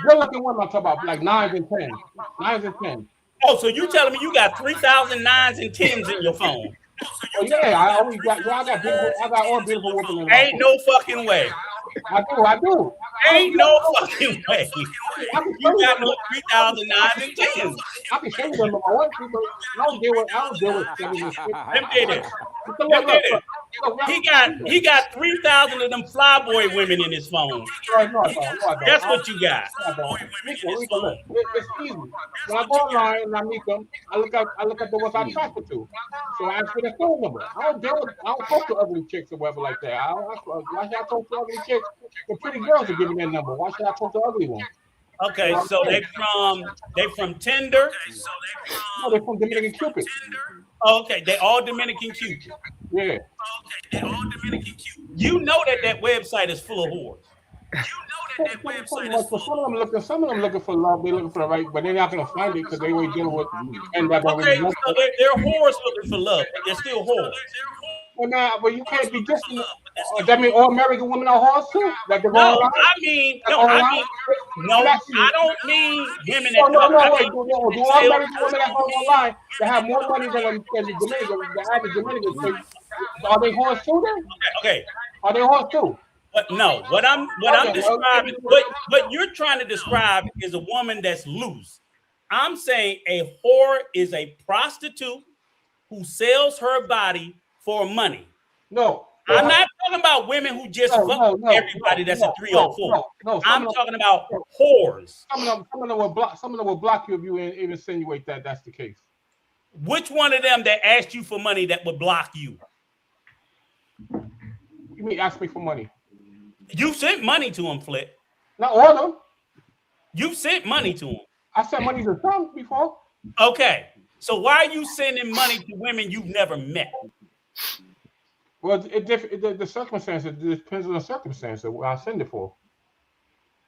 Good-looking women, I'm talking about like 9s and 10s. 9s and 10s. Oh, so you telling me you got 3,000 9s and 10s in your phone? Oh yeah, I always got. Yeah, I got all beautiful women in my Ain't no fucking way. I do. Ain't no fucking way. You got no 3,000 9s and 10s. I can show you them if I want to, but I don't deal with 70 shit. Them did it. He got 3,000 of them flyboy women in his phone. No, that's what you got. Rico, look, it's easy. When I go online and I meet them, I look at the ones I'm attracted to. So I ask for their phone number. I don't talk to ugly chicks or whatever like that. Why should I talk to ugly chicks? The pretty girls are giving their number. Why should I talk to ugly ones? Okay, so they from Tinder. No, they're from Dominican Cupid. Okay, they all Dominican Cupid. Yeah. You know that website is full of whores. Some of them looking for love. They're looking for the right, but they're not gonna find it because they always dealing with. Okay, so they're whores looking for love. They're still whores. But you can't be dissing. That mean all American women are whores too? I don't mean women that do all American women that go online that have more money than the average Dominican. Are they whores too then? Okay. Are they whores too? But no, what I'm describing, what you're trying to describe is a woman that's loose. I'm saying a whore is a prostitute who sells her body for money. No. I'm not talking about women who just fuck everybody that's a 304. I'm talking about whores. Some of them will block you if you even insinuate that that's the case. Which one of them that asked you for money that would block you? You mean ask me for money? You sent money to him, Flip. Not all of them. You sent money to him. I sent money to some before. Okay. So why are you sending money to women you've never met? Well, the circumstances, it depends on the circumstance of what I send it for.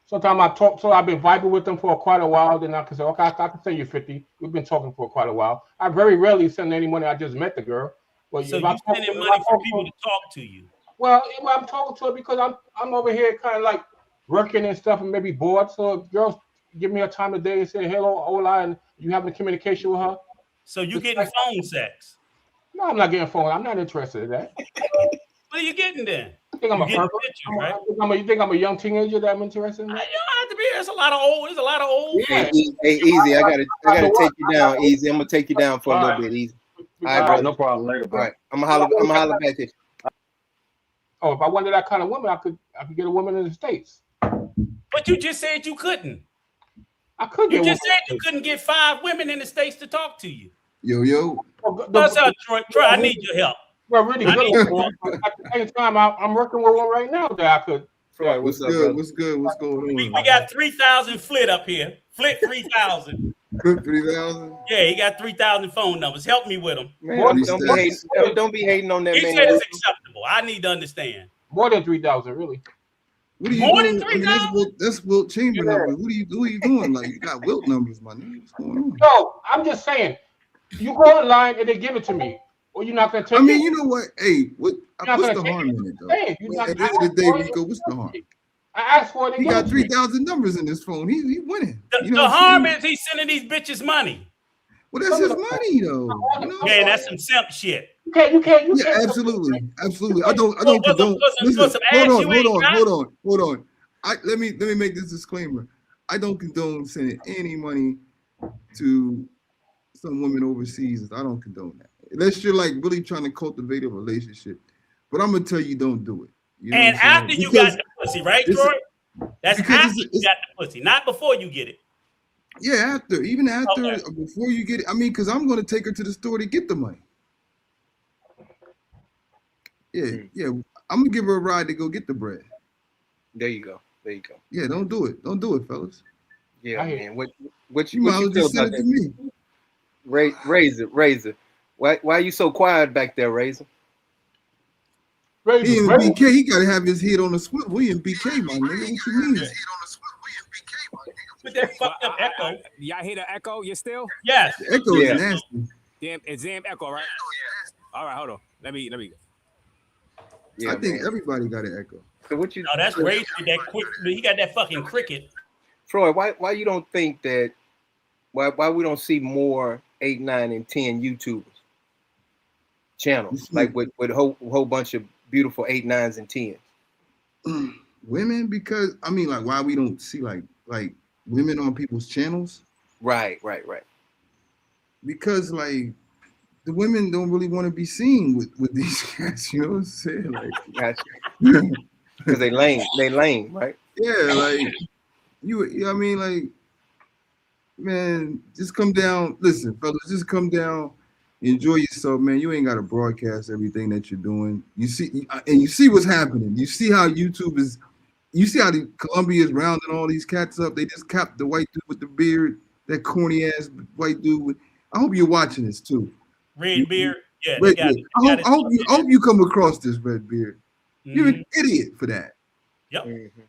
Sometimes I talk, so I've been vibing with them for quite a while. Then I can say, okay, I can send you 50. We've been talking for quite a while. I very rarely send any money. I just met the girl. But So if you sending money for people to talk to you? Well, I'm talking to her because I'm over here kind of like working and stuff and maybe bored. So if girls give me a time of day and say hello, hola, and you having communication with her. So you getting phone sex? No, I'm not getting phone. I'm not interested in that. What are you getting then? I think I'm a person. Right? You think I'm a young teenager that I'm interested in that? You don't have to be. There's a lot of old. There's a lot of old. Yeah. Hey, Easy, I gotta take you down, Easy. I'm gonna take you down for a little bit, Easy. All right, bro. No problem. Later, bro. All right, I'm gonna holler back at you. Oh, if I wanted that kind of woman, I could get a woman in the States. But you just said you couldn't. I could. You just said you couldn't get 5 women in the States to talk to you. Yo. What's up, Troy? Troy, I need your help. Well, really good. At the same time, I'm working with one right now that I could. Troy, What's up, good? brother? What's good? What's going on? We got 3,000 Flit up here. Flit 3,000. 3,000. Yeah, he got 3,000 phone numbers. Help me with them. Man, don't be hating on that He man. said it's acceptable. I need to understand. More than 3,000, really. What are you More doing? than 3,000? That's Wilt Chamberlain numbers. What are you doing? Like, you got Wilt numbers, my nigga. What's going on? No, I'm just saying. You go online and they give it to me. Or you're not gonna take it. I mean, you know what? Hey, what's the harm in it, though? Hey, At the end of the day, Rico, what's the harm? I asked for it. He got 3,000 numbers in his phone. He winning. The harm is he's sending these bitches money. Well, that's his money, though. You know? Man, that's some simp shit. You can't. Yeah, absolutely. I don't condone. Listen, hold on. Let me make this disclaimer. I don't condone sending any money to some women overseas. I don't condone that. Unless you're like really trying to cultivate a relationship. But I'm gonna tell you, don't do it. You know and after you got the pussy, right, Troy? That's after you got the pussy, not before you get it. Yeah, even after, before you get it. I mean, because I'm gonna take her to the store to get the money. Yeah. I'm gonna give her a ride to go get the bread. There you go. Yeah, don't do it, fellas. Yeah, man. What you might just send it to me? Razor. Why are you so quiet back there, Razor? He in BK, he gotta have his head on the swivel. We in BK, my nigga. What you mean? With that fucked up echo. Y'all hear the echo? You still? Yes. The echo is nasty. It's damn echo, right? All right, hold on. Let me. Yeah, I think everybody got an echo. So what you? No, that's Razor. That quick. He got that fucking cricket. Troy, why you don't think that? Why we don't see more 8, 9, and 10 YouTubers channels like with a whole bunch of beautiful 8, 9s, and 10s? Women, because I mean, like, why we don't see like women on people's channels? Right. Because like the women don't really want to be seen with these guys. You know what I'm saying? Like, because they lame, right? Yeah, like I mean, like, man, just come down. Listen, fellas, just come down. Enjoy yourself, man. You ain't got to broadcast everything that you're doing. You see what's happening. You see how YouTube is. You see how the Columbia is rounding all these cats up. They just capped the white dude with the beard, that corny ass white dude. I hope you're watching this too. Red beard. Yeah. Red beard. I hope you come across this, red beard. Mm-hmm. You're an idiot for that. Yep. Mm-hmm.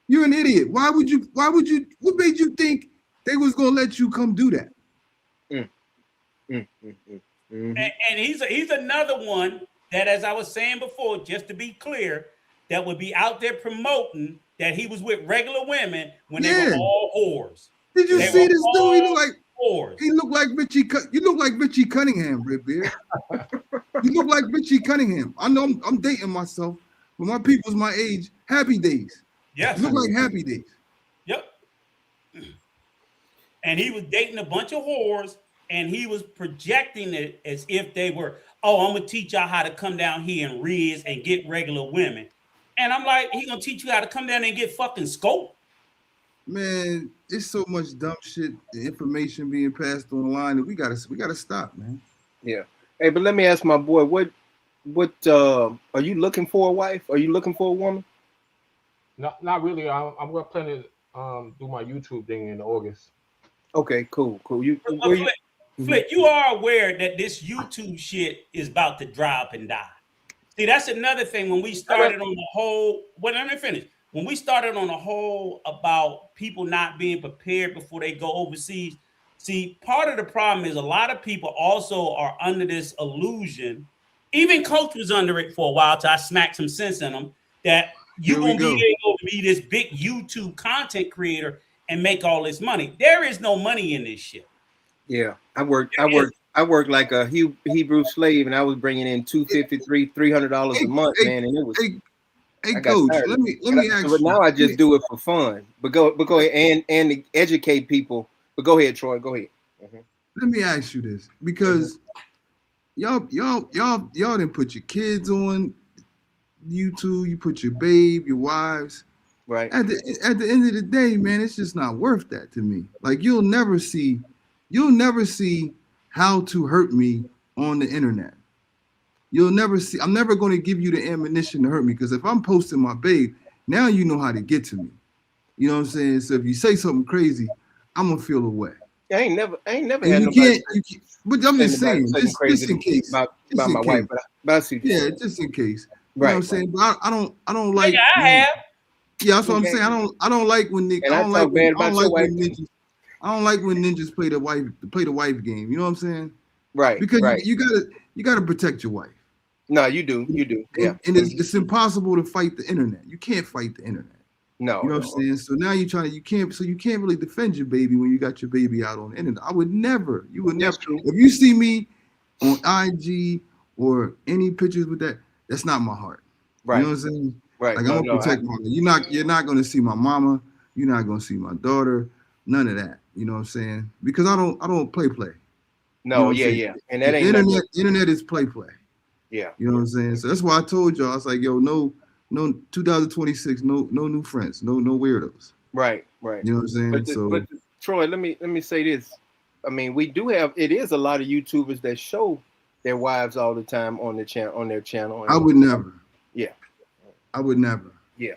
You're an idiot. Why would you? What made you think they was gonna let you come do that? Mm-hmm. And he's another one that, as I was saying before, just to be clear, that would be out there promoting that he was with regular women when they were all whores. Did you see this dude? He looked like whores. He looked like Richie. You look like Richie Cunningham, Redbeard. You look like Richie Cunningham. I know I'm dating myself, but my people's my age. Happy Days. Yes. You look like Happy Days. Yep. And he was dating a bunch of whores. And he was projecting it as if they were, I'm going to teach y'all how to come down here and riz and get regular women. And I'm like, he going to teach you how to come down and get fucking scope? Man, it's so much dumb shit, the information being passed online that we gotta stop, man. Yeah. Hey, but let me ask my boy, what are you looking for a wife? Are you looking for a woman? Not really. I'm going to plan to do my YouTube thing in August. Okay, cool. You But where you? Flip, you are aware that this YouTube shit is about to drop and die. See, that's another thing when we started on the whole. Well, let me finish. When we started on the whole about people not being prepared before they go overseas, see, part of the problem is a lot of people also are under this illusion. Even Coach was under it for a while till I smacked some sense in him that you're Here we gonna be go. able to be this big YouTube content creator and make all this money. There is no money in this shit. Yeah, I worked like a Hebrew slave, and I was bringing in $250, $300 a month, man, and it was. Hey, I got Coach, tired. let me ask But you. now I just do it for fun. But go ahead and to educate people. But go ahead, Troy. Go ahead. Let me ask you this, because y'all didn't put your kids on YouTube. You put your babe, your wives. Right. At the end of the day, man, it's just not worth that to me. Like you'll never see how to hurt me on the internet. You'll never see. I'm never going to give you the ammunition to hurt me, because if I'm posting my babe, now you know how to get to me. You know what I'm saying? So if you say something crazy, I'm gonna feel away. I ain't never And had you nobody. can't. But I'm just saying, Something just in case. about Just in my case. wife. But I see. What you're Yeah, saying. just in case. You Right. know what I'm saying? But I don't like. Yeah, I have. Yeah, that's what I'm Okay. saying. I don't like when niggas. And I talk bad about your wife. I don't like when ninjas play the wife game. You know what I'm saying? Right. Because right. you gotta protect your wife. No, you do. You do. Yeah. And it's impossible to fight the internet. You can't fight the internet. No. You know what I'm saying? So now you can't really defend your baby when you got your baby out on the internet. You would never. True. If you see me on IG or any pictures with that, that's not my heart. Right. You know what I'm saying? Right. Like I'm gonna protect my. You're not gonna see my mama. You're not gonna see my daughter. None of that. You know what I'm saying? Because I don't play. No. You know Yeah. And that the ain't internet is play. Yeah. You know what I'm saying? So that's why I told y'all. I was like, yo, no 2026, no new friends, no weirdos. Right. You know what I'm saying? But Troy, let me say this. I mean, we do have. It is a lot of YouTubers that show their wives all the time on their channel. I would never. Yeah. I would never. Yeah.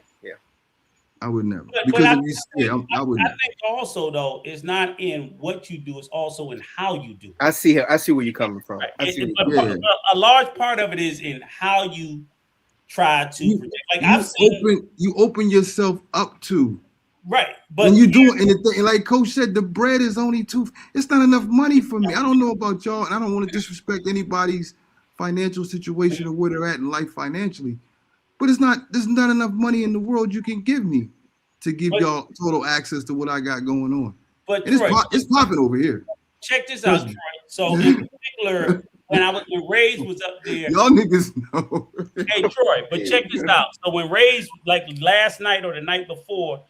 I would never. But I I would never. think also though, it's not in what you do; it's also in how you do it. I see where you're coming from. Right. A large part of it is in how you try to protect. Like you open yourself up to. Right. But when you do it, and like Coach said, the bread is only it's not enough money for me. I don't know about y'all, and I don't want to disrespect anybody's financial situation or where they're at in life financially. But there's not enough money in the world you can give me to give y'all total access to what I got going on. But and it's popping over here. Check this out, Troy. So in particular, when Ray's was up there, y'all niggas know. Hey Troy, but check this out. So when Ray's like last night or the night before,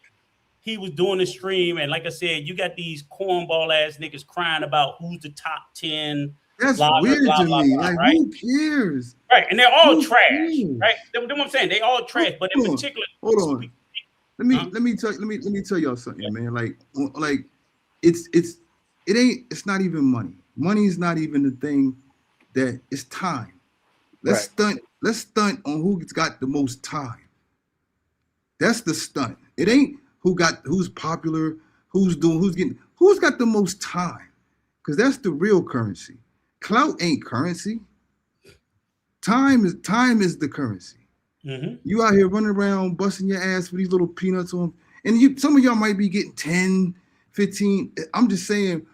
he was doing a stream, and like I said, you got these cornball ass niggas crying about who's the top 10. That's weird to me. Like, right? Who cares? Right, and they're all trash, right? That's what I'm saying. They all trash, but in particular, hold on. Let me tell y'all something, man. Like it's not even money. Money is not even the thing. That it's time. Let's stunt on who's got the most time. That's the stunt. It ain't who's popular, who's got the most time. Because that's the real currency. Clout ain't currency. Time is the currency. Mm-hmm. You out here running around busting your ass for these little peanuts on, and some of y'all might be getting 10, 15. I'm just saying,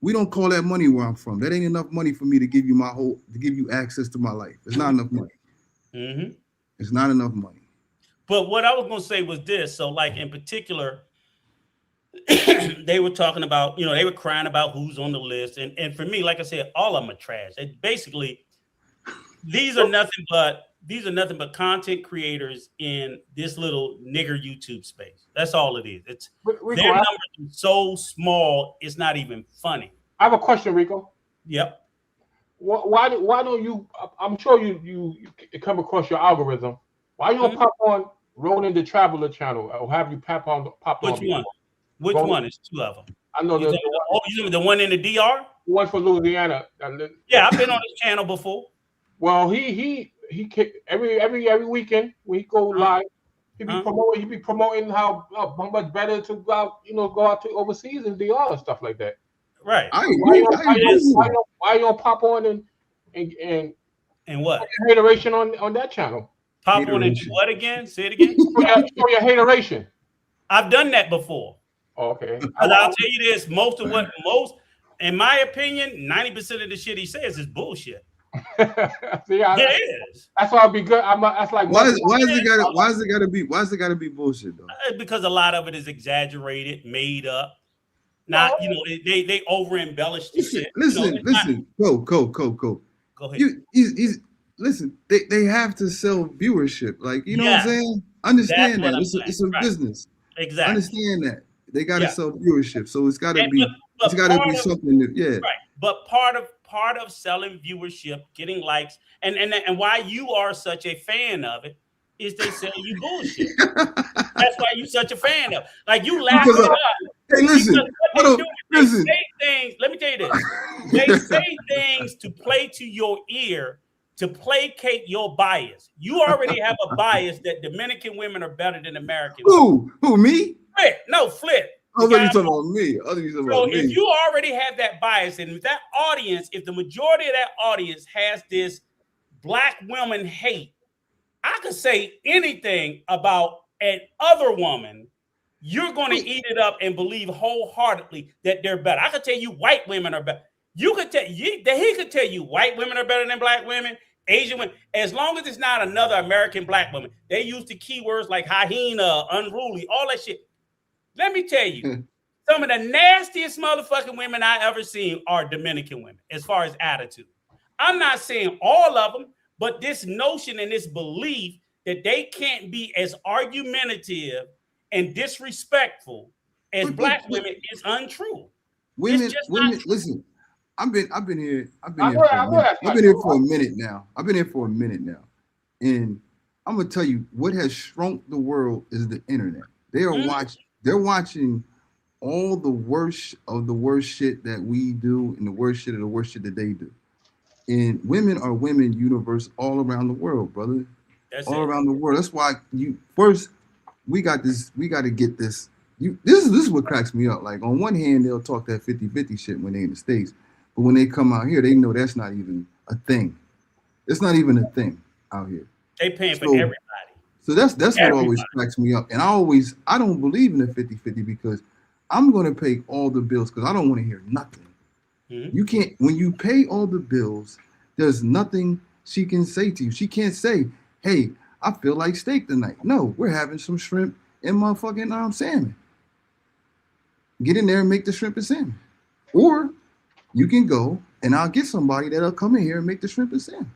we don't call that money where I'm from. That ain't enough money for me to give you access to my life. It's not enough money. Mm-hmm. It's not enough money. But what I was gonna say was this. So, like in particular, they were talking about, they were crying about who's on the list. And for me, like I said, all of them are trash. Basically, these are nothing but content creators in this little nigger YouTube space. That's all it is. It's Rico, their numbers are so small, it's not even funny. I have a question, Rico. Yep. Why don't you? I'm sure you come across your algorithm. Why you don't pop on Rolling the Traveler channel, or have you pop on? Which one? Which one? It's two of them. I know the one in the DR. One for Louisiana. Yeah, I've been on this channel before. Well, he every weekend when he go live, He be promoting how much better to go out, go out to overseas and DR and stuff like that. Right. I agree. Why you don't pop on and what? Hateration on that channel? Pop on and do what again? Say it again. Show your hateration. I've done that before. Okay. I'll tell you this: in my opinion, 90% of the shit he says is bullshit. See, it is. That's why I'll be good. That's like why is it gotta be bullshit though? Because a lot of it is exaggerated, made up. Not they over embellish the shit. Listen. Go. Go ahead. Listen. They have to sell viewership. Like what I'm saying. Understand that it's a business. Exactly. Understand that they gotta sell viewership. So it's gotta be something new. Yeah. Right. But part of selling viewership, getting likes, and why you are such a fan of it is they sell you bullshit. That's why you're such a fan of it. Like you laugh it up. Hey, listen. They say things. Let me tell you this. They say things to play to your ear, to placate your bias. You already have a bias that Dominican women are better than American women. Who, me? Flip. No, Flip. I thought you talking about me. So if you already have that bias, and that audience, if the majority of that audience has this black woman hate, I could say anything about an other woman, you're going to eat it up and believe wholeheartedly that they're better. I could tell you white women are better. He could tell you white women are better than black women, Asian women, as long as it's not another American black woman. They use the keywords like hyena, unruly, all that shit. Let me tell you, some of the nastiest motherfucking women I ever seen are Dominican women, as far as attitude. I'm not saying all of them, but this notion and this belief that they can't be as argumentative and disrespectful as black women is untrue. Women, listen. I've been here for a minute now. And I'm gonna tell you what has shrunk the world is the internet. They're watching all the worst of the worst shit that we do and the worst shit of the worst shit that they do. And women are women universe all around the world, brother. Around the world. That's why we got to get this. This is what cracks me up. Like on one hand, they'll talk that 50-50 shit when they in the States. But when they come out here, they know that's not even a thing. It's not even a thing out here. They paying for everybody. So that's what always cracks me up. And I don't believe in the 50-50 because I'm going to pay all the bills because I don't want to hear nothing. Mm-hmm. You can't, when you pay all the bills, there's nothing she can say to you. She can't say, hey, I feel like steak tonight. No, we're having some shrimp and motherfucking salmon. Get in there and make the shrimp and salmon. Or you can go and I'll get somebody that'll come in here and make the shrimp and salmon.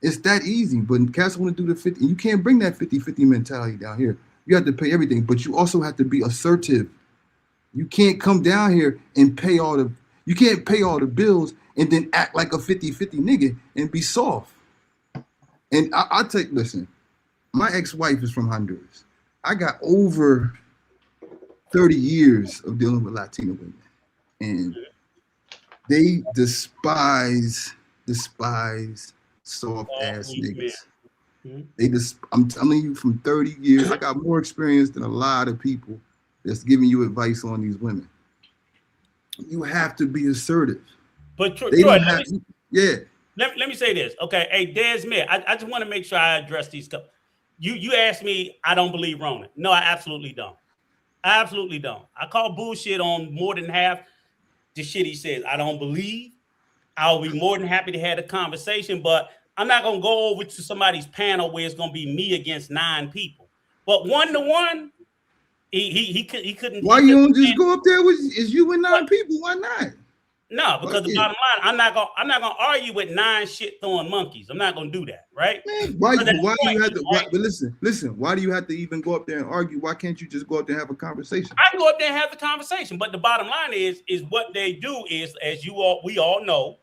It's that easy, but cats want to do the 50. You can't bring that 50-50 mentality down here. You have to pay everything, but you also have to be assertive. You can't come down here and pay all the bills and then act like a 50-50 nigga and be soft. And listen, my ex-wife is from Honduras. I got over 30 years of dealing with Latino women. And they despise soft ass niggas. I'm telling you, from 30 years, I got more experience than a lot of people that's giving you advice on these women. You have to be assertive. But Troy, let me say this. Okay, hey, Desmond, I just want to make sure I address these stuff. You asked me, I don't believe Ronan. No, I absolutely don't. I call bullshit on more than half the shit he says. I don't believe. I'll be more than happy to have a conversation, but I'm not going to go over to somebody's panel where it's going to be me against 9 people. But 1-to-1, he couldn't. Why you don't just go up there with you and 9 people? Why not? No, because the bottom line, I'm not gonna argue with 9 shit throwing monkeys. I'm not gonna do that, right? Man, why do you have to? But listen. Why do you have to even go up there and argue? Why can't you just go up there and have a conversation? I can go up there and have the conversation, but the bottom line is what they do is, as we all know,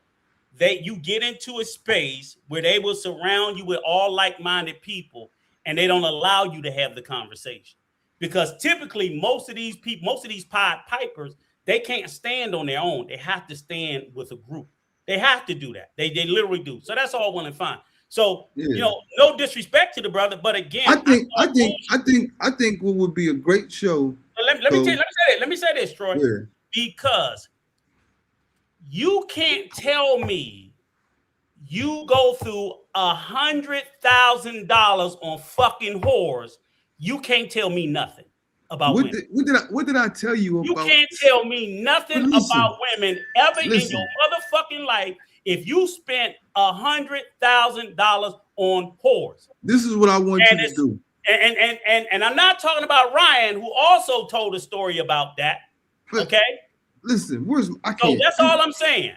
you get into a space where they will surround you with all like-minded people, and they don't allow you to have the conversation because typically most of these Pied Pipers. They can't stand on their own. They have to stand with a group. They have to do that. They literally do. So that's all well and fine. So Yeah. no disrespect to the brother, but again, I think what would be a great show. Let me say this, Troy. Yeah. Because you can't tell me you go through $100,000 on fucking whores. You can't tell me nothing about women. What did I tell you about? You can't tell me nothing about women ever in your motherfucking life if you spent $100,000 on whores. This is what I want you to do. And I'm not talking about Ryan, who also told a story about that. Okay. Listen, I can't. So that's all I'm saying.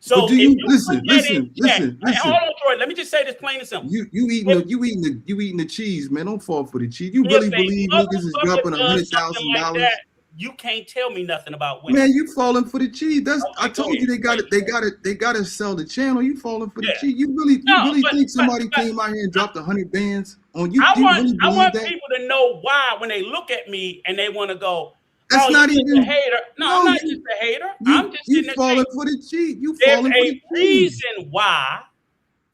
So do you listen? Hold on, Troy. Let me just say this plain and simple. You eating the cheese, man. Don't fall for the cheese. You really believe niggas is dropping $100,000? You can't tell me nothing about women. Man, you falling for the cheese. I told you they got to sell the channel. You falling for the cheese. You really think somebody came out here and dropped 100 bands on you? I want people to know why when they look at me and they want to go, that's not even a hater. No, I'm not just a hater. I'm just falling for the cheat.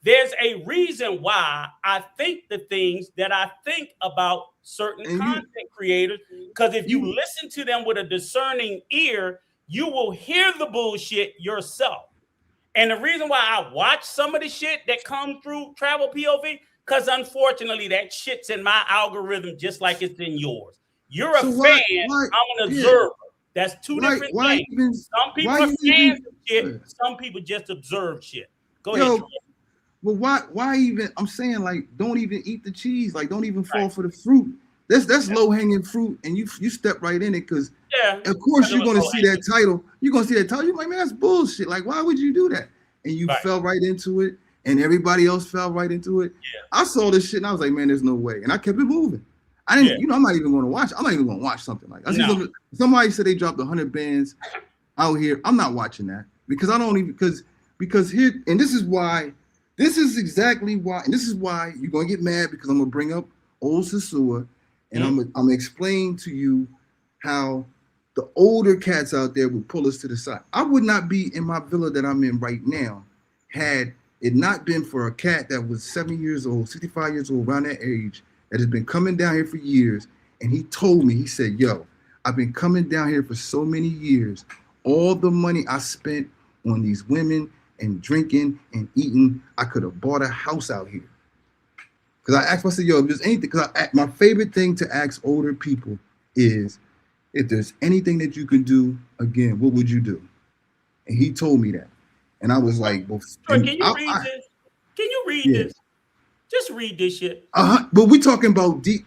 There's a reason why I think the things that I think about certain content creators. Because if you listen to them with a discerning ear, you will hear the bullshit yourself. And the reason why I watch some of the shit that comes through Travel POV, because unfortunately that shit's in my algorithm just like it's in yours. You're a fan. I'm an observer. That's two different things. Some people are fans of shit. Some people just observe shit. Go ahead. But why even? I'm saying, like, don't even eat the cheese. Like, don't even fall for the fruit. That's low hanging fruit, and you step right in it because of course you're gonna see that title. You're gonna see that title. You're like, man, that's bullshit. Like, why would you do that? And you fell right into it, and everybody else fell right into it. I saw this shit, and I was like, man, there's no way, and I kept it moving. I didn't, I'm not even going to watch. I'm not even going to watch something like that. Somebody said they dropped 100 bands out here. I'm not watching that because I don't even because here, and this is exactly why, and this is why you're going to get mad because I'm going to bring up old Sasua, and I'm going to explain to you how the older cats out there would pull us to the side. I would not be in my villa that I'm in right now had it not been for a cat that was 70 years old, 65 years old, around that age, that has been coming down here for years. And he told me, he said, yo, I've been coming down here for so many years. All the money I spent on these women and drinking and eating, I could have bought a house out here. Because I asked myself, yo, if there's anything, because my favorite thing to ask older people is, if there's anything that you can do again, what would you do? And he told me that. And I was like, well, can you read this? Can you read this? Just read this shit. But we're talking about deep.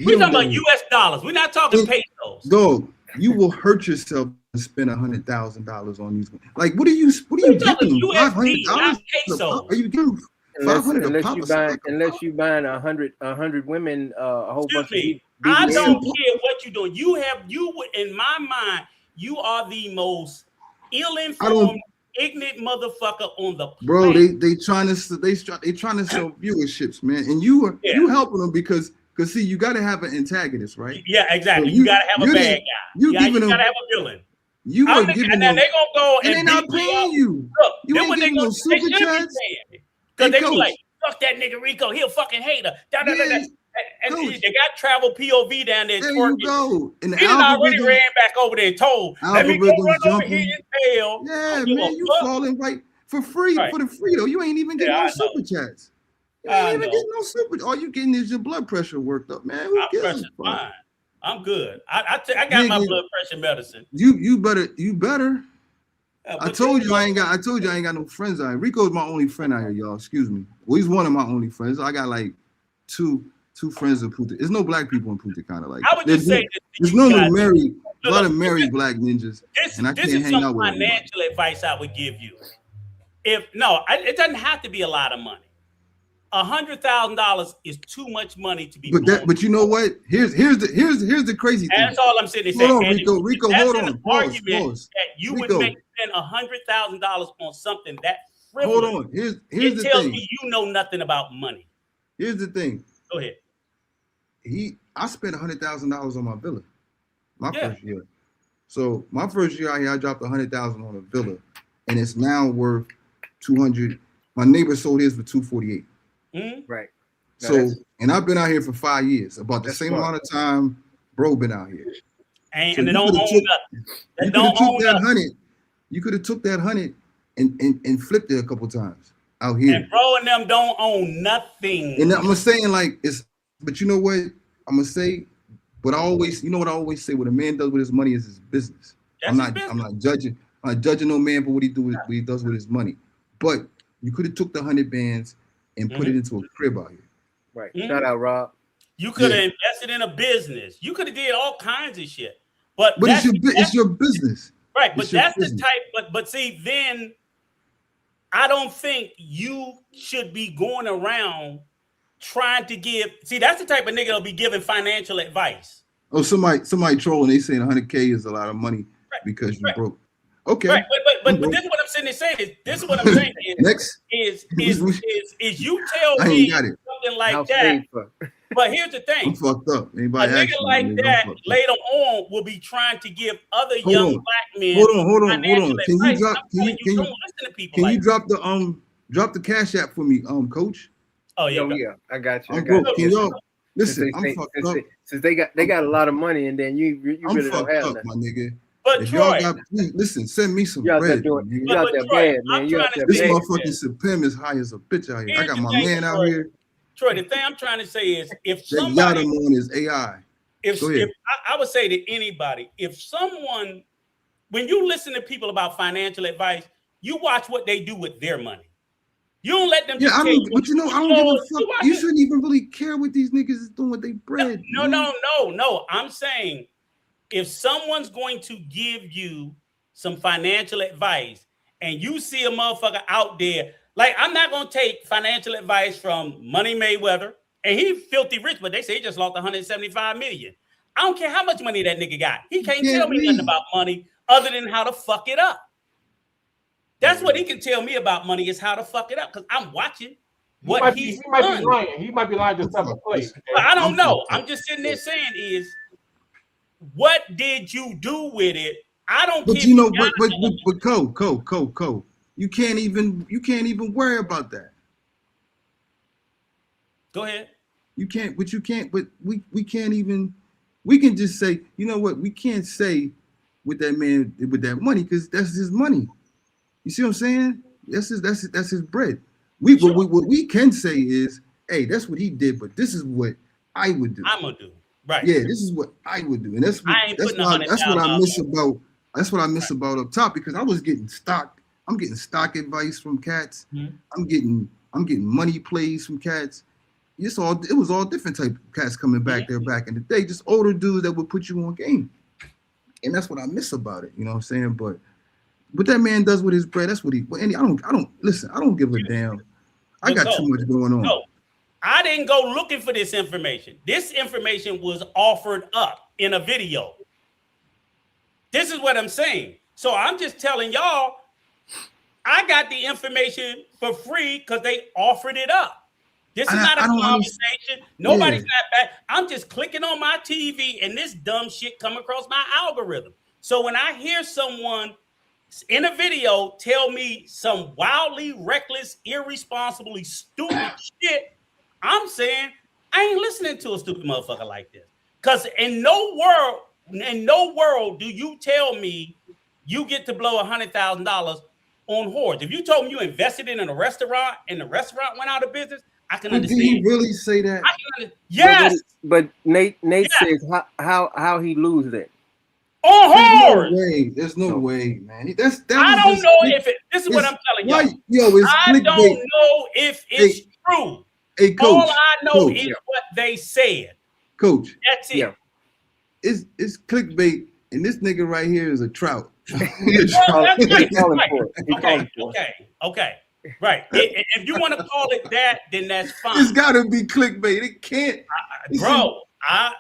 We're talking about US dollars. We're not talking pesos. Dog, you will hurt yourself to spend $100,000 on these. Like, what are you giving them? $500? Are you giving $500? Unless you buying 100 women, a whole bunch of. I don't care what you're doing. You in my mind, you are the most ill-informed, ignorant motherfucker on the planet. Bro, they trying to sell viewerships, man, and you helping them because see, you got to have an antagonist, right? Yeah, exactly. So you got to have a bad guy. You got to have a villain. You are giving them. And they gonna go and they're not paying you. Look, you ain't getting no super chats. Because they be like, fuck that nigga Rico, he'll fucking hater. And they got Travel POV down there. There you go. And he already ran back over there and told, let me go run over here and tell. Yeah, man, you falling right for free, for the free though. You ain't even getting no super chats. You ain't even getting no super. All you getting is your blood pressure worked up, man. My pressure's fine. I'm good. I got my blood pressure medicine. You better. I told you I ain't got no friends out here. Rico's my only friend out here, y'all. Excuse me. Well, he's one of my only friends. I got like two friends in Punta. There's no black people in Punta Cana. Like, I would just say there's a lot of married black ninjas, and I can't hang out with them. This is some financial advice I would give you. It doesn't have to be a lot of money. $100,000 is too much money to be. But you know what? Here's the crazy thing. That's all I'm saying. Hold on, Rico. Hold on. Pause. That you would spend $100,000 on something that frivolous. Hold on. Here's the thing. It tells me you know nothing about money. Here's the thing. Go ahead. I spent $100,000 on my villa, first year. So my first year out here, I dropped $100,000 on a villa, and it's now worth $200. My neighbor sold his for $248. Right. No, So, and I've been out here for 5 years, about the same smart. amount of time bro been out here. And, So and they don't own nothing. They you could don't have took own that nothing. 100. You could have took that 100 and flipped it a couple times out here. And bro and them don't own nothing. And I'm saying like it's, but you know what I'm gonna say. But I always, you know what I always say: what a man does with his money is his business. I'm not judging. I'm not judging no man for what he does with his money. But you could have took the 100 bands and put it into a crib out here. Right. Shout out, Rob. You could have invested in a business. You could have did all kinds of shit. But it's your business. Right. But that's the type. But see, then I don't think you should be going around trying to give. See, that's the type of nigga that'll be giving financial advice. Oh, somebody trolling. They saying 100K is a lot of money because you broke. Okay. Right. But this is what I'm sitting there saying. This is what I'm saying is next is you tell I me ain't something like that. But here's the thing. I'm fucked up. A nigga like that later on will be trying to give other young black men. Hold on. Can you drop drop the cash app for me, coach? Oh yeah, I got you. Can y'all listen? I'm fucked up. Since they got a lot of money, and then you really don't have nothing, my nigga. But if Troy, y'all got, listen, send me some bread. You out there bad, man. You out there this bad. motherfucking Supreme is high as a bitch out here. I got my man out here. Troy, the thing I'm trying to say is, if somebody on is AI. If I would say to anybody, if someone, when you listen to people about financial advice, you watch what they do with their money. You don't let them. Yeah, I don't. But you know, I don't give a fuck. You shouldn't even really care what these niggas is doing with their bread. No. I'm saying, if someone's going to give you some financial advice, and you see a motherfucker out there, like, I'm not gonna take financial advice from Money Mayweather, and he filthy rich, but they say he just lost 175 million. I don't care how much money that nigga got. He can't tell me nothing about money other than how to fuck it up. That's what he can tell me about money, is how to fuck it up, because I'm watching what he might be lying. He might be lying to step a place. But I don't know. I'm just sitting there saying is, what did you do with it? I don't care. But you know, but Co. You can't even worry about that. Go ahead. We can't even, we can just say, you know what, we can't say with that man with that money, because that's his money. You see what I'm saying? That's his bread. What we can say is, hey, that's what he did, but this is what I would do. I'm gonna do. Right. Yeah, this is what I would do. And that's what I miss about up top, because I was getting stock. I'm getting stock advice from cats. Mm-hmm. I'm getting money plays from cats. It was all different type of cats coming back there back in the day, just older dudes that would put you on game. And that's what I miss about it. You know what I'm saying? But what that man does with his bread, that's what he. I don't give a damn. I got too much going on. No, I didn't go looking for this information. This information was offered up in a video. This is what I'm saying. So I'm just telling y'all, I got the information for free because they offered it up. This is not a conversation. Nobody's not back. I'm just clicking on my TV and this dumb shit come across my algorithm. So when I hear someone in a video tell me some wildly reckless, irresponsibly stupid shit, I'm saying I ain't listening to a stupid motherfucker like this. Because in no world do you tell me you get to blow $100,000 on whores. If you told me you invested in a restaurant and the restaurant went out of business, I can understand. Did he really say that? Yes. But Nate says how he lose that. On whores. No way. There's no way, man. I don't know if it. This is what I'm telling you. I don't know if it's true. Hey, Coach. All I know is what they said. Coach. That's it. Yeah. It's clickbait, and this nigga right here is a trout. Okay. Right. If you want to call it that, then that's fine. It's got to be clickbait. It can't. Bro, I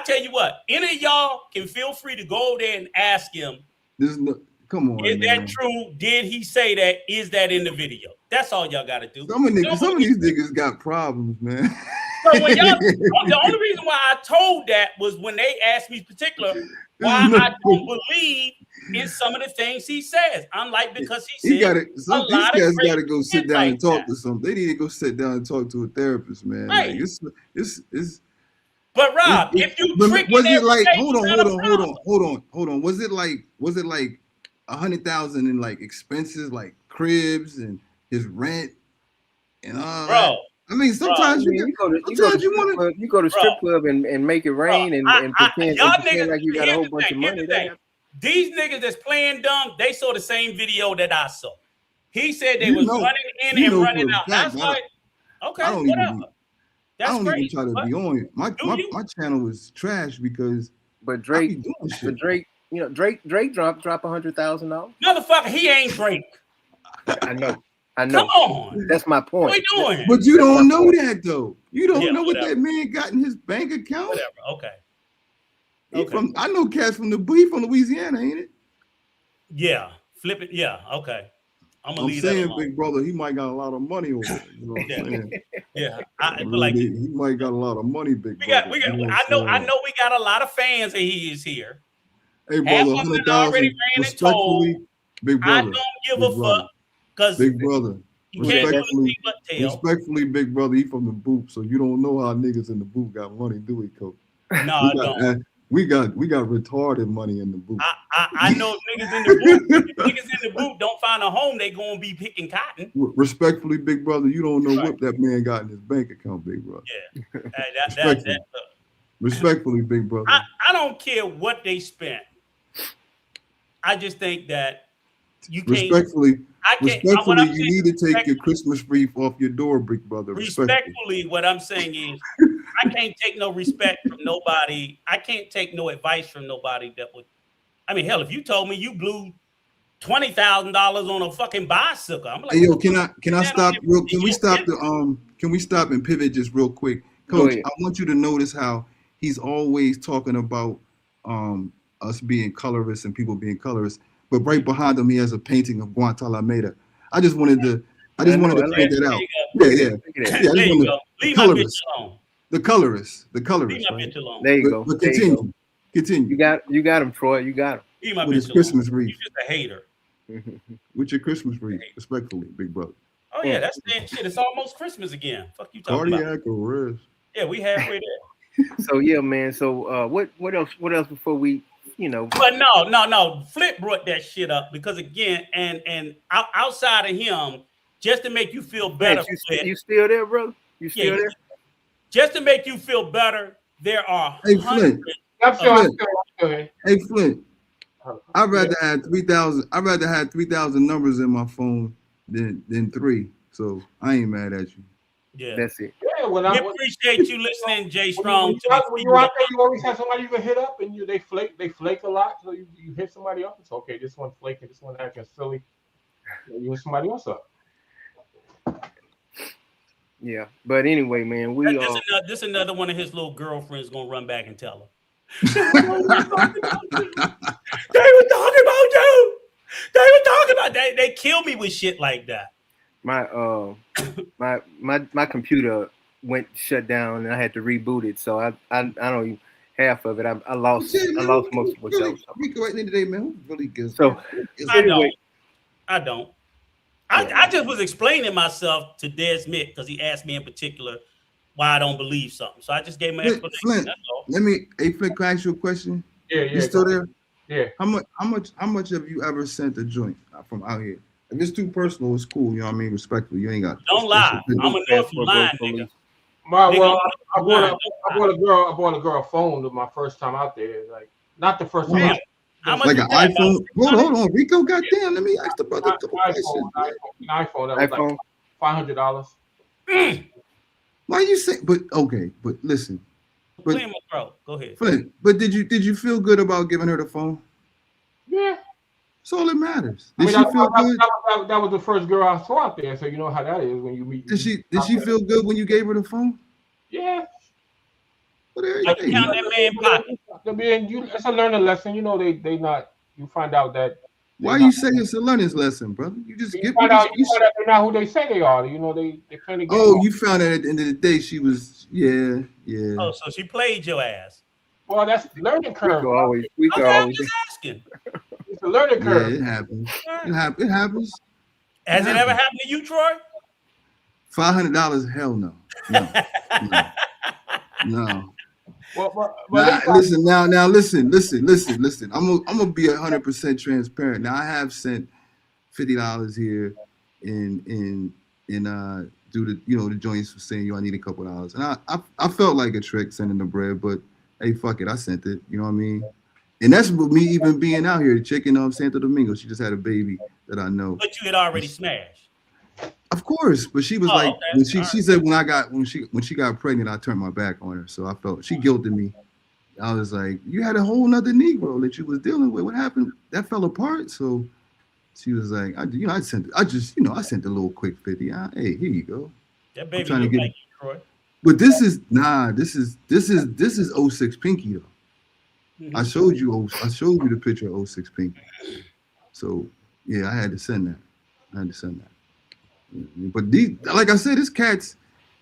tell you what, any of y'all can feel free to go over there and ask him. Come on. Is that true? Did he say that? Is that in the video? That's all y'all got to do. Some of these niggas got problems, man. So when the only reason why I told that was when they asked me particular why I don't believe in some of the things he says. Unlike because he He said got it. a Some these lot of guys great got to go sit shit down like and talk that. to some. They need to go sit down and talk to a therapist, man. Right. Like it's. But Rob, if you But tricking was it every like? day, Hold you on, got a problem. hold on. Was it like 100,000 in like expenses, like cribs and his rent and all Bro, that? I mean, sometimes I mean, you go to want to. you go to Bro. strip club and make it rain and pretend y'all like niggas, you got a here's whole the bunch thing, of here's money. the thing. These niggas that's playing dumb, they saw the same video that I saw. He said they was running in and running out. That's like, okay, I don't whatever. even. That's I don't great. even try to be on it. My channel is trash because But I be Drake, doing shit. Drake, you know, Drake drop $100,000. Motherfucker, he ain't Drake. I know. Come on. That's my point. What we doing? But you don't know that though. You don't know whatever. what that man got in his bank account. Whatever. Okay. He from I know cats from Louisiana, ain't it? Yeah. Flip it. Yeah. Okay. I'm saying, big brother, he might got a lot of money over there. You know what I'm saying? Yeah. He might got a lot of money, big brother. I know we got a lot of fans and he is here. Hey, brother, 100,000. Respectfully, big brother. I don't give a fuck because big brother. Respectfully, big brother, he from the booth, so you don't know how niggas in the booth got money, do we, Coach? No, I don't. We got retarded money in the booth. I know niggas in the booth. If niggas in the booth don't find a home, they gonna be picking cotton. Respectfully, big brother, you don't know what that man got in his bank account, big brother. Yeah. Respectfully, big brother. I don't care what they spent. I just think that you can't. Respectfully, you need to take your Christmas wreath off your door, big brother. Respectfully, what I'm saying is, I can't take no respect from nobody. I can't take no advice from nobody that would. I mean, hell, if you told me you blew $20,000 on a fucking bicycle, I'm like, hey, yo, can I stop? Can we stop and pivot just real quick, Coach? I want you to notice how he's always talking about us being colorists and people being colorists, but right behind him he has a painting of Guantanamera. I just wanted to point that out. Yeah. Leave my bitch alone. The colorist. Leave my bitch alone. There you go. But continue. You got him, Troy. You got him. Leave my with bitch his alone. Christmas wreath. You're just a hater. With your Christmas wreath, respectfully, big brother. Oh yeah, that's that shit. It's almost Christmas again. Fuck you talking about? Cardiac arrest. Yeah, we halfway there. So yeah, man. So what else before we, you know? But no. Flip brought that shit up because again, and outside of him, just to make you feel better. You still there, brother? You still there? Just to make you feel better, there are Flint. Hey Flint. I'd rather have 3,000. I'd rather have 3,000 numbers in my phone than 3. So I ain't mad at you. Yeah, that's it. Yeah, we appreciate you listening, Jay Strong. When you out there, you always have somebody you can hit up, and they flake a lot. So you hit somebody up. It's okay. This one flaking. This one acting silly. You hit somebody else up. Yeah, but anyway, man, this another one of his little girlfriends gonna run back and tell him. They were talking about you. They kill me with shit like that. My computer went shut down and I had to reboot it. So I don't even half of it. I lost most of it. Rico right today, man. Really good. So anyway, I don't. I just was explaining myself to Des Smith because he asked me in particular why I don't believe something. So I just gave him an explanation. Flint, that's all. Flint, can I ask you a question? Yeah. You still there? Yeah. How much have you ever sent a joint from out here? If it's too personal, it's cool. You know what I mean? Respectfully, you ain't got. Don't lie. I'm gonna know if you lying, nigga. I bought a girl a phone my first time out there. Like not the first time. Like an iPhone. Hold on, Rico. Goddamn, let me ask the brother a couple questions. iPhone. That was like $500. Why you say? But okay, but listen. Go ahead. Flint, but did you feel good about giving her the phone? Yeah. That's all that matters. Did she feel good? That was the first girl I saw out there, so you know how that is when you meet. Did she feel good when you gave her the phone? Yeah. Like you count that man pocket. It's a learning lesson. You know they not. You find out that. Why you say it's a learning lesson, brother? You just find out they're not who they say they are. You know they playing the game. Oh, you found out at the end of the day she was yeah. Oh, so she played your ass. Well, that's learning curve. I'm just asking. It's a learning Yeah, curve. it happens. Right. It happens. Has it ever happens. happened to you, Troy? $500? Hell no. No. No. No. Well, let Now me listen. Now listen. I'm gonna be 100% transparent. Now I have sent $50 here in due to the joints for saying I need a couple dollars, and I felt like a trick sending the bread, but hey, fuck it, I sent it. You know what I mean? And that's with me even being out here. The chick in Santo Domingo, she just had a baby that I know. But you had already smashed. Of course, but she was Oh, like okay. when she All right. said when she got pregnant, I turned my back on her. So I felt she guilted me. I was like, you had a whole nother Negro that you was dealing with. What happened? That fell apart. So she was like, I sent a little quick 50. Hey, here you go. That I'm baby trying to look get. like you, Troy. But this is '06 Pinky though. I showed you the picture of '06 Pinky. So yeah, I had to send that. But like I said,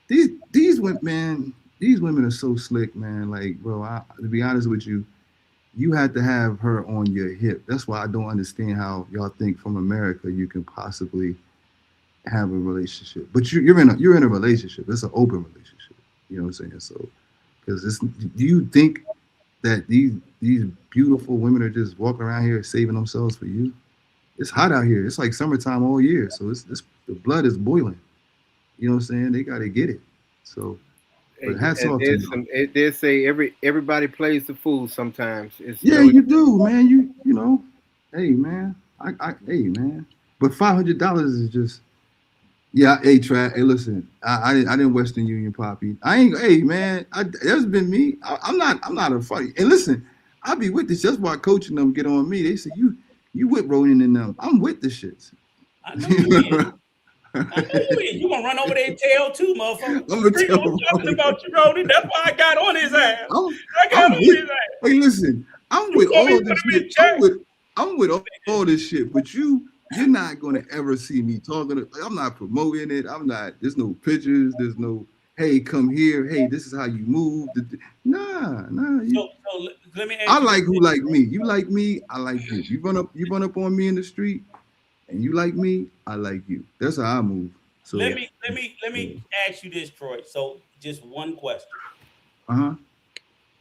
these women are so slick, man. Like, bro, to be honest with you, you had to have her on your hip. That's why I don't understand how y'all think from America you can possibly have a relationship. But you're in a relationship. It's an open relationship. You know what I'm saying? So, because do you think that these beautiful women are just walking around here saving themselves for you? It's hot out here. It's like summertime all year. So it's the blood is boiling. You know what I'm saying? They got to get it. So, but hats off to you. They say everybody plays the fool sometimes. Yeah, you do, man. You know, hey man, hey man. But $500 is just, yeah. Hey, Hey, listen, I didn't Western Union Poppy. I ain't. Hey man, that's been me. I'm not a funny. And listen, I be with this. That's why coaching them get on me. They say you with Ronin and them. I'm with the shits. I know you is. I know you is. You gonna run over there and tell too, motherfucker. I'm gonna tell I'm talking about you, Ronin. That's why I got on his ass. Hey, listen, I'm with all this shit. I'm with all this shit, but you're not gonna ever see me talking. I'm not promoting it. I'm not. There's no pictures. There's no. Hey, come here. Hey, this is how you move. Nah. So let me ask I you like who like me. You like me. I like you. You run up on me in the street, and you like me. I like you. That's how I move. So let me ask you this, Troy. So just one question.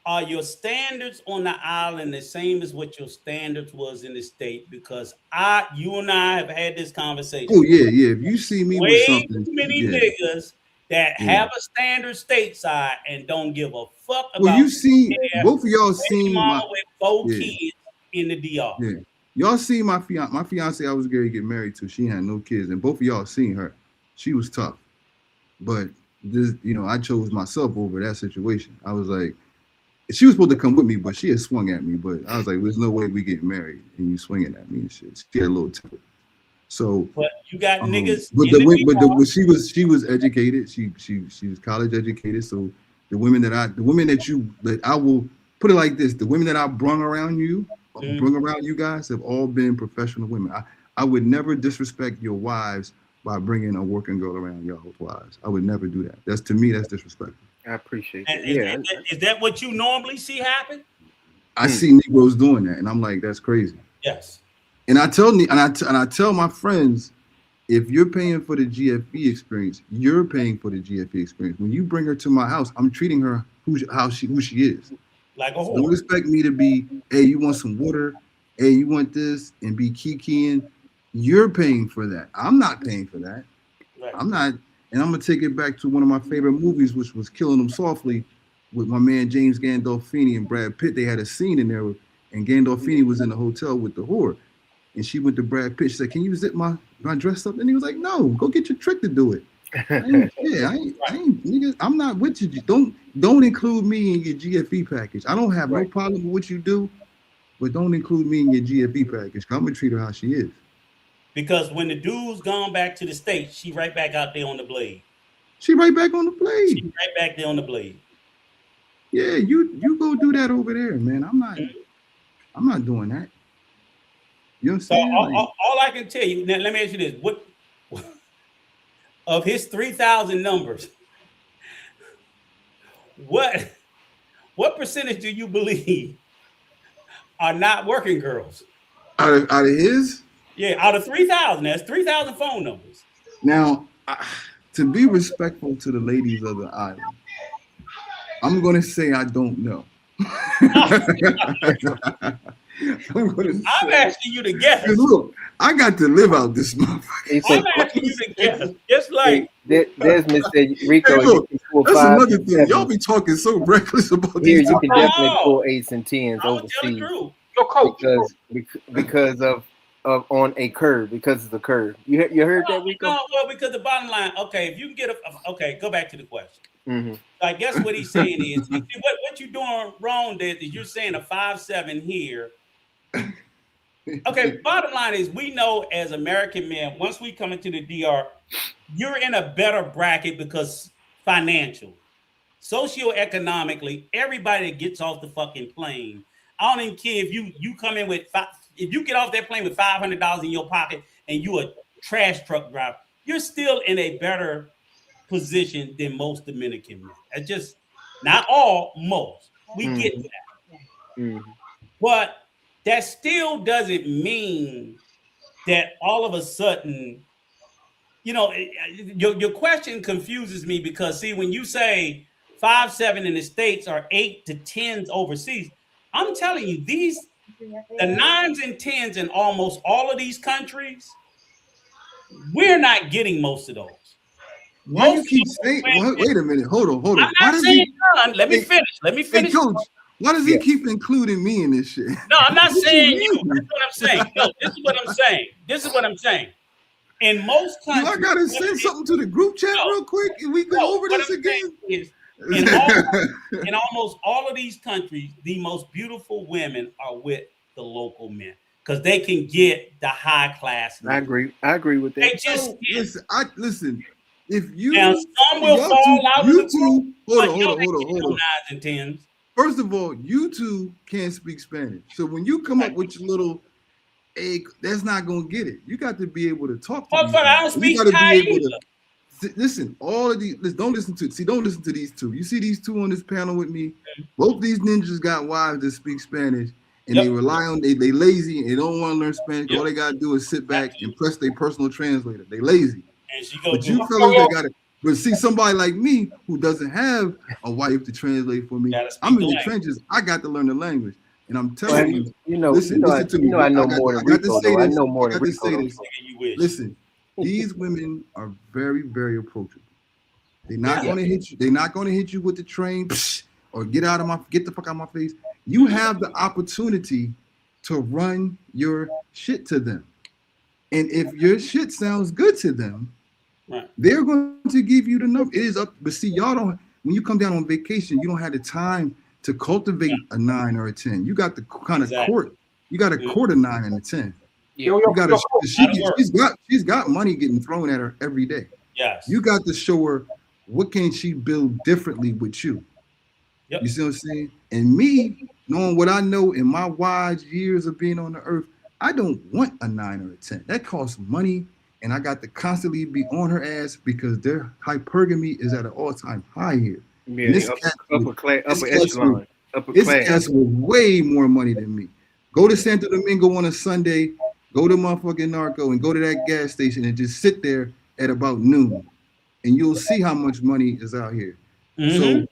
Are your standards on the island the same as what your standards was in the state? Because you and I have had this conversation. Oh yeah. If you see me with something, too many niggas that have a standard stateside and don't give a fuck about. Well, you see, both of y'all seen mama with 4 kids in the DR. Yeah, y'all see my fiance. I was going to get married to. She had no kids, and both of y'all seen her. She was tough, but this, I chose myself over that situation. I was like, she was supposed to come with me, but she had swung at me. But I was like, there's no way we get married and you swinging at me and shit. She had a little temper. So, but you got niggas. But she was educated. She was college educated. So the women that I will put it like this: the women that I brung around you guys have all been professional women. I would never disrespect your wives by bringing a working girl around y'all's wives. I would never do that. To me, that's disrespectful. I appreciate it. Yeah. Is that what you normally see happen? I see Negroes doing that, and I'm like, that's crazy. Yes. And I tell my friends, if you're paying for the GFE experience, you're paying for the GFE experience. When you bring her to my house, I'm treating her who she is. Like a whore. Don't expect me to be, hey, you want some water? Hey, you want this? And be kikiing. You're paying for that. I'm not paying for that. Right. I'm not. And I'm gonna take it back to one of my favorite movies, which was Killing Them Softly, with my man James Gandolfini and Brad Pitt. They had a scene in there, and Gandolfini was in the hotel with the whore. And she went to Brad Pitt. She said, "Can you zip my dress up?" And he was like, "No, go get your trick to do it." I ain't, nigga. I'm not with you. Don't include me in your GFE package. I don't have no problem with what you do, but don't include me in your GFE package. I'm gonna treat her how she is. Because when the dude's gone back to the States, she right back out there on the blade. She right back on the blade. She right back there on the blade. Yeah, you go do that over there, man. I'm not doing that. You know what I'm saying? All I can tell you, now let me ask you this. What of his 3,000 numbers, what percentage do you believe are not working girls? Out of his? Yeah, out of 3,000. That's 3,000 phone numbers. Now, to be respectful to the ladies of the island, I'm going to say I don't know. I'm asking you to guess. Look, I got to live out this motherfucker. I'm asking you to guess. Just like Desmond said, Rico, Hey, look, you can pull that's 5 another and thing. 7s. Y'all be talking so reckless about Here, these. you can definitely No. pull 8s and 10s I'm gonna tell the overseas truth. Yo, coach. because of on a curve, because it's a curve. You heard that, Rico? No, well, because the bottom line, okay, if you can get okay, go back to the question. Mm-hmm. I guess what he's saying is, what you're doing wrong there is you're saying a 5'7" here. Okay, bottom line is we know as American men, once we come into the DR, you're in a better bracket because financial, socioeconomically, everybody that gets off the fucking plane. I don't even care if you come in with if you get off that plane with $500 in your pocket and you a trash truck driver, you're still in a better position than most Dominican men. It's just not all, most. We get that. Mm-hmm. But that still doesn't mean that all of a sudden, your question confuses me because see, when you say 5'7" in the States or 8 to 10s overseas, I'm telling you, the 9s and 10s in almost all of these countries, we're not getting most of those. Why you keep saying? Wait a minute. Hold on. I'm not saying none. Let me finish. Hey, coach, why does he keep including me in this shit? No, I'm not saying you. That's what I'm saying. No, this is what I'm saying. In most countries, I gotta send something to the group chat real quick, and we go over this again. In almost all of these countries, the most beautiful women are with the local men because they can get the high class men. I agree with that. They just listen. If you now some will fall out of the group. Hold on. 9s and 10s. First of all, you two can't speak Spanish, so when you come up with your little egg, that's not gonna get it. You got to be able to talk to them. I don't speak Thai either. Listen, all of these. Don't listen to these two. You see these two on this panel with me. Both these ninjas got wives that speak Spanish, and they rely on they lazy and they don't want to learn Spanish. All they gotta do is sit back and press their personal translator. They lazy. But you fellas that got it. But see, somebody like me who doesn't have a wife to translate for me, I'm in the trenches. I got to learn the language, and I'm telling you, listen to me. I know more than Rico. I know more than Rico. Listen, these women are very, very approachable. They're not going to hit you. They're not going to hit you with the train or get the fuck out of my face. You have the opportunity to run your shit to them, and if your shit sounds good to them. Right. They're going to give you the number. It is up, but see, y'all don't. When you come down on vacation, you don't have the time to cultivate a 9 or a 10. You got the kind of court. You got to court a 9 and a 10. Yeah. You got to. She's got money getting thrown at her every day. Yes. You got to show her what can she build differently with you. Yep. You see what I'm saying? And me, knowing what I know in my wide years of being on the earth, I don't want a 9 or a 10. That costs money. And I got to constantly be on her ass because their hypergamy is at an all-time high here. Yeah, this upper echelon. This cats with way more money than me. Go to Santo Domingo on a Sunday, go to motherfucking Narco, and go to that gas station and just sit there at about noon. And you'll see how much money is out here. Mm-hmm. So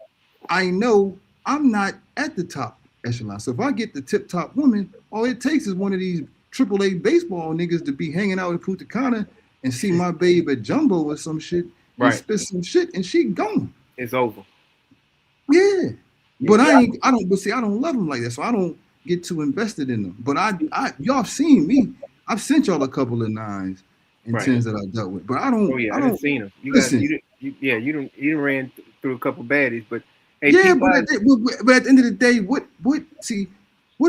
I know I'm not at the top echelon. So if I get the tip-top woman, all it takes is one of these AAA baseball niggas to be hanging out in Punta Cana and see my babe at Jumbo or some shit, and spit some shit, and she gone. It's over. Yeah, but I don't. But see, I don't love them like that, so I don't get too invested in them. But y'all seen me. I've sent y'all a couple of 9s and 10s that I dealt with, but I don't. Oh yeah, I don't seen them. You ran through a couple baddies, but hey, yeah, but at the end of the day, what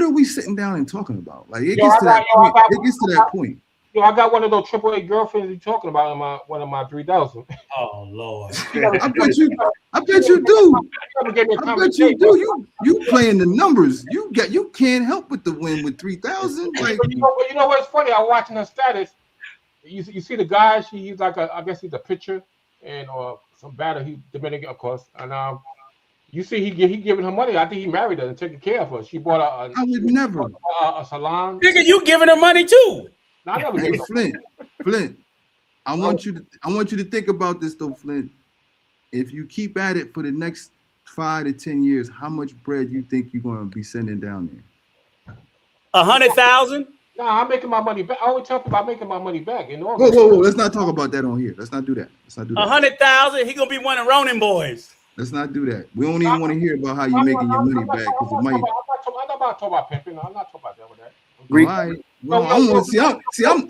are we sitting down and talking about? Like it gets to that point. Yo, I got one of those AAA girlfriends you're talking about in one of my 3,000. Oh Lord! I bet you do. I bet you do. You playing the numbers. You can't help but to win with 3,000. Like you know what's funny? I'm watching her status. You see the guy. He's like I guess he's a pitcher and or some batter. He's Dominican, of course. And You see, he giving her money. I think he married her and taking care of her. She bought I would never. a salon. Nigga, you giving her money too. No, I never Hey, gave her. Flint. I want you to think about this though, Flint. If you keep at it for the next 5 to 10 years, how much bread you think you're going to be sending down there? 100,000. Nah, I'm making my money back. I always tell people I'm making my money back. In Whoa, whoa, whoa! Let's not talk about that on here. Let's not do that. 100,000. He gonna be one of Ronin boys. Let's not do that. We don't even want to hear about how you're making your money back because it might. I'm not talking about pimping. I'm not talking about that with that. All right. Well, I want to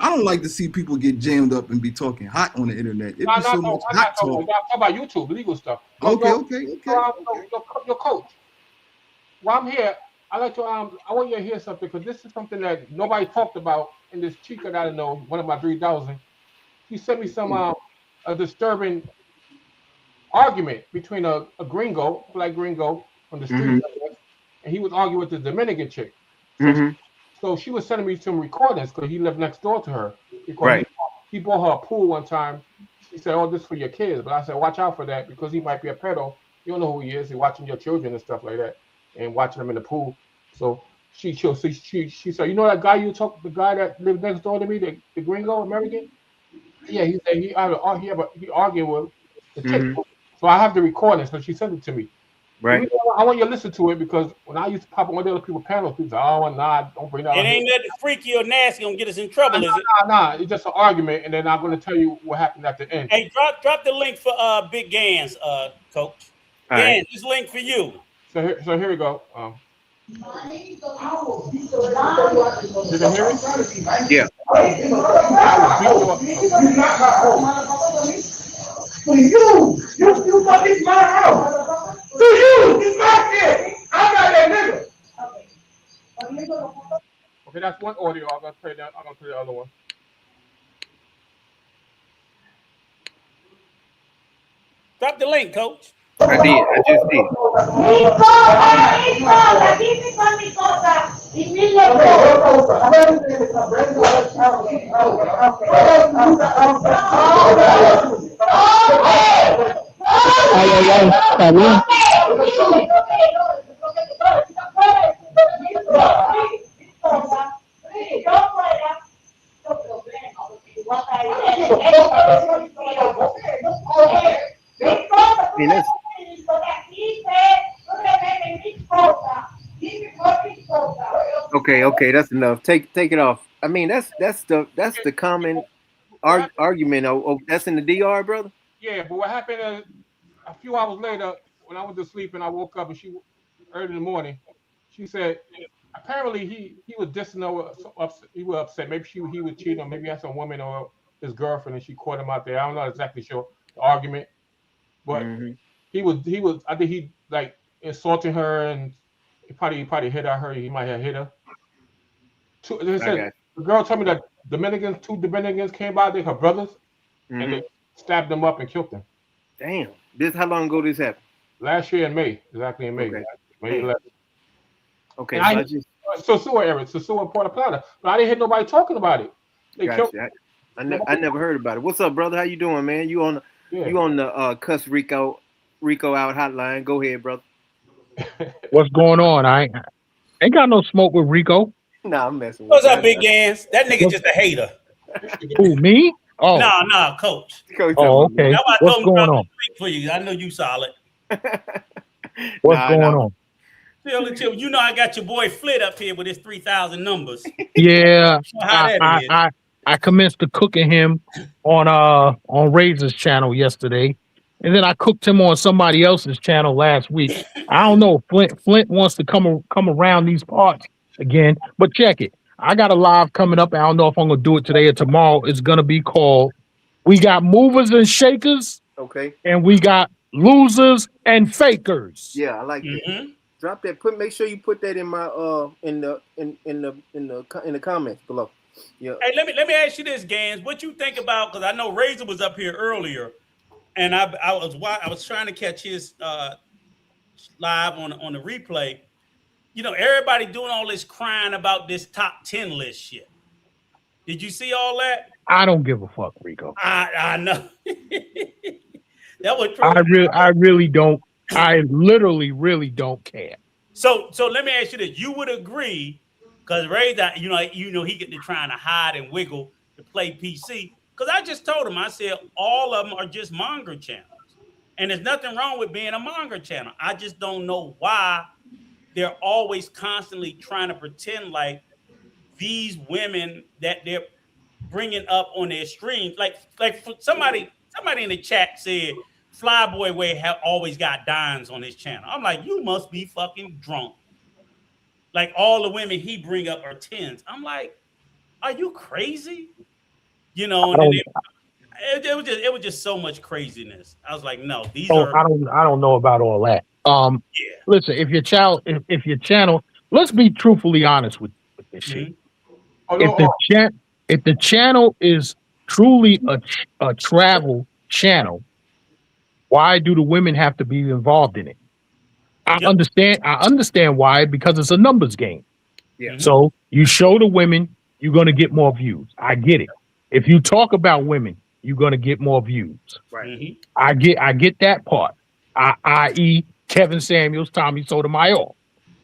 I don't like to see people get jammed up and be talking hot on the internet. It be so much hot talk. I'm talking about YouTube, legal stuff. Okay. Your coach. While I'm here, I like to I want you to hear something because this is something that nobody talked about. And this chica that I know, one of my 3,000, he sent me some a disturbing argument between a gringo, black gringo from the street, and he was arguing with the Dominican chick. So she was sending me some recordings because he lived next door to her. Right. He bought her a pool one time. She said, "Oh, this is for your kids," but I said, "Watch out for that because he might be a pedo. You don't know who he is. He's watching your children and stuff like that, and watching them in the pool." So she said, "You know that guy the guy that lived next door to me, the gringo American? Yeah, he said he argued with the chick." So I have the recording, so she sent it to me. Right. I want you to listen to it because when I used to pop on one of the other people's panels, people say, "Oh, nah, don't bring that." It ain't nothing freaky or nasty gonna get us in trouble, is it? Nah. It's just an argument, and then I'm gonna tell you what happened at the end. Hey, drop the link for Big Gans, Coach. Gans, this link for you. So here we go. Did you hear it? Yeah. You fucking my house. To you, it's my kid. I'm not that nigga. Okay, that's one audio. I'm gonna play that. I'm gonna play the other one. Drop the link, Coach. I just did. Okay, that's enough. Take it off. I mean, that's the common argument. Oh, that's in the DR, brother. Yeah, but what happened is a few hours later, when I went to sleep and I woke up and she early in the morning, she said apparently he was dissing her. He was upset. Maybe he was cheating, or maybe he had some woman or his girlfriend and she caught him out there. I'm not exactly sure the argument, but he was. I think he like insulting her and he probably hit her. He might have hit her. The girl told me that two Dominicans came by, they her brothers, and they stabbed them up and killed them. Damn. How long ago this happened? Last year in May, exactly in May. Okay. May 11th. Okay. Sosua area, Sosua and Puerto Plata. But I didn't hear nobody talking about it. I never heard about it. What's up, brother? How you doing, man? You on the Cuss Rico out hotline. Go ahead, brother. What's going on? I ain't got no smoke with Rico. Nah, I'm messing with What's up, Big Gans? That nigga just a hater. Who, me? Oh. No, Coach. Oh, okay. What's going on? For you. I know you solid. What's going on? Chill. You know I got your boy Flit up here with his 3,000 numbers. Yeah. I commenced to cooking him on Razor's channel yesterday. And then I cooked him on somebody else's channel last week. I don't know. Flint wants to come around these parts again, but check it. I got a live coming up. I don't know if I'm gonna do it today or tomorrow. It's gonna be called "We Got Movers and Shakers." Okay. And we got losers and fakers. Yeah, I like that. Drop that. Make sure you put that in my in the comments below. Yeah. Hey, let me ask you this, Gans. What you think about? Because I know Razor was up here earlier, and I was trying to catch his live on the replay. You know, everybody doing all this crying about this top 10 list shit. Did you see all that? I don't give a fuck, Rico. I know. That was true. I really don't. I literally really don't care. So let me ask you this: you would agree? Because Ray, that he get to trying to hide and wiggle to play PC. Because I just told him, I said all of them are just manga channels, and there's nothing wrong with being a manga channel. I just don't know why they're always constantly trying to pretend like these women that they're bringing up on their streams, like somebody in the chat said Flyboy Way have always got dimes on his channel. I'm like, you must be fucking drunk. Like all the women he bring up are tens. I'm like, are you crazy? And then it was just so much craziness. I was like, no, these are. I don't know about all that. Yeah. Listen, if your channel, let's be truthfully honest with this shit. If the channel is truly a travel channel, why do the women have to be involved in it? I understand why, because it's a numbers game. Yeah. So you show the women, you're going to get more views. I get it. If you talk about women, you're going to get more views. Right. I get that part. I.e. Kevin Samuels, Tommy Sotomayor.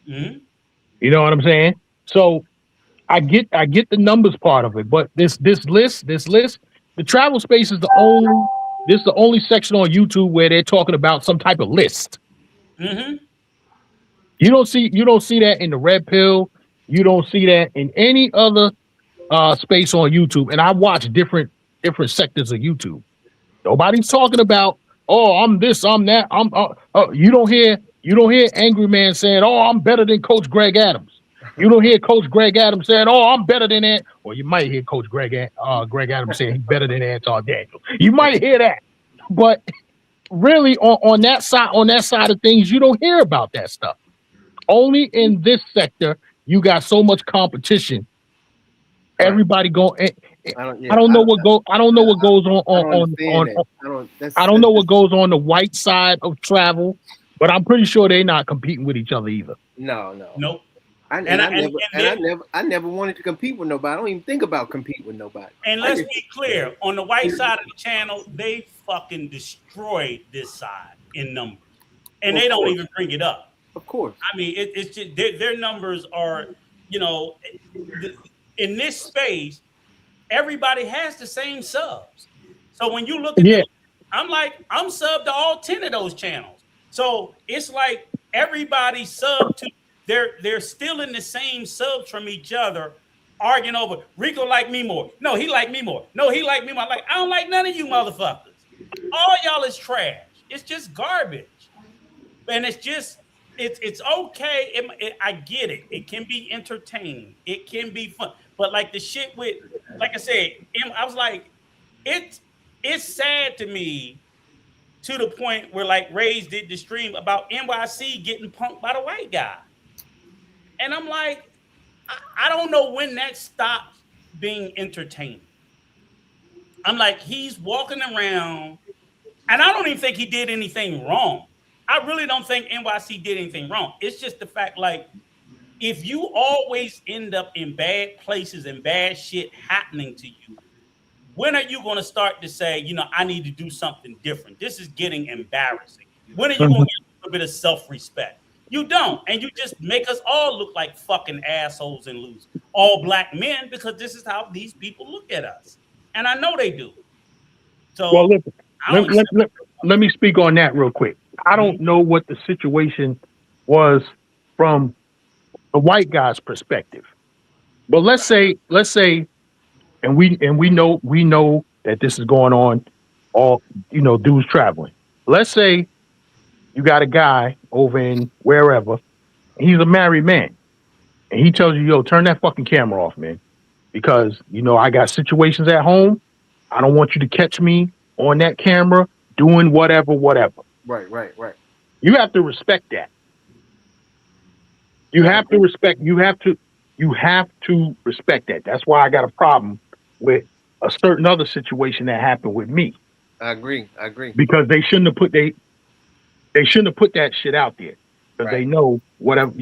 You know what I'm saying? So I get the numbers part of it, but this list, the travel space is the only section on YouTube where they're talking about some type of list. You don't see that in the Red Pill. You don't see that in any other space on YouTube. And I watch different sectors of YouTube. Nobody's talking about, oh, I'm this, I'm that. You don't hear Angry Man saying, oh, I'm better than Coach Greg Adams. You don't hear Coach Greg Adams saying, oh, I'm better than that. Or you might hear Coach Greg Adams saying he's better than Anton Daniel. You might hear that. But really on that side of things, you don't hear about that stuff. Only in this sector, you got so much competition. Everybody going. I don't know what goes on. I don't know what goes on the white side of travel, but I'm pretty sure they're not competing with each other either. Nope. I never wanted to compete with nobody. I don't even think about competing with nobody. And let's be clear, on the white side of the channel, they fucking destroyed this side in numbers, and they don't even bring it up. Of course. I mean, it's just their numbers are, in this space, everybody has the same subs. So when you look at them, I'm subbed to all 10 of those channels. So it's like everybody subbed to, they're still in the same subs from each other, arguing over Rico like me more. No, he like me more. No, he like me more. Like, I don't like none of you motherfuckers. All y'all is trash. It's just garbage. And it's just, it's okay. I get it. It can be entertaining. It can be fun. But like the shit with, like I said, I was like, it's sad to me to the point where like Ray's did the stream about NYC getting punked by the white guy. And I'm like, I don't know when that stops being entertaining. I'm like, he's walking around, and I don't even think he did anything wrong. I really don't think NYC did anything wrong. It's just the fact, like, if you always end up in bad places and bad shit happening to you, when are you going to start to say, I need to do something different? This is getting embarrassing. When are you going to get a little bit of self-respect? You don't. And you just make us all look like fucking assholes and losers. All black men, because this is how these people look at us. And I know they do. So, well, listen, let me speak on that real quick. I don't know what the situation was from the white guy's perspective, but let's say, and we know that this is going on. All dudes traveling. Let's say you got a guy over in wherever. He's a married man, and he tells you, "Yo, turn that fucking camera off, man, because I got situations at home. I don't want you to catch me on that camera doing whatever." Right. You have to respect that. You have to respect that. That's why I got a problem with a certain other situation that happened with me. I agree. Because they shouldn't have put that shit out there. Because they know whatever,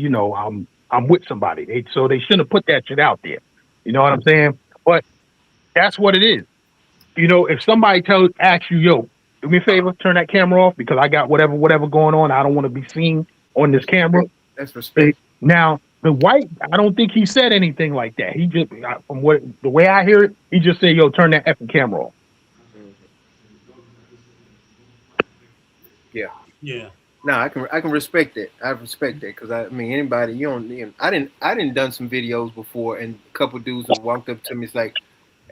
I'm with somebody. So they shouldn't have put that shit out there. You know what I'm saying? But that's what it is. If somebody asks you, yo, Do me a favor, turn that camera off because I got whatever going on. I don't want to be seen on this camera. That's respect. Now, the white, I don't think he said anything like that. He just, from what the way I hear it, he just said, "Yo, turn that effing camera off." Mhm. Yeah. Yeah. No, I can respect that. I respect that because I mean anybody you don't. I didn't done some videos before, and a couple dudes have walked up to me. It's like,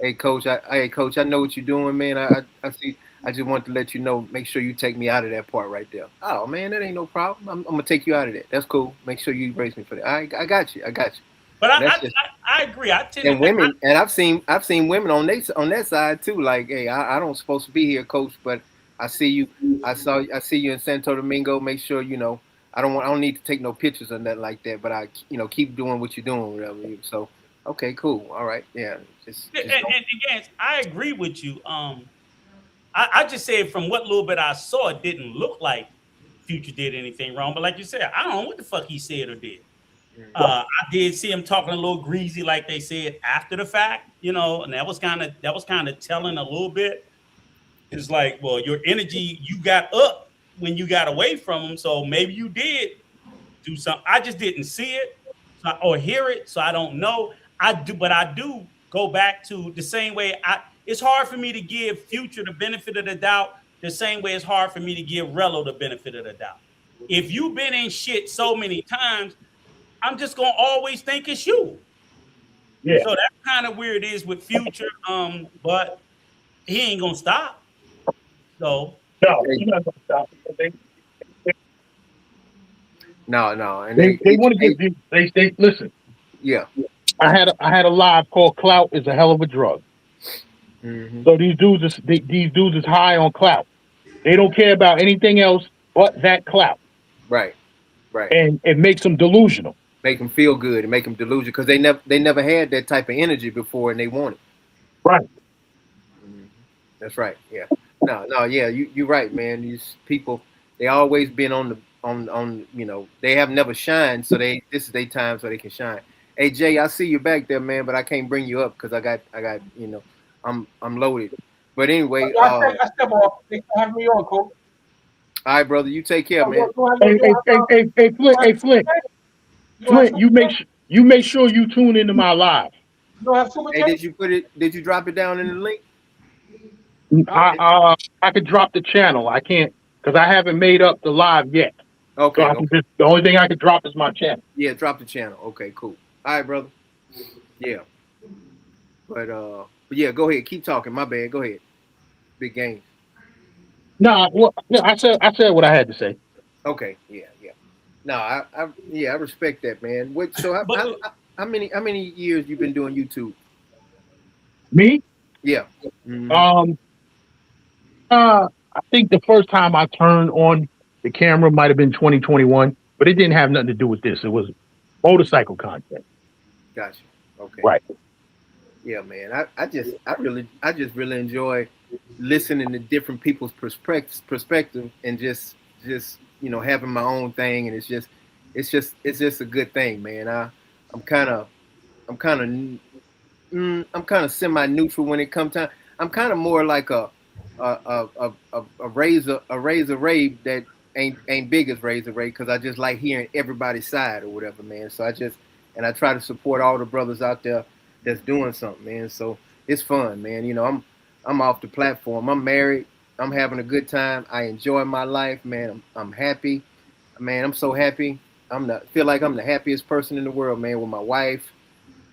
hey coach, I know what you're doing, man. I see. I just want to let you know. Make sure you take me out of that part right there. Oh man, that ain't no problem. I'm gonna take you out of that. That's cool. Make sure you embrace me for that. I got you. I got you. But And that's just I agree. I tend and to women, and I've seen women on that side too. Like, hey, I don't supposed to be here, coach, but I see you. I see you in Santo Domingo. Make sure you know. I don't need to take no pictures or nothing like that. But I keep doing what you're doing, whatever. So okay, cool, all right, yeah. Just don't. and again, I agree with you. I just said from what little bit I saw, it didn't look like Future did anything wrong. But like you said, I don't know what the fuck he said or did. I did see him talking a little greasy, like they said after the fact, and that was kind of telling a little bit. It's like, well, your energy you got up when you got away from him, so maybe you did do something. I just didn't see it or hear it, so I don't know. But I do go back to the same way. It's hard for me to give Future the benefit of the doubt, the same way it's hard for me to give Rello the benefit of the doubt. If you've been in shit so many times, I'm just gonna always think it's you. Yeah. So that's kind of where it is with Future. But he ain't gonna stop. So No, Hey, he's not gonna stop it. no, and They want to get they listen. yeah. I had a live called "Clout is a hell of a drug." Hmm. So these dudes is high on clout. They don't care about anything else but that clout, Right, right. and it makes them delusional. Make them feel good and make them delusional because they never had that type of energy before and they want it. Right. Mhm. That's right. Yeah. No. Yeah. You're right, man. These people, they always been on the on. They have never shined, so this is their time so they can shine. Hey Jay, I see you back there, man, but I can't bring you up because I got I'm loaded. But anyway, I step off. They have me on, coach. all right, brother, you take care, man. Hey, Flint, You don't have Flint, you make sure you tune into my live. super Hey, chat? Did you drop it down in the link? I could drop the channel. I can't because I haven't made up the live yet. So Okay. Okay. the only thing I could drop is my channel. Yeah, drop the channel. Okay, cool. All right, brother. Yeah. But yeah, go ahead. Keep talking. My bad. Go ahead. Big game. No, I said what I had to say. Okay. Yeah. Yeah. No, I respect that, man. So but how many years you been doing YouTube? Me? Yeah. Hmm. Um I think the first time I turned on the camera might have been 2021, but it didn't have nothing to do with this. It was motorcycle content. Gotcha. Okay. Right. Yeah, man. I just really enjoy listening to different people's perspective and just having my own thing, and it's just a good thing, man. I'm kind of I'm kind of I'm kind of semi-neutral when it comes time. I'm kind of more like a razor Ray that ain't big as razor Ray because I just like hearing everybody's side or whatever, man. So I try to support all the brothers out there that's doing something, man. So it's fun, man. I'm off the platform. I'm married. I'm having a good time. I enjoy my life, man. I'm happy, man. I'm so happy. Feel like I'm the happiest person in the world, man. With my wife,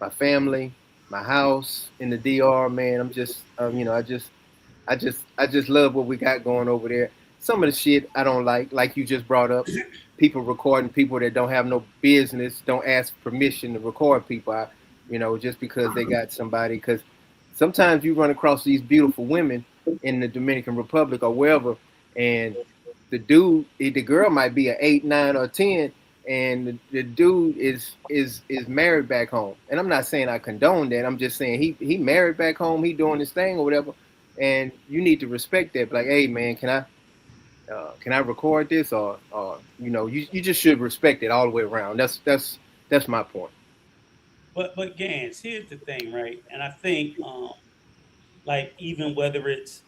my family, my house in the DR, man. I'm just, I just love what we got going over there. Some of the shit I don't like you just brought up, people recording people that don't have no business, don't ask permission to record people, just because they got somebody. Because sometimes you run across these beautiful women in the Dominican Republic or wherever, and the girl might be an 8, 9, or 10, and the dude is married back home. And I'm not saying I condone that. I'm just saying he married back home. He doing his thing or whatever. And you need to respect that. Like, hey man, can I record this or you just should respect it all the way around. That's my point. but Gans, here's the thing, right? And I think like even whether it's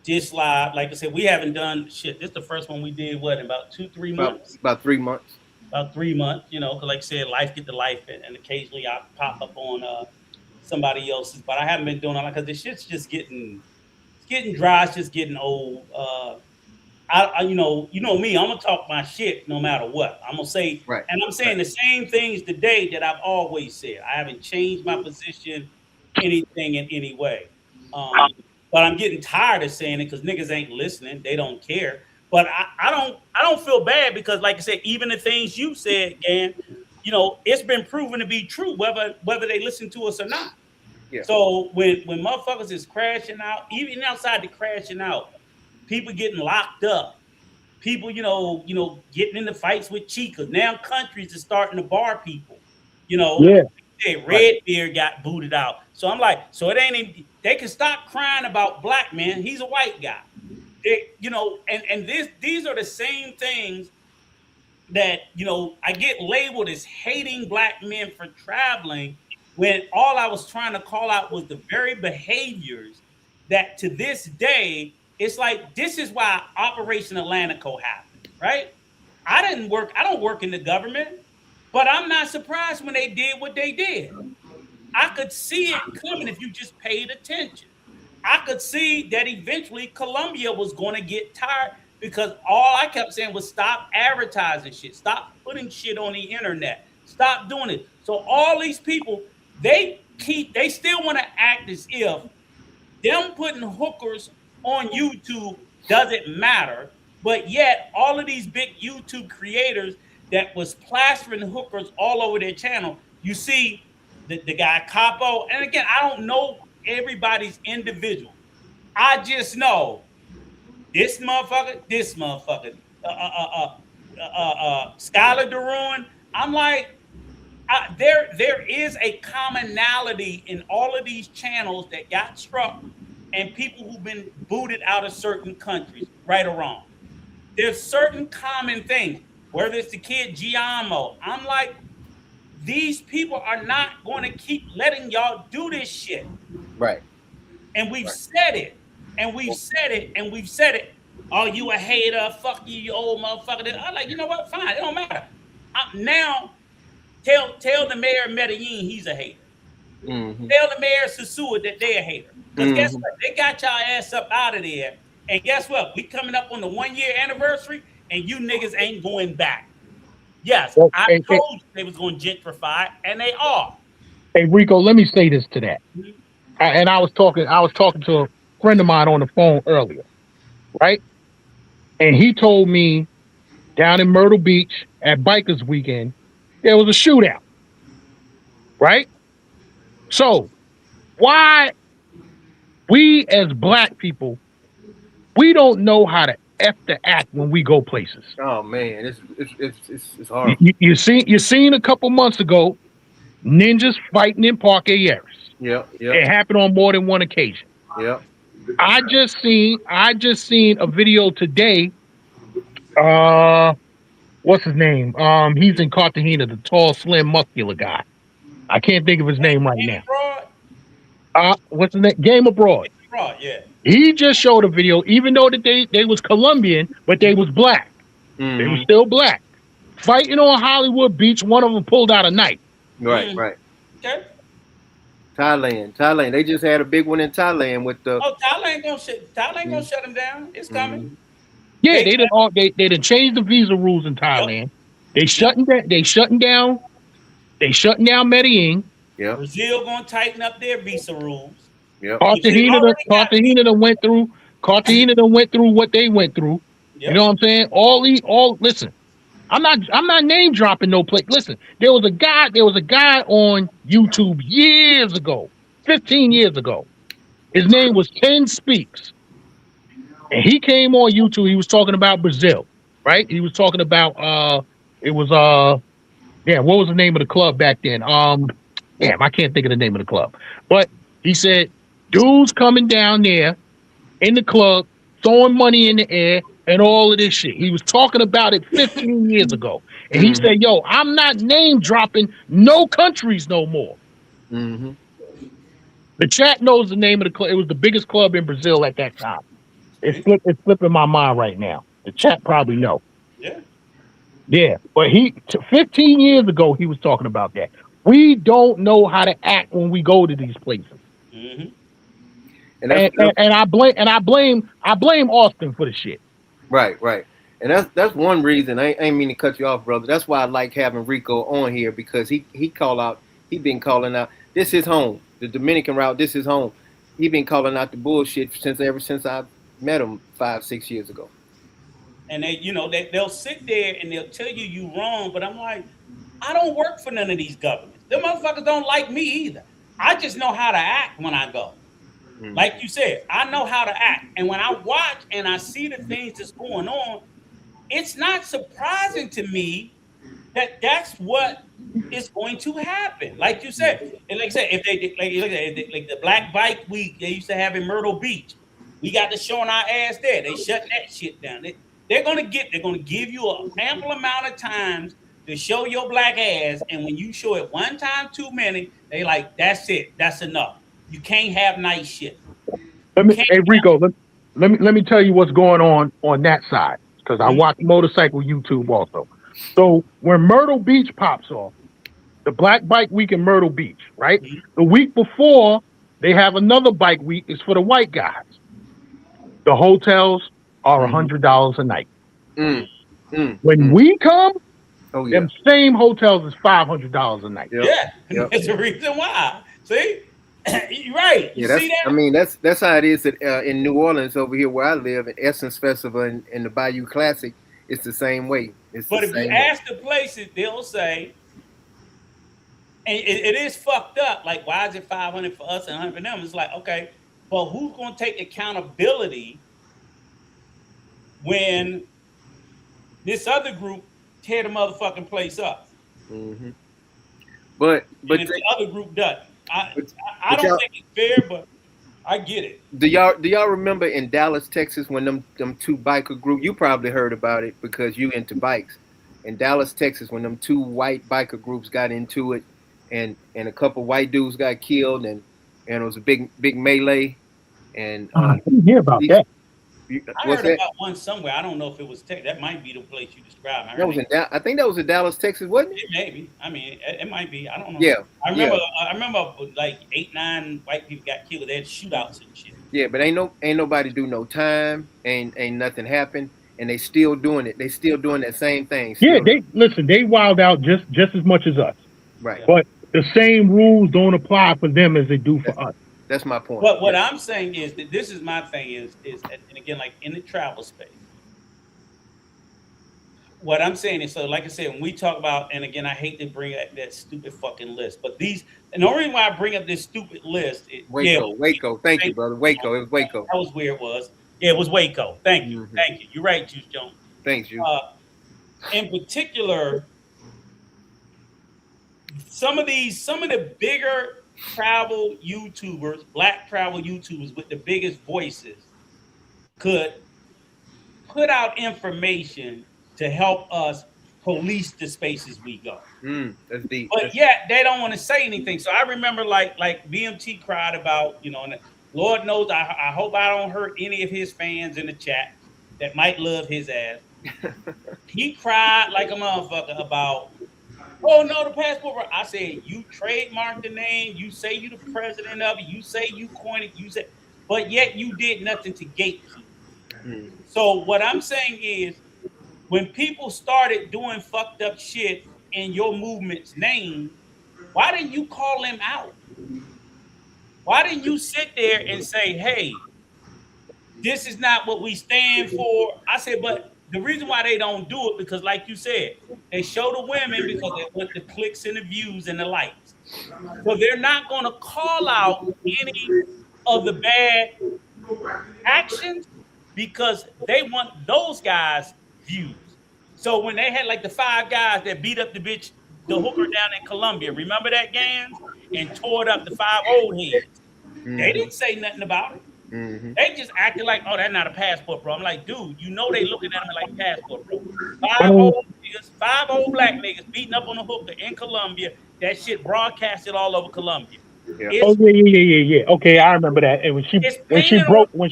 just like I said, we haven't done shit. This is the first one we did. What in about 2-3 months? About 3 months. About 3 months. You know, because like I said, life get to life, and occasionally I pop up on somebody else's. But I haven't been doing it because the shit's just getting dry. It's just getting old. You know me. I'm gonna talk my shit no matter what. I'm gonna say, Right. and I'm saying the same things today that I've always said. I haven't changed my position, anything in any way. But I'm getting tired of saying it because niggas ain't listening. They don't care. But I don't feel bad because, like I said, even the things you said, Gan, you know, it's been proven to be true, whether they listen to us or not. Yeah. So when motherfuckers is crashing out, even outside the crashing out, people getting locked up, people, you know, getting into fights with chicas. Now countries are starting to bar people. You know, Yeah. Redbeard got booted out. So I'm like, so it ain't even, they can stop crying about black men. He's a white guy. You know, and these are the same things that, you know, I get labeled as hating black men for traveling when all I was trying to call out was the very behaviors that to this day, it's like, this is why Operation Atlantico happened, right? I don't work in the government, but I'm not surprised when they did what they did. I could see it coming if you just paid attention. I could see that eventually Colombia was going to get tired because all I kept saying was stop advertising shit, stop putting shit on the internet, stop doing it. So all these people, they still want to act as if them putting hookers on YouTube doesn't matter, but yet all of these big YouTube creators that was plastering hookers all over their channel, you see the guy Capo, and again, I don't know everybody's individual. I just know this motherfucker, Skylar DeRuin. I'm like, there is a commonality in all of these channels that got struck and people who've been booted out of certain countries, right or wrong. There's certain common things, whether it's the kid Giamo. I'm like, these people are not going to keep letting y'all do this shit. Right. And we've said it, and we've said it, and we've said it. Oh, you a hater? Fuck you, you old motherfucker. I'm like, you know what? Fine, it don't matter. Now, tell the mayor of Medellin he's a hater. Mm-hmm. Tell the mayor of Sosua that they're a hater. Because guess what? They got y'all ass up out of there. And guess what? We coming up on the 1-year anniversary, and you niggas ain't going back. Yes, I told you they was going to gentrify, and they are. Hey, Rico, let me say this to that. And I was talking to a friend of mine on the phone earlier, right? And he told me down in Myrtle Beach at Bikers Weekend, there was a shootout, right? So why we as black people, we don't know how to F the act when we go places. Oh man, it's hard. You seen a couple months ago, ninjas fighting in Parque Aries. Yeah. It happened on more than one occasion. Yeah. I just seen a video today. What's his name? He's in Cartagena, the tall, slim, muscular guy. I can't think of his name right now. What's his name? Game Abroad. Yeah. He just showed a video, even though that they was Colombian, but they was black. Mm-hmm. They were still black. Fighting on Hollywood Beach, one of them pulled out a knife. Right. Okay. Thailand. They just had a big one in Thailand with the. Oh, Thailand gonna shut them down. It's coming. Yeah, they didn't change the visa rules in Thailand. Yep. They shutting down Medellin. Yeah. Brazil gonna tighten up their visa rules. Yep. Cartagena done went through what they went through. Yep. You know what I'm saying? Listen. I'm not name dropping no place. Listen, there was a guy on YouTube years ago, 15 years ago. His name was Ken Speaks. And he came on YouTube. He was talking about Brazil, right? He was talking about what was the name of the club back then? I can't think of the name of the club. But he said, dudes coming down there in the club, throwing money in the air, and all of this shit. He was talking about it 15 years ago. And he said, yo, I'm not name dropping no countries no more. Mm-hmm. The chat knows the name of the club. It was the biggest club in Brazil at that time. It's slipping my mind right now. The chat probably know. Yeah. Yeah, but 15 years ago he was talking about that. We don't know how to act when we go to these places, Mm-hmm. And that's and I blame Austin for the shit. right. And that's one reason I ain't mean to cut you off, brother. That's why I like having Rico on here because he been calling out. This is home, the Dominican route. This is home. He been calling out the bullshit ever since I met him 5-6 years ago. And they'll sit there and they'll tell you wrong, but I'm like, I don't work for none of these governments. Them motherfuckers don't like me either. I just know how to act when I go. Mm. Like you said, I know how to act. And when I watch and I see the things that's going on, it's not surprising to me that that's what is going to happen. Like you said, and like I said, if they like the Black Bike Week they used to have in Myrtle Beach, we got to showing our ass there. They shut that shit down. They're gonna give you an ample amount of times to show your black ass, and when you show it one time too many, they like that's it, that's enough. You can't have nice shit. Hey Rico, let me tell you what's going on that side because I watch motorcycle YouTube also. So when Myrtle Beach pops off, the Black Bike Week in Myrtle Beach, right? Mhm. The week before they have another bike week. It's for the white guys. The hotels are $100 a night. When we come, them same hotels is $500 a night. Yeah, that's the reason why. See, you're right. You see that? I mean, that's how it is in New Orleans over here where I live. At Essence Festival and the Bayou Classic, it's the same way. But if you ask the places, they'll say, and it is fucked up. Like, why is it 500 for us and 100 for them? It's like, okay, but who's going to take accountability when this other group tear the motherfucking place up? Mm-hmm. But if the other group doesn't, I don't think it's fair, but I get it. Do y'all remember in Dallas, Texas, when them two biker group? You probably heard about it because you into bikes. In Dallas, Texas, when them two white biker groups got into it, and a couple white dudes got killed, and it was a big melee. And I didn't hear about that. I heard about one somewhere. I don't know if it was that might be the place you described. I think that was in Dallas, Texas, wasn't it? It may be. I mean, it might be. I don't know. Yeah. I remember like 8-9 white people got killed. They had shootouts and shit. Yeah, but ain't nobody do no time. Ain't nothing happened, and they still doing it. They still doing that same thing. Yeah, they wild out just as much as us. Right. But the same rules don't apply for them as they do for us. That's my point. But what I'm saying is that this is my thing is and again, like in the travel space, what I'm saying is, so like I said, when we talk about, and again, I hate to bring up that stupid fucking list, but and the only reason why I bring up this stupid list is Waco. Thank you, brother. Waco. It was Waco. That was where it was. Yeah, it was Waco. Thank you. Mm-hmm. Thank you. You're right, Juice Jones. Thanks, you. In particular, some of the bigger travel YouTubers, black travel YouTubers with the biggest voices could put out information to help us police the spaces we go. That's deep. But yet they don't want to say anything. So I remember like BMT cried about, and Lord knows I hope I don't hurt any of his fans in the chat that might love his ass. He cried like a motherfucker about, oh no, the passport. I said, you trademarked the name, you say you the president of it, you say you coined it, but yet you did nothing to gatekeep. So what I'm saying is, when people started doing fucked up shit in your movement's name, why didn't you call them out? Why didn't you sit there and say, hey, this is not what we stand for? I said, but the reason why they don't do it, because like you said, they show the women because they want the clicks and the views and the likes. So they're not going to call out any of the bad actions because they want those guys' views. So when they had like the 5 guys that beat up the hooker down in Colombia, remember that, Gans? And tore up the 5 old heads. They didn't say nothing about it. They just acted like, oh, that's not a passport, bro. I'm like, dude, they looking at me like passport, bro. 5 old black niggas beating up on a hooker in Colombia. That shit broadcasted all over Colombia. Yeah. Oh It's yeah. Okay, I remember that. And when she it's when she painted on broke when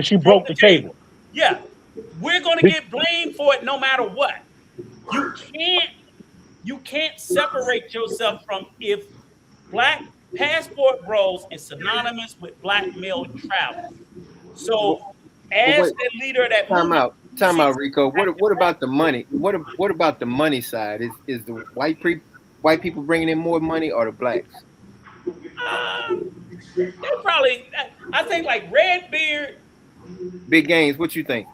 she broke broke the the table. table. Yeah, we're gonna get blamed for it no matter what. You can't you can't separate yourself from if black passport bros is synonymous with black male travel. But, So but as wait, the leader of that time movement, out, you see Rico. What about the money? What about the money side? Is the white people bringing in more money or the blacks? they probably I think like Redbeard, Big gains. What you think?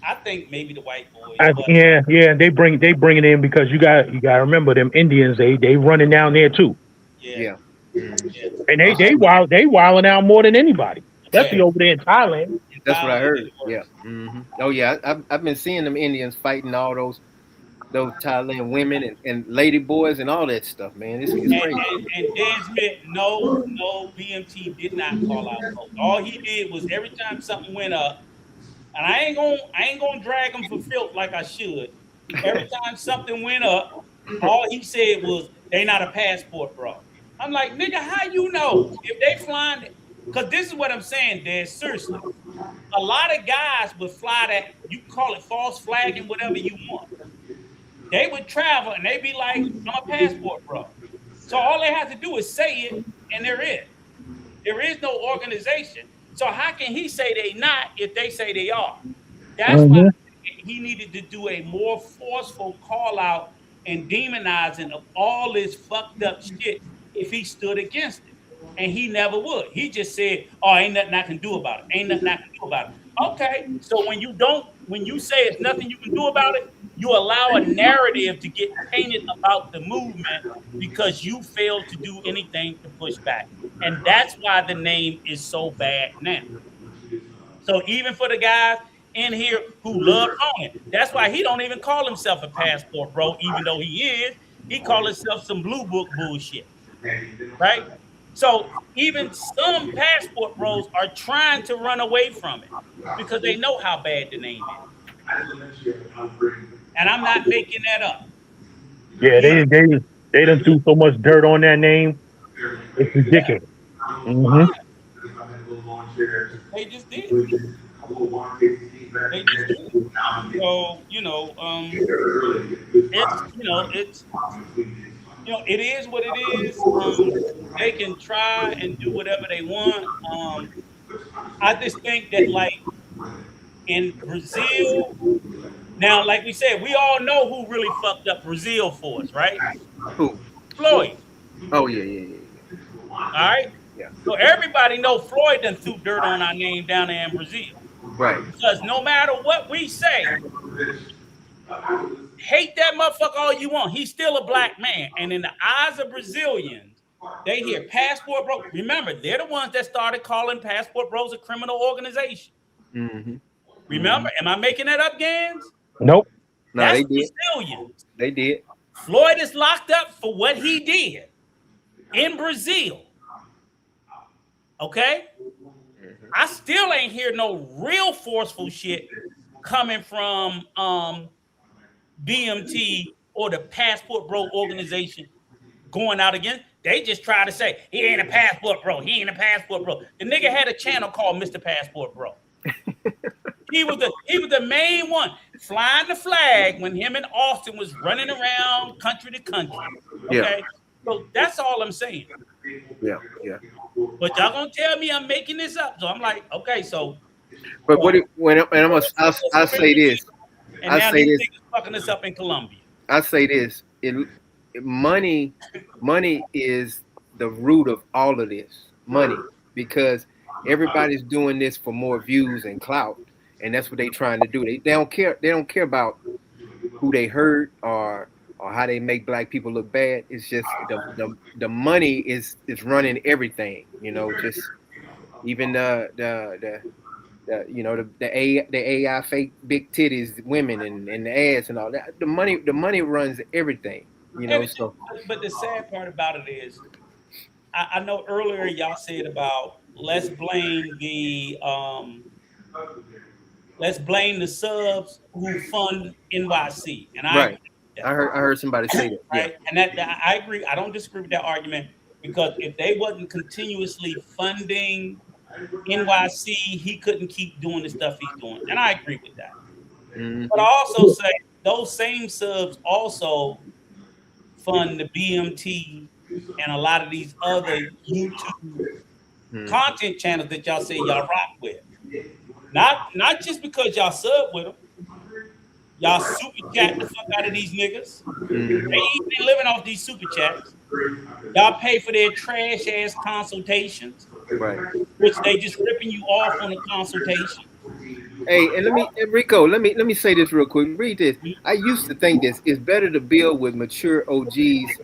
I think maybe the white boys, but Yeah. They bring it in because you got to remember them Indians. They running down there too, yeah, Yeah. Mhm. yeah. and they wilding out more than anybody, especially Where? over there in Thailand. In That's what I Thailand is heard. Yeah. worse. Oh yeah. I've been seeing them Indians fighting all those Thailand women and lady boys and all that stuff, man. It's And, crazy. and Dan Smith, no, BMT did not call out votes. All he did was every time something went up, and I ain't gonna drag him for filth like I should. Every time something went up, all he said was they not a passport, bro. I'm like, nigga, how you know if they flying? Because this is what I'm saying, Dan. Seriously, a lot of guys would fly that you can call it false flagging, whatever you want. They would travel and they'd be like, I'm a passport, bro. So all they have to do is say it, and they're it. There is no organization. So how can he say they not if they say they are? That's why Hmm. he needed to do a more forceful call out and demonizing of all this fucked up shit if he stood against it. And he never would. He just said, "Oh, ain't nothing I can do about it. Ain't nothing I can do about it." Okay, so when you say it's nothing you can do about it, you allow a narrative to get painted about the movement because you failed to do anything to push back. And that's why the name is so bad now. So even for the guys in here who love Tony, that's why he don't even call himself a passport bro, even though he is. He call himself some blue book bullshit, right? So even some passport bros are trying to run away from it because they know how bad the name is. And I'm not making that up. Yeah, He, they done threw so much dirt on that name. It's ridiculous. Hmm. they just did. They just did. So it is what it is. They can try and do whatever they want. I just think that like in Brazil, now like we said, we all know who really fucked up Brazil for us, right? Who? Floyd. Oh yeah. All right. Yeah. So everybody know Floyd done threw dirt on our name down there in Brazil. Right. Because no matter what we say, hate that motherfucker all you want. He's still a black man. And in the eyes of Brazilians, they hear passport bro. Remember, they're the ones that started calling passport bros a criminal organization. Mm-hmm. Remember? Am I making that up, Gans? Nope. No, That's they did. Brazilians. They did. Floyd is locked up for what he did in Brazil. Okay? I still ain't hear no real forceful shit coming from BMT or the Passport Bro organization going out again. They just try to say he ain't a passport bro. He ain't a passport bro. The nigga had a channel called Mr. Passport Bro. He was the main one flying the flag when him and Austin was running around country to country. Okay, Yeah. so that's all I'm saying. Yeah. But y'all gonna tell me I'm making this up, so I'm like, okay, so. But I'll say this. And now these niggas fucking us up in Colombia. I say this: money is the root of all of this. Money, because everybody's doing this for more views and clout, and that's what they're trying to do. They don't care. They don't care about who they hurt or how they make black people look bad. It's just the money is running everything. Just even the AI fake big titties women and the ass and all that. The money runs everything. So but the sad part about it is I know earlier y'all said about let's blame the subs who fund NYC, and I right. agree with that. I heard somebody say that. Right, and that I agree. I don't disagree with that argument. because if they wasn't continuously funding NYC, he couldn't keep doing the stuff he's doing. And I agree with that. But I also say those same subs also fund the BMT and a lot of these other YouTube content channels that y'all say y'all rock with. Not just because y'all sub with them. Y'all super chat the fuck out of these niggas. They living off these super chats. Y'all pay for their trash ass consultations, Right. which they just ripping you off on the consultation. Hey, and Rico, let me say this real quick. Read this. I used to think this it's better to build with mature OGs,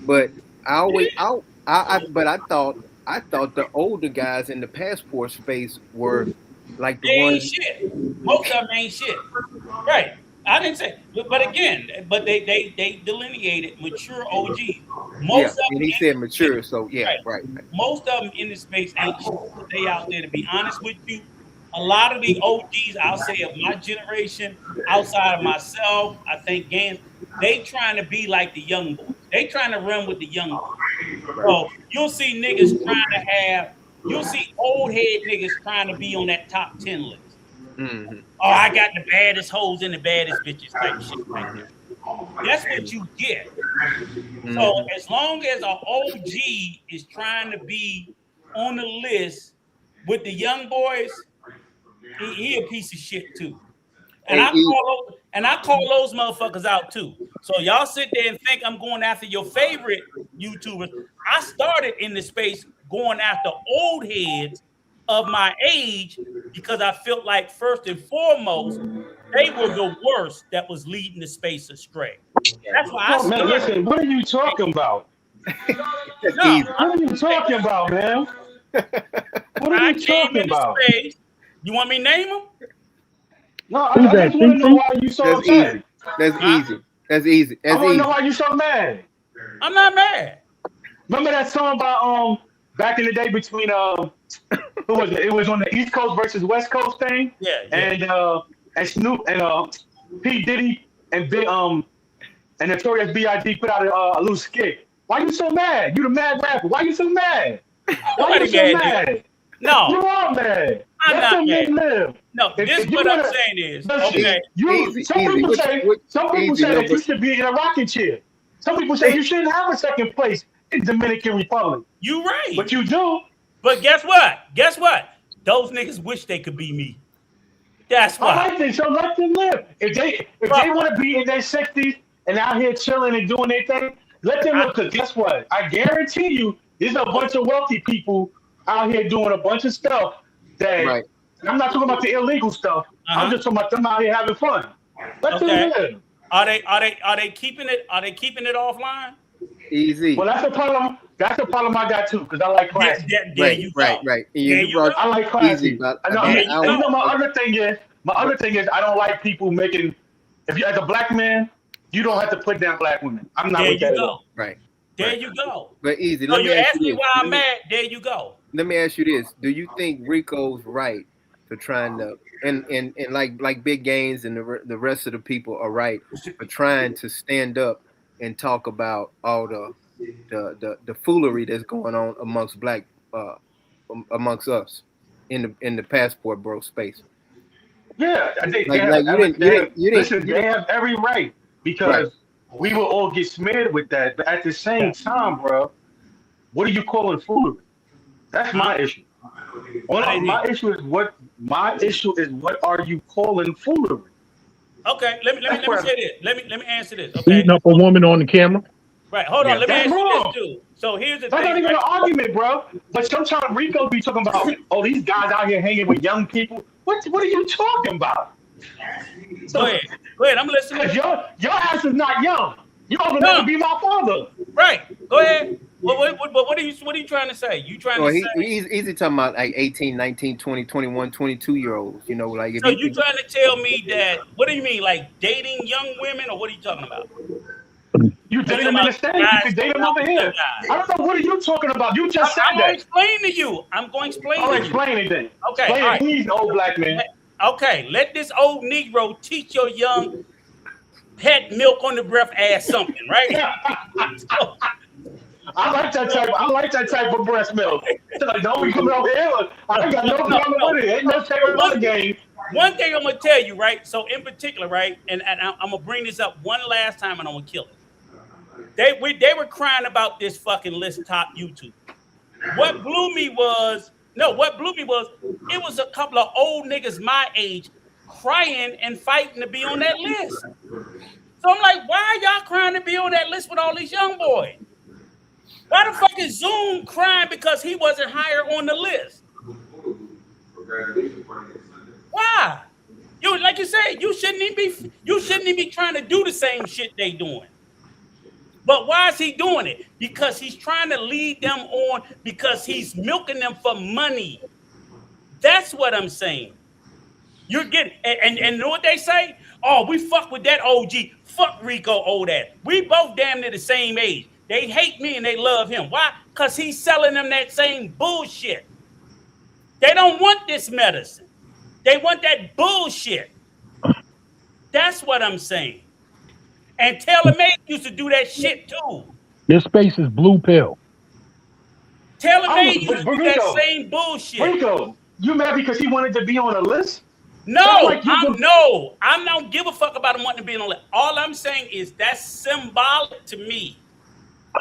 but but I thought the older guys in the passport space were like the They ain't ones. shit. Most of them ain't shit. Right. I didn't say, but again, they delineated mature OGs. Most of them and he said mature, so yeah, right. Most of them in the space ain't shit. They out there, to be honest with you. A lot of the OGs, I'll say, of my generation, outside of myself, I think Gans, they trying to be like the young boys. They trying to run with the young boys. So you'll see niggas trying to have, you'll see old head niggas trying to be on that top 10 list. Oh, I got the baddest hoes and the baddest bitches type shit right there. That's what you get. So as long as an OG is trying to be on the list with the young boys, he a piece of shit too. And I call those motherfuckers out too. So y'all sit there and think I'm going after your favorite YouTubers. I started in the space going after old heads of my age because I felt like first and foremost they were the worst that was leading the space astray. That's why I started. Man, listen, what are you talking about? What are you talking about, man? What are you talking about? Space. You want me to name them? No, I just want to know why you so upset. That's easy. That's easy. I want to know why you so mad. I'm not mad. Remember that song about back in the day between who was it? It was on the East Coast versus West Coast thing. Yeah. And Snoop and P Diddy and Big and Notorious B.I.G. put out a little skit. Why you so mad? You the mad rapper. Why you so mad? Why you so mad? No, you are mad. I'm not mad. Live. No, this is what I'm saying is okay. Some people say that you should be in a rocking chair. Some people say you shouldn't have a second place in Dominican Republic. You right, but you do. But guess what? Those niggas wish they could be me. That's why. I think so. Let them live. If they want to be in their 60s and out here chilling and doing their thing, let them live. Because guess what? I guarantee you, there's a bunch of wealthy people out here doing a bunch of stuff that I'm not talking about the illegal stuff. I'm just talking about them out here having fun. Let them live. Are they keeping it? Are they keeping it offline? Easy. Well, that's a problem. That's a problem I got too, because I like classy. Right. I like classy. Easy, you know, my other thing is I don't like people making. If you as a black man, you don't have to put down black women. I'm not with that at all. Right. There you go. But easy. So you ask me why I'm mad. There you go. Let me ask you this: do you think Rico's right for trying to, and like Big Gains and the rest of the people are right for trying to stand up and talk about all the foolery that's going on amongst black amongst us in the passport bro space? Yeah, they have every right because we will all get smeared with that. But at the same time, bro, what are you calling foolery? That's my issue. My issue is what are you calling foolery? Okay, let me say this. Let me answer this. Okay, beating up a woman on the camera. Right, hold on. Let me answer this too. So here's the thing. That's not even an argument, bro. But sometimes Rico be talking about, oh, these guys out here hanging with young people. What are you talking about? Go ahead. I'm listening. Your ass is not young. You old enough to be my father. Right. Go ahead. What are you trying to say? You trying to say? He's talking about like 18, 19, 20, 21, 22-year-olds. You know, like. So you trying to tell me that? What do you mean, like dating young women, or what are you talking about? You date them in the States. You can date them over here. I don't know. What are you talking about? You just said that. I'm going to explain to you. I'll explain it then. Okay. Explain it, please, old black man. Okay. Let this old Negro teach your young pet milk on the breath ass something, right? I like that type. I like that type of breast milk. It's like, don't be coming over here. Look, I ain't got no problem with it. Ain't no Carolina game. One thing I'm gonna tell you, right? So in particular, right, and I'm gonna bring this up one last time, and I'm gonna kill it. They were crying about this fucking list top YouTube. What blew me was it was a couple of old niggas my age crying and fighting to be on that list. So I'm like, why are y'all crying to be on that list with all these young boys? Why the fuck is Zoom crying because he wasn't higher on the list? Why? You like you said, you shouldn't even be trying to do the same shit they doing. But why is he doing it? Because he's trying to lead them on because he's milking them for money. That's what I'm saying. You're getting and know what they say? Oh, we fuck with that OG. Fuck Rico old ass. We both damn near the same age. They hate me and they love him. Why? Because he's selling them that same bullshit. They don't want this medicine. They want that bullshit. That's what I'm saying. And Taylor May used to do that shit too. This space is blue pill. Taylor May used to do that same bullshit. Rico, you mad because he wanted to be on a list? No, I don't give a fuck about him wanting to be on a list. All I'm saying is that's symbolic to me,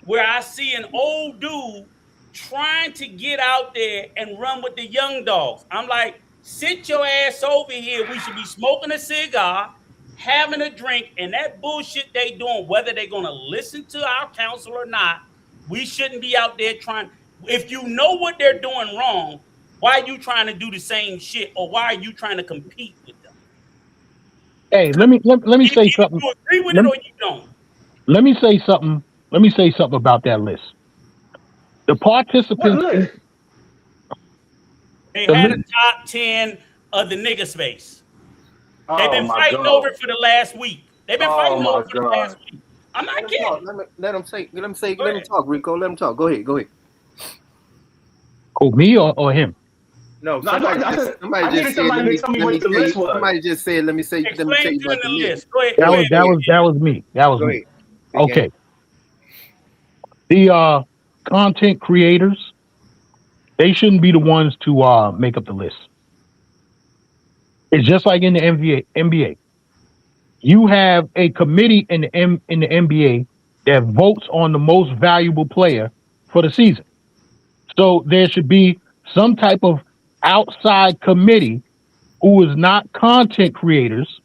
where I see an old dude trying to get out there and run with the young dogs. I'm like, sit your ass over here. We should be smoking a cigar, having a drink, and that bullshit they doing, whether they're going to listen to our counsel or not, we shouldn't be out there trying. If you know what they're doing wrong, why are you trying to do the same shit, or why are you trying to compete with them? Hey, let me say something. You agree with it or you don't? Let me say something. Let me say something about that list. The participants. They had a top 10 of the nigga space. They've been fighting over it for the last week. They've been fighting over it for the last week. I'm not kidding. Let him talk, Rico. Let him talk. Go ahead. Oh, me or him? No, somebody just said. Let me say. Let me tell you about the list. That was me. That was me. Okay. The content creators, they shouldn't be the ones to make up the list. It's just like in the NBA. You have a committee in the NBA that votes on the most valuable player for the season. So there should be some type of outside committee who is not content creators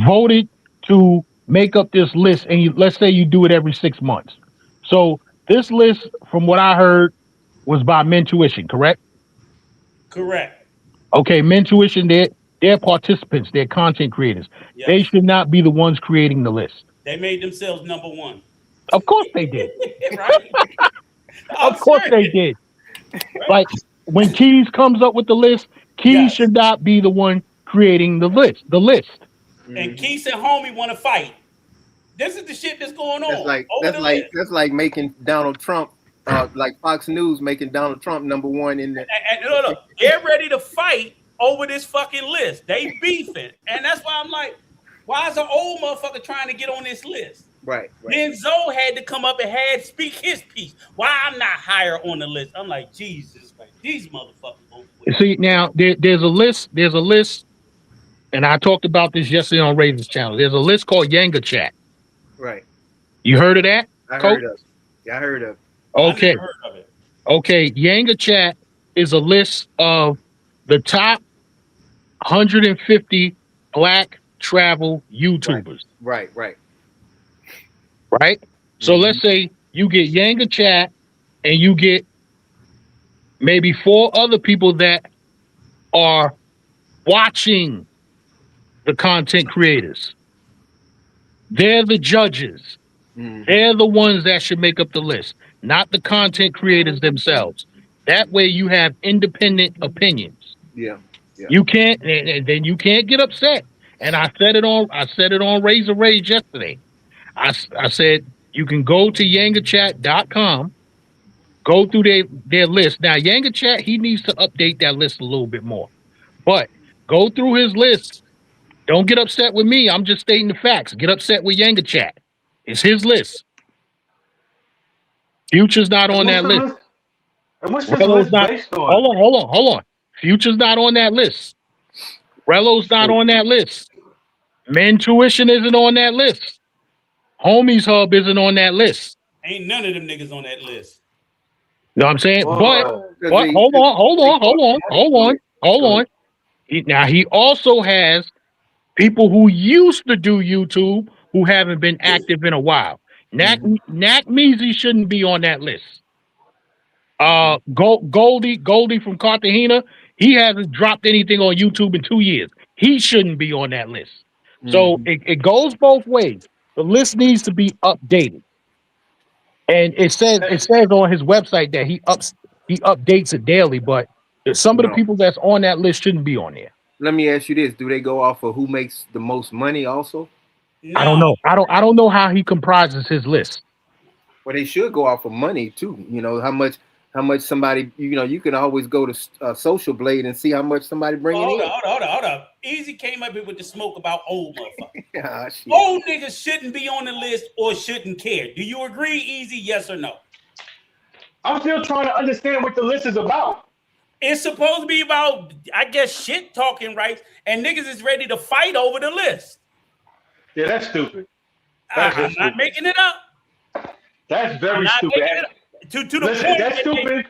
voted to make up this list. And let's say you do it every 6 months. So this list, from what I heard, was by Mentuition, correct? Correct. Okay, Mentuition, they're participants, they're content creators. Yes. They should not be the ones creating the list. They made themselves number one. Of course they did. Right? Of course they did. Like when Keys comes up with the list, Keys should not be the one creating the list. And Keys and Homie want to fight. This is the shit that's going on. That's like making Donald Trump, like Fox News making Donald Trump number one in the. Look, they're ready to fight over this fucking list. They beefing, and that's why I'm like, why is an old motherfucker trying to get on this list? Right. Then Zoe had to come up and speak his piece. Why I'm not higher on the list? I'm like, Jesus, man, these motherfuckers. See, now there's a list, and I talked about this yesterday on Razor's channel. There's a list called Yanga Chat. Right. You heard of that? I heard of it. Yeah, I heard of it. Okay. I never heard of it. Okay, Yanga Chat is a list of the top 150 black travel YouTubers. Right. So let's say you get Yanga Chat and you get maybe 4 other people that are watching the content creators. They're the judges. They're the ones that should make up the list, not the content creators themselves. That way you have independent opinions. Yeah. You can't, and then you can't get upset. And I said it on Razor Rage yesterday. I said you can go to yangachat.com, go through their list. Now Yanga Chat, he needs to update that list a little bit more. But go through his list. Don't get upset with me. I'm just stating the facts. Get upset with Yanga Chat. It's his list. Future's not on that list. And what's this Rello's list not. based on? Hold on. Future's not on that list. Rello's not on that list. Men Tuition isn't on that list. Homies Hub isn't on that list. Ain't none of them niggas on that list. You know what I'm saying? Boy. But hold on. Now he also has people who used to do YouTube who haven't been active in a while. Nat Measy shouldn't be on that list. Goldie from Cartagena, he hasn't dropped anything on YouTube in 2 years. He shouldn't be on that list. So it goes both ways. The list needs to be updated. And it says on his website that he updates it daily, but some of the people that's on that list shouldn't be on there. Let me ask you this: do they go off of who makes the most money? Also, No. I don't know. I don't know how he comprises his list. well, they should go off of money too. You know how much somebody. You know, you can always go to Social Blade and see how much somebody bringing in. Hold on. Easy came up here with the smoke about old motherfuckers. Yeah, shit. Old niggas shouldn't be on the list or shouldn't care. Do you agree, Easy? Yes or no? I'm still trying to understand what the list is about. It's supposed to be about, I guess, shit talking rights, and niggas is ready to fight over the list. Yeah, that's stupid. I'm not making it up. That's very stupid. To the Listen, point that's stupid.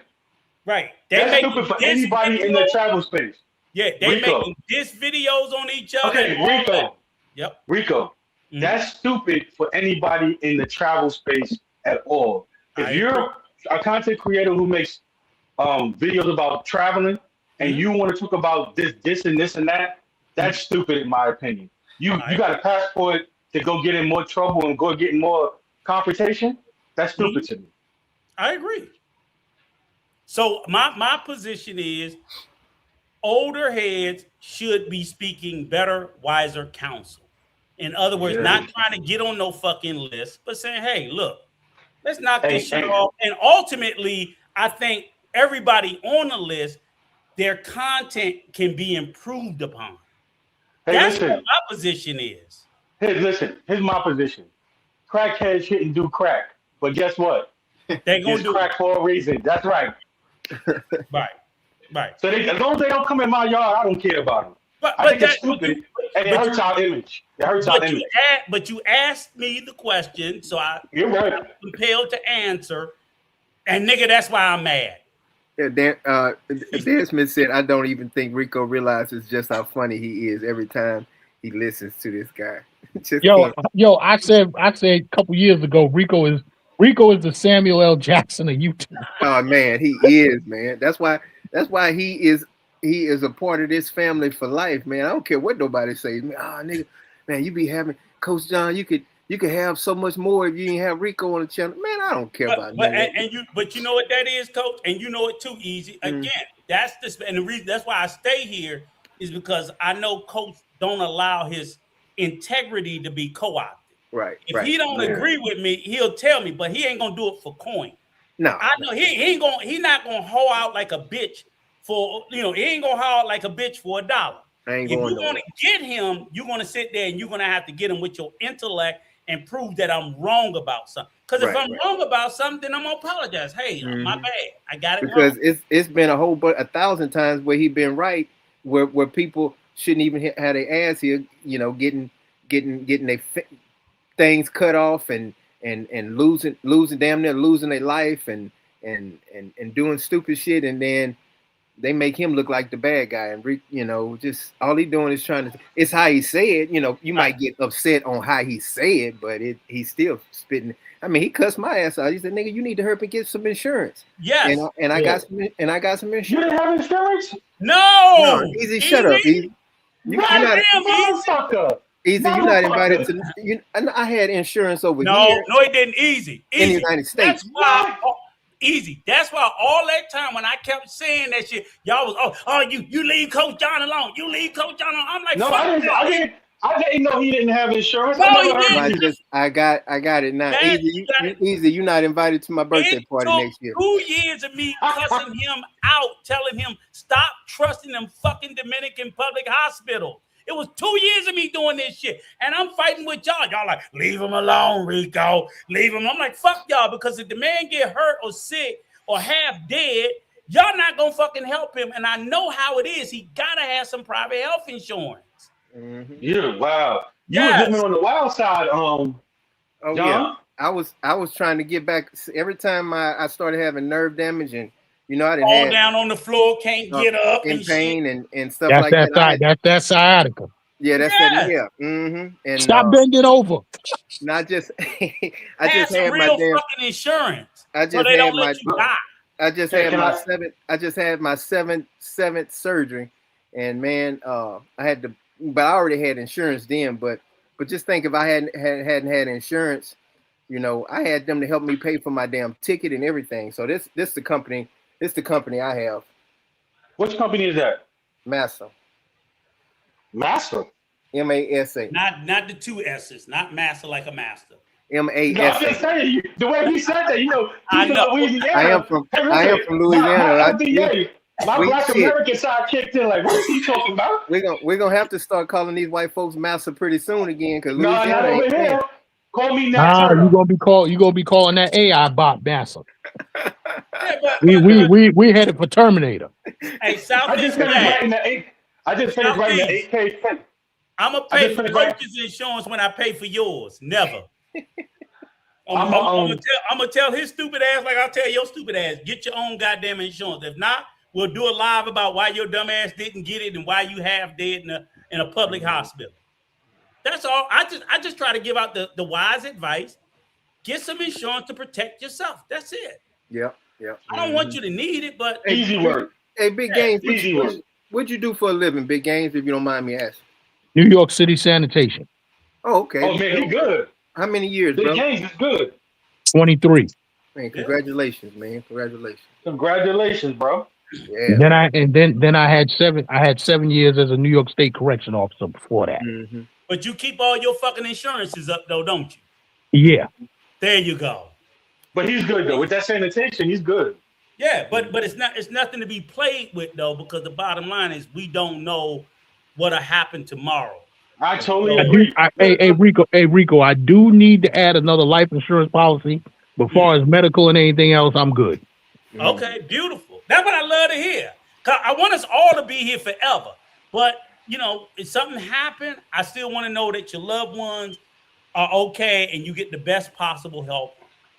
Right. That's stupid for anybody in the travel space. Yeah, they Rico. making diss videos on each other. Okay, Rico. Yep. Rico. That's stupid for anybody in the travel space at all. If you're a content creator who makes videos about traveling and you want to talk about this and this and that, that's stupid in my opinion. You got a passport to go get in more trouble and go get in more confrontation. That's stupid to me. I agree. So my position is older heads should be speaking better, wiser counsel. In other words, not trying to get on no fucking list, but saying, hey, look, let's knock this shit off. And ultimately, I think everybody on the list, their content can be improved upon. Hey, That's listen. what my position is. Hey, listen, here's my position. Crackheads shouldn't do crack. But guess what? They're going to do crack for a reason. That's right. Right. So as long as they don't come in my yard, I don't care about them. I think it's stupid. And it hurts our image. It hurts our image. But you asked me the question, so You're right. I'm compelled to answer. And nigga, that's why I'm mad. Yeah, Dan Smith said, I don't even think Rico realizes just how funny he is every time he listens to this guy. Yo, I said a couple years ago, Rico is the Samuel L. Jackson of YouTube. Oh man, he is, man. That's why he is a part of this family for life, man. I don't care what nobody says. Nigga, man, you be having Coach John, you could have so much more if you didn't have Rico on the channel. Man, I don't care about that. But you know what that is, Coach, and you know it too, Easy. Again, that's the reason. That's why I stay here is because I know Coach don't allow his integrity to be co-opted. Right. If he don't agree with me, he'll tell me, but he ain't gonna do it for coin. No, I know he's not gonna hoe out like a bitch for he ain't gonna hoe out like a bitch for $1. If you want to get him, you're gonna sit there and you're gonna have to get him with your intellect and prove that I'm wrong about something. Because if I'm wrong about something, then I'm gonna apologize. Hey, my bad. I got it wrong. Because it's been a 1,000 times where he been right, where people shouldn't even have their ass here, getting their things cut off and losing damn near losing their life and doing stupid shit, and then they make him look like the bad guy, and just all he doing is trying to. It's how he say it. You might get upset on how he say it, but he's still spitting. I mean, he cussed my ass out. He said, "Nigga, you need to hurry and get some insurance." Yes, and I got some insurance. You didn't have insurance? No. Easy, shut up, Easy. You're not invited to. I had insurance over here. No, it didn't. Easy in the United States. That's why. Easy. That's why all that time when I kept saying that shit, y'all was you leave Coach John alone. You leave Coach John alone. I'm like, no, I didn't know he didn't have insurance. No, I got it now. Easy, you're not invited to my birthday party next year. 2 years of me cussing him out, telling him stop trusting them fucking Dominican public hospitals. It was 2 years of me doing this shit. And I'm fighting with y'all. Y'all like, leave him alone, Rico. Leave him. I'm like, fuck y'all, because if the man get hurt or sick or half dead, y'all not gonna fucking help him. And I know how it is. He gotta have some private health insurance. Mm-hmm. Yeah, wow. You Yes. was living on the wild side, Oh John. yeah, I was trying to get back. Every time I started having nerve damage, and you know I didn't Fall have down on the floor, can't get up in and pain shit. and stuff That's like that that. I side. had, That's that sciatica. yeah, that's that. Yes. Yeah. Mm-hmm. And Stop bending over. not just I Have just some had my real damn. fucking insurance. I So just they had don't my. let you die. I just Can, had can my I? seventh. I just had my seventh surgery, and man, I had to. But I already had insurance then. But just think if I hadn't had insurance, you know, I had them to help me pay for my damn ticket and everything. So this the company. This the company I have, Which company is that? Massa, Master. MASA, Not the two S's, not master like a master. No, I'm just MASA. saying. The way he said that, I he's from know. Louisiana. Hey, I am listen, from my Louisiana. LBA, my We Black shit. American side kicked in. Like, what's he talking about? We're gonna have to start calling these white folks Massa pretty soon again, because No, not Louisiana over ain't playing. here. Call me Nat Nah, Turner. you gonna be calling that AI bot massive. Yeah, but We headed for Terminator. hey, I Southeast just finished Flag. writing the eight. I just finished writing the Southeast. 8K thing. I'm gonna I pay just for finished writing. Coach's insurance when I pay for yours. Never. I'm gonna tell his stupid ass like I'll tell your stupid ass. Get your own goddamn insurance. If not, we'll do a live about why your dumb ass didn't get it and why you half dead in a public hospital. That's all. I just try to give out the wise advice. Get some insurance to protect yourself. That's it. Yep. I don't want you to need it, but easy work. Hey, Big Yeah, Games, Easy work. what'd you do for a living, Big Games, if you don't mind me asking? New York City Sanitation. Oh, okay. Oh man, he good. How many years, Big bro? James is good. 23. Man, congratulations, man. Congratulations. Congratulations, bro. Yeah. Then I had 7 years as a New York State correction officer before that. Mm-hmm. but you keep all your fucking insurances up though, don't you? Yeah. There you go. But he's good though. With that sanitation, he's good. Yeah, but it's nothing to be played with though, because the bottom line is we don't know what'll happen tomorrow. I totally I do, agree. hey Rico, I do need to add another life insurance policy. But as far as medical and anything else, I'm good. Okay, beautiful. That's what I love to hear. 'Cause I want us all to be here forever. But you know, if something happened, I still want to know that your loved ones are okay and you get the best possible help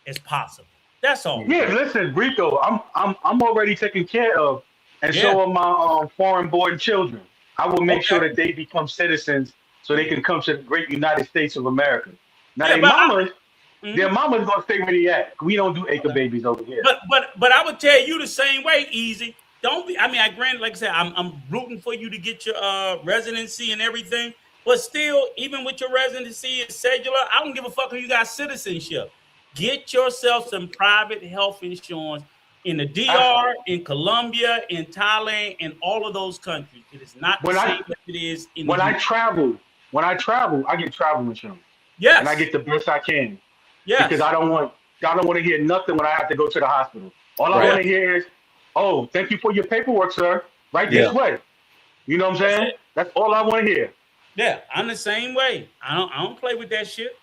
as possible. That's all. Yeah, listen, Rico, I'm already taken care of, and so are my foreign-born children. I will make sure that they become citizens so they can come to the great United States of America. Now, Yeah, their mama's gonna stay where they at. We don't do acre babies over here. But I would tell you the same way, Easy. Don't be. I mean, I granted, like I said, I'm rooting for you to get your residency and everything. But still, even with your residency and cellular, I don't give a fuck if you got citizenship. Get yourself some private health insurance in the DR, in Colombia, in Thailand, in all of those countries. It is not the same as it is in when the I US. travel, I get travel insurance. Yes. And I get the best I can. Yes. Because I don't want to hear nothing when I have to go to the hospital. All I want to hear is, "Oh, thank you for your paperwork, sir. Right this way." You know what I'm saying? That's all I want to hear. Yeah, I'm the same way. I don't play with that shit.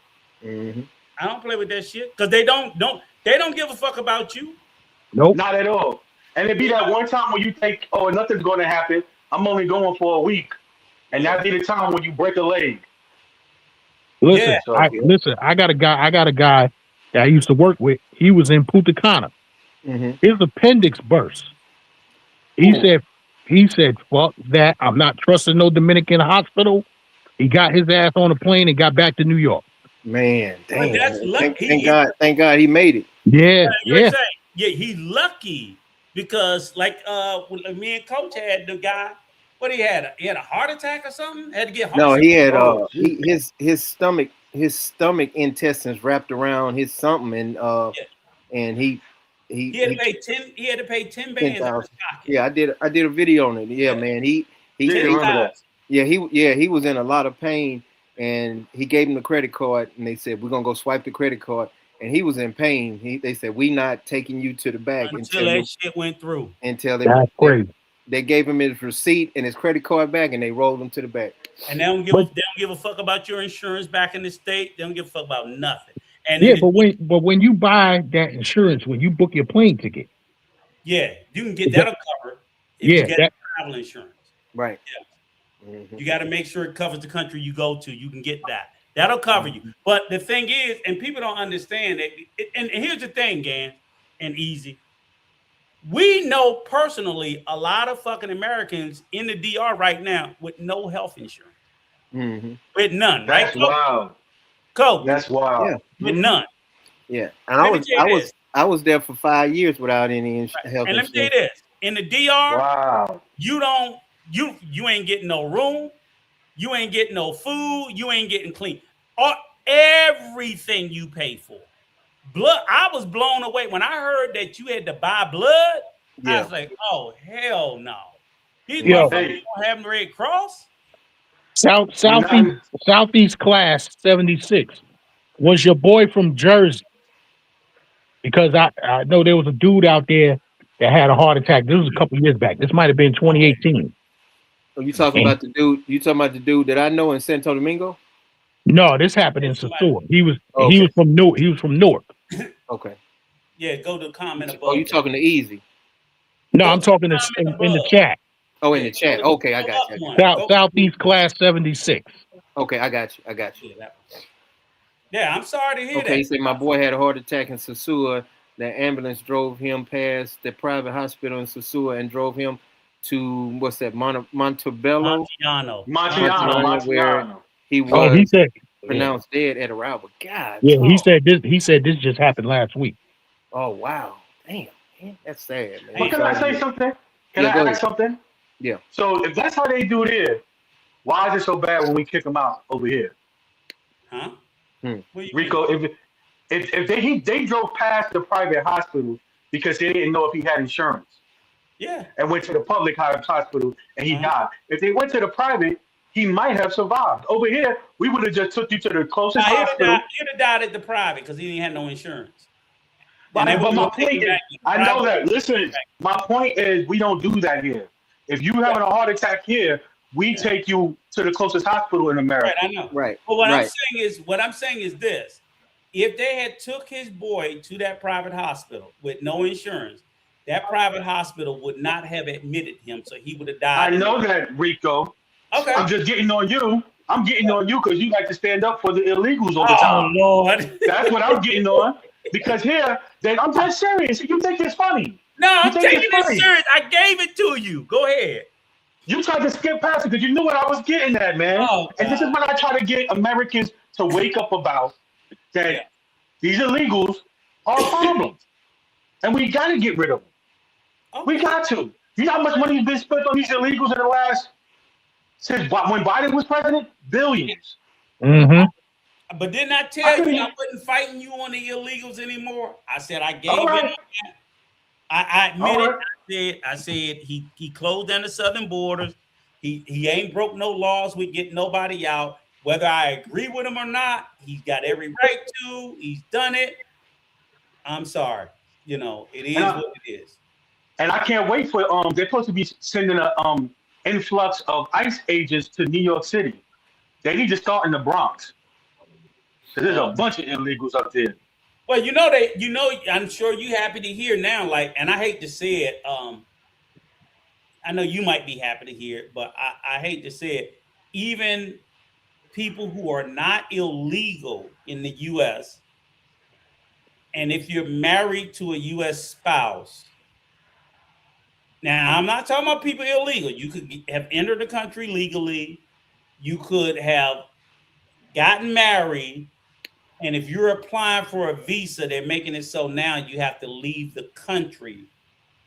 Mm-hmm. I don't play with that shit because they don't give a fuck about you. Nope. Not at all. And it'd be that one time when you think, "Oh, nothing's going to happen. I'm only going for a week," and that'd be the time when you break a leg. Listen, Yeah. I got a guy that I used to work with. He was in Punta Cana. Mm-hmm. His appendix burst. He said, "Fuck that! I'm not trusting no Dominican hospital." He got his ass on a plane and got back to New York. Man, damn. That's lucky. Thank God he made it. Yeah. He's lucky because like when me and Coach had the guy. What he had a heart attack or something? Had to get heart No, he had surgery. his stomach intestines wrapped around his something, and he had to pay 10 bands out of pocket. Yeah, I did a video on it. Yeah, man. He remember that. he was in a lot of pain, and he gave him the credit card, and they said, "We're gonna go swipe the credit card." And he was in pain. They said, "We not taking you to the back until that shit went through." Until that's crazy. They gave him his receipt and his credit card back, and they rolled him to the back. And they don't give a fuck about your insurance back in the state. They don't give a fuck about nothing. And Yeah, then but when you buy that insurance, when you book your plane ticket, yeah, you can get that'll cover if you yeah, get that travel insurance. Right. Yeah. You got to make sure it covers the country you go to. You can get that. That'll cover you. But the thing is, and people don't understand that. And here's the thing, Gan and Easy. We know personally a lot of fucking Americans in the DR right now with no health insurance. With none, That's right? wild. Kobe. That's wild. Yeah. With none. Yeah. And I was there for 5 years without any health And let me tell you insurance. this: in the DR, Wow. you ain't getting no room, you ain't getting no food, you ain't getting clean. Everything you pay for. Blood. I was blown away when I heard that you had to buy blood. I Yeah. was like, oh hell no. These Yo. motherfuckers don't have the Red Cross. Southeast class 76 was your boy from Jersey, because I know there was a dude out there that had a heart attack. This was a couple years back. This might have been 2018. So you talking about the dude? You talking about the dude that I know in Santo Domingo? No, this happened in Sasua. He was from Newark. He was from Newark. Okay. Yeah, go to comment above. Oh, you talking to Easy? No, I'm talking in the chat. Oh, in the chat. Okay, I got you. Southeast class 76. Okay, I got you. Yeah, I'm sorry to hear that. Okay, he said my boy had a heart attack in Sasua. The ambulance drove him past the private hospital in Sasua and drove him to what's that, Montebello, where he was he said pronounced dead at arrival. God. Yeah, he said this. He said this just happened last week. Oh wow, damn, man, that's sad, man. But can I say something? Can I ask something? Yeah. So if that's how they do it here, why is it so bad when we kick them out over here? Huh? Rico, if they drove past the private hospital because they didn't know if he had insurance. Yeah. And went to the public hospital and he died. If they went to the private, he might have survived. Over here, we would have just took you to the closest hospital. He'd have died at the private because he didn't have no insurance. But my point is, I know that. Listen, my point is, we don't do that here. If you having a heart attack here, we take you to the closest hospital in America. Right, I know. Right. But what I'm saying is this: if they had took his boy to that private hospital with no insurance, that private hospital would not have admitted him, so he would have died. I know that, Rico. Okay. I'm just getting on you. I'm getting on you because you like to stand up for the illegals all the time. Oh Lord. That's what I'm getting on. Because here, I'm dead serious. You think it's funny? No, I'm taking it serious. I gave it to you. Go ahead. You tried to skip past it because you knew what I was getting at, man. And this is what I try to get Americans to wake up about, that these illegals are problems. And we got to get rid of them. Okay. We got to. You know how much money has been spent on these illegals in the last, since when Biden was president? Billions. Mm-hmm. But didn't I tell you I wasn't fighting you on the illegals anymore? I said I gave it. I admitted. I said he closed down the southern borders. He ain't broke no laws with getting nobody out. Whether I agree with him or not, he's got every right to. He's done it. I'm sorry. You know, it is what it is. And I can't wait for they're supposed to be sending a influx of ICE agents to New York City. They need to start in the Bronx. Because there's a bunch of illegals up there. Well, I'm sure you're happy to hear now, like, and I hate to say it, I know you might be happy to hear it, but I hate to say it, even people who are not illegal in the U.S., and if you're married to a U.S. spouse, now I'm not talking about people illegal. You could have entered the country legally. You could have gotten married. And if you're applying for a visa, they're making it so now you have to leave the country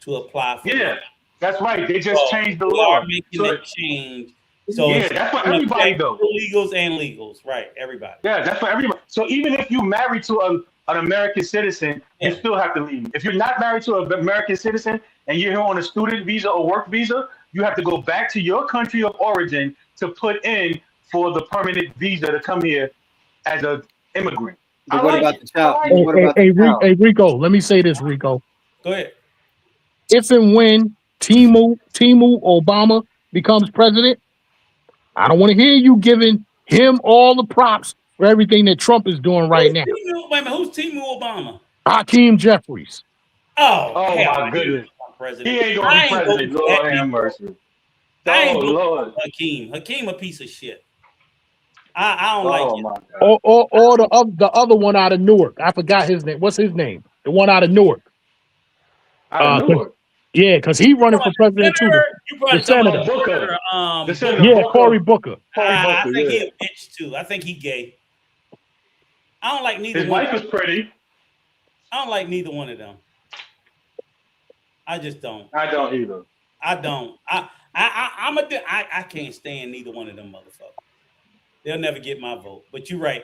to apply for it. That's right. They just changed the law. They are making that change. So that's for everybody, though. Illegals and legals, right? Everybody. Yeah, that's for everybody. So even if you're married to an American citizen, you still have to leave. If you're not married to an American citizen and you're here on a student visa or work visa, you have to go back to your country of origin to put in for the permanent visa to come here as an immigrant. But what about the child? Hey, Rico, let me say this, Rico. Go ahead. If and when Timu Obama becomes president, I don't want to hear you giving him all the props for everything that Trump is doing right now. Wait a minute, who's Timu Obama? Hakeem Jeffries. Oh, Oh hell, my goodness. president. He ain't gonna be president. voting for that Lord have nigga. mercy. I ain't Oh voting Lord. for Hakeem a piece of shit. I don't like Oh it. my God. Or the other one out of Newark. I forgot his name. What's his name? The one out of Newark. Out of Newark. Yeah, because he running for president too. You probably The talking senator. about Booker. The Senator, Senator Yeah, Booker. Cory Booker. Cory I Booker, think yeah. he a bitch too. I think he gay. I don't like neither His one. wife is pretty. I don't like neither one of them. I just don't. I don't either. I don't. I can't stand neither one of them motherfuckers. They'll never get my vote. But you're right.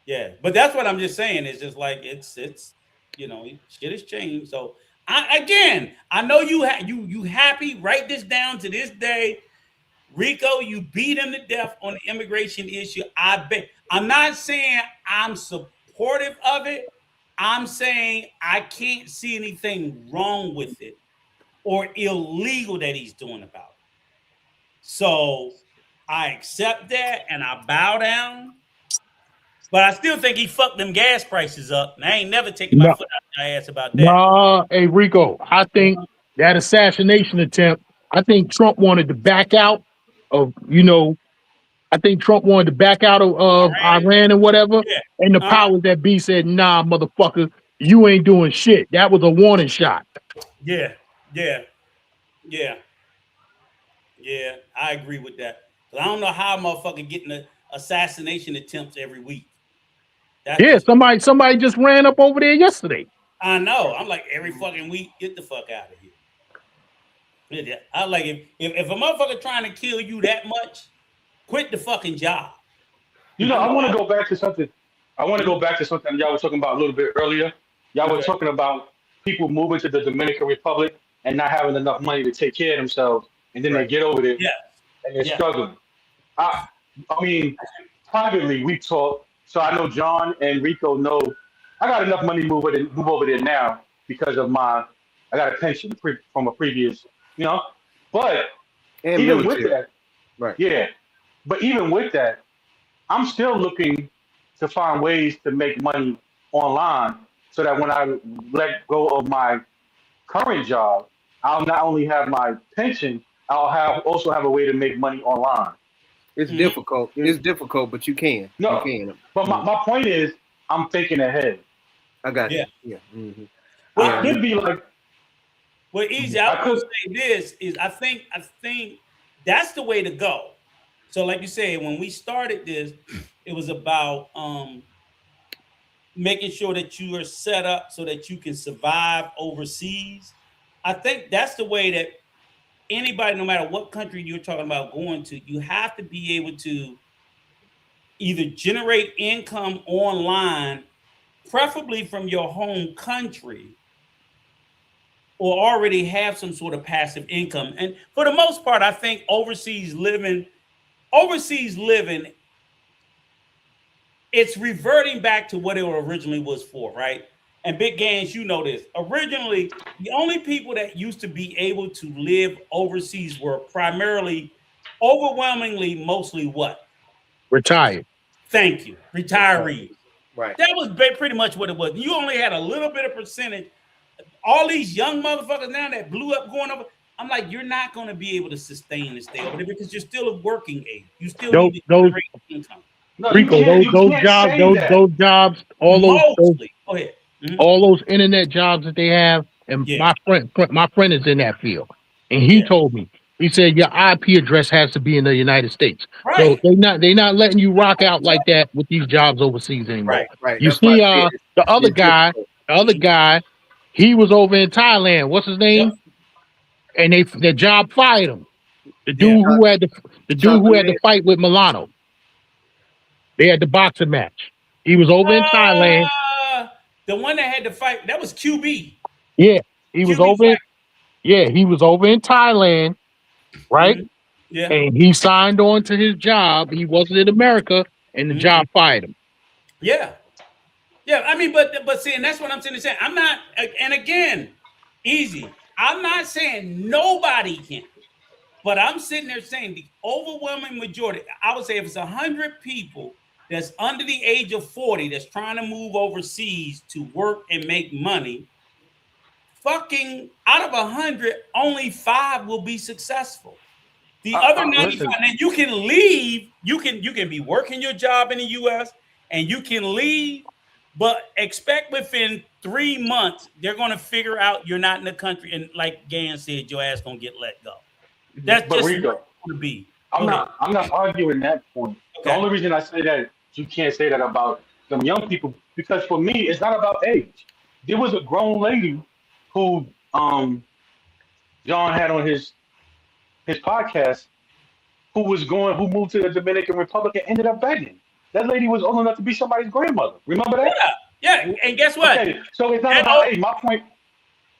Yeah, but that's what I'm just saying. It's just like it's shit has changed. So I know you happy. Write this down to this day. Rico, you beat him to death on the immigration issue. I bet. I'm not saying I'm supportive of it. I'm saying I can't see anything wrong with it or illegal that he's doing about it. So I accept that and I bow down. But I still think he fucked them gas prices up. And I ain't never taken my foot out my ass about that. Nah, hey Rico, I think that assassination attempt, I think Trump wanted to back out of, I think Trump wanted to back out of Iran and whatever. Yeah. And the powers that be said, nah, motherfucker, you ain't doing shit. That was a warning shot. Yeah. I agree with that. But I don't know how a motherfucker getting the assassination attempts every week. Somebody just ran up over there yesterday. I know. I'm like, every fucking week, get the fuck out of here. I like if a motherfucker trying to kill you that much, quit the fucking job. I want to go back to something. I want to go back to something y'all were talking about a little bit earlier. Y'all were talking about people moving to the Dominican Republic and not having enough money to take care of themselves, and then they get over there and they're struggling. I mean, privately we talk, so I know John and Rico know I got enough money to move over there now because of I got a pension from a previous, But And even military. with that, Right. yeah. But even with that, I'm still looking to find ways to make money online so that when I let go of my current job, I'll not only have my pension, I'll also have a way to make money online. It's difficult. It's difficult, but you can. No, You can. but my point is, I'm thinking ahead. I got Yeah. you. Yeah. Mm-hmm. I could be like, Well, easy. I would say this is I think that's the way to go. So, like you said, when we started this, it was about making sure that you are set up so that you can survive overseas. I think that's the way that anybody, no matter what country you're talking about going to, you have to be able to either generate income online, preferably from your home country, or already have some sort of passive income. And for the most part, I think overseas living, it's reverting back to what it originally was for, right? And Big Gans, you know this. Originally, the only people that used to be able to live overseas were primarily, overwhelmingly, mostly what? Retired. Thank you. Retirees. Right. That was pretty much what it was. You only had a little bit of percentage. All these young motherfuckers now that blew up going over, I'm like, you're not going to be able to sustain and stay over there because you're still a working age. You still need to generate income. no, Rico, those jobs, all Mostly. Go ahead. Mm-hmm. All those internet jobs that they have, and my friend is in that field, and he told me, he said your IP address has to be in the United States. Right. So they not letting you rock out like that with these jobs overseas anymore. Right. You That's see, why I said the other guy, he was over in Thailand. What's his name? Yep. And their job fired him. The dude who had the fight with Milano. They had the boxing match. He was over in Thailand. The one that had to fight, that was QB. Yeah, he was over. He was over in Thailand, right? Mm-hmm. Yeah, and he signed on to his job. He wasn't in America, and the job fired him. Yeah. I mean, but see, and that's what I'm saying. I'm not, and again, easy. I'm not saying nobody can. But I'm sitting there saying the overwhelming majority, I would say if it's 100 people that's under the age of 40 that's trying to move overseas to work and make money, fucking out of 100, only 5 will be successful. The other 95, and you can leave, you can be working your job in the US and you can leave, but expect within 3 months they're going to figure out you're not in the country, and like Gan said, your ass gonna get let go. That's but just Rico, what it's going to be. I'm not arguing that point. Okay. The only reason I say that you can't say that about them young people, because for me it's not about age. There was a grown lady who John had on his podcast who moved to the Dominican Republic and ended up begging. That lady was old enough to be somebody's grandmother. Remember that? Yeah. And guess what? Okay, so it's not about age. My point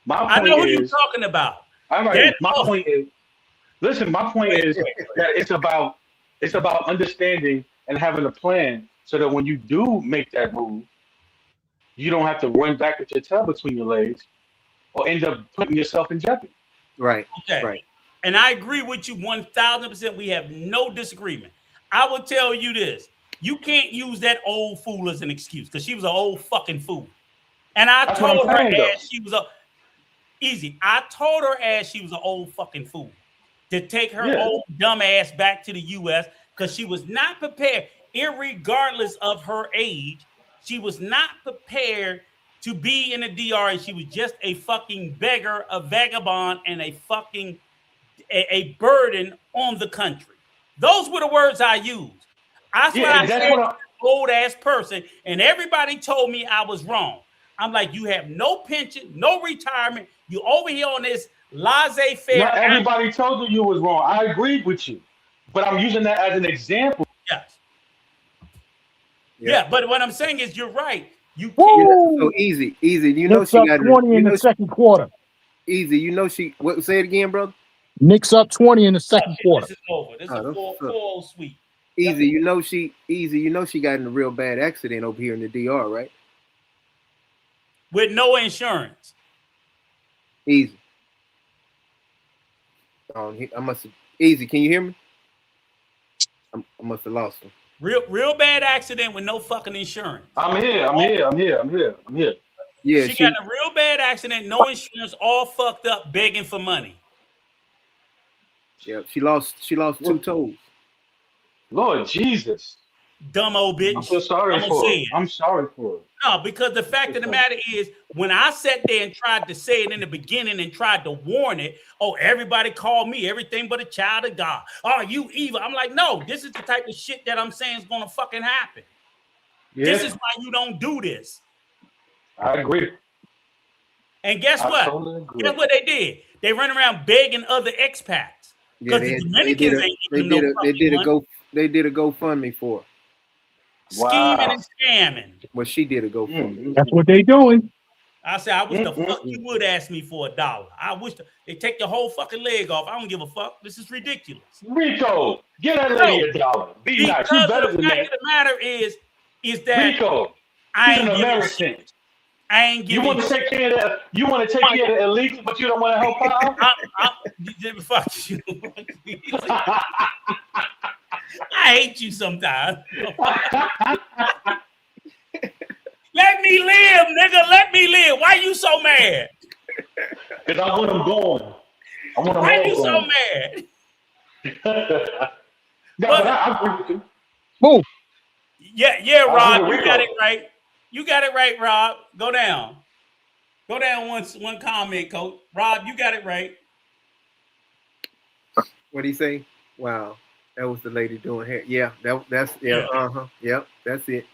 I know who you're talking about. All right. My point is that it's about understanding and having a plan so that when you do make that move, you don't have to run back with your tail between your legs or end up putting yourself in jeopardy. Right. Okay. Right. And I agree with you 1,000%. We have no disagreement. I will tell you this. You can't use that old fool as an excuse because she was an old fucking fool. And I told her ass she was I told her ass she was an old fucking fool to take her old dumb ass back to the US because she was not prepared, irregardless of her age. She was not prepared to be in the DR, and she was just a fucking beggar, a vagabond, and a fucking a burden on the country. Those were the words I used. That's what I said, old ass person, and everybody told me I was wrong. I'm like, you have no pension, no retirement. You over here on this laissez-faire. Not everybody told you was wrong. I agreed with you, but I'm using that as an example. Yes. Yeah, but what I'm saying is, you're right. You can't. So easy. You know she got 20 in the second quarter. Easy. You know she. What? Say it again, brother. Knicks up 20 in the second quarter. This is over. This is full sweep. Easy. You know she got in a real bad accident over here in the DR, right? With no insurance. Easy. I must have. Easy. Can you hear me? I must have lost him. Real bad accident with no fucking insurance. I'm here. Yeah, she got a real bad accident, no insurance, all fucked up, begging for money. Yeah, she lost 2 toes. Lord Jesus. Dumb old bitch. I'm so sorry for it. I'm sorry for it. No, because the fact of the matter is, when I sat there and tried to say it in the beginning and tried to warn it, everybody called me everything but a child of God. Oh, you evil. I'm like, no, this is the type of shit that I'm saying is going to fucking happen. Yeah. This is why you don't do this. I agree. And guess what? Totally guess what they did? They run around begging other expats. Because the Dominicans ain't giving no fucking They did a GoFundMe for her. Scheming and scamming. Well, she did a GoFundMe. That's what they doing. I said, I wish the fuck you would ask me for $1. I wish they take your whole fucking leg off. I don't give a fuck. This is ridiculous. Rico, get that lady $1. Be nice. You better than that. The fact of the matter is that Rico, I ain't an American. I ain't giving. You want to take care of that? You want to take care of the illegal, but you don't want to help out? Fuck you. I hate you sometimes. Let me live, nigga. Let me live. Why you so mad? Because I want them gone. Why you so mad? But I agree with you. Move. Yeah, Rob. You got it right. You got it right, Rob. Go down. Go down one comment, Coach. Rob, you got it right. What do you say? Wow. That was the lady doing hair. Yeah, that's Yep, that's it.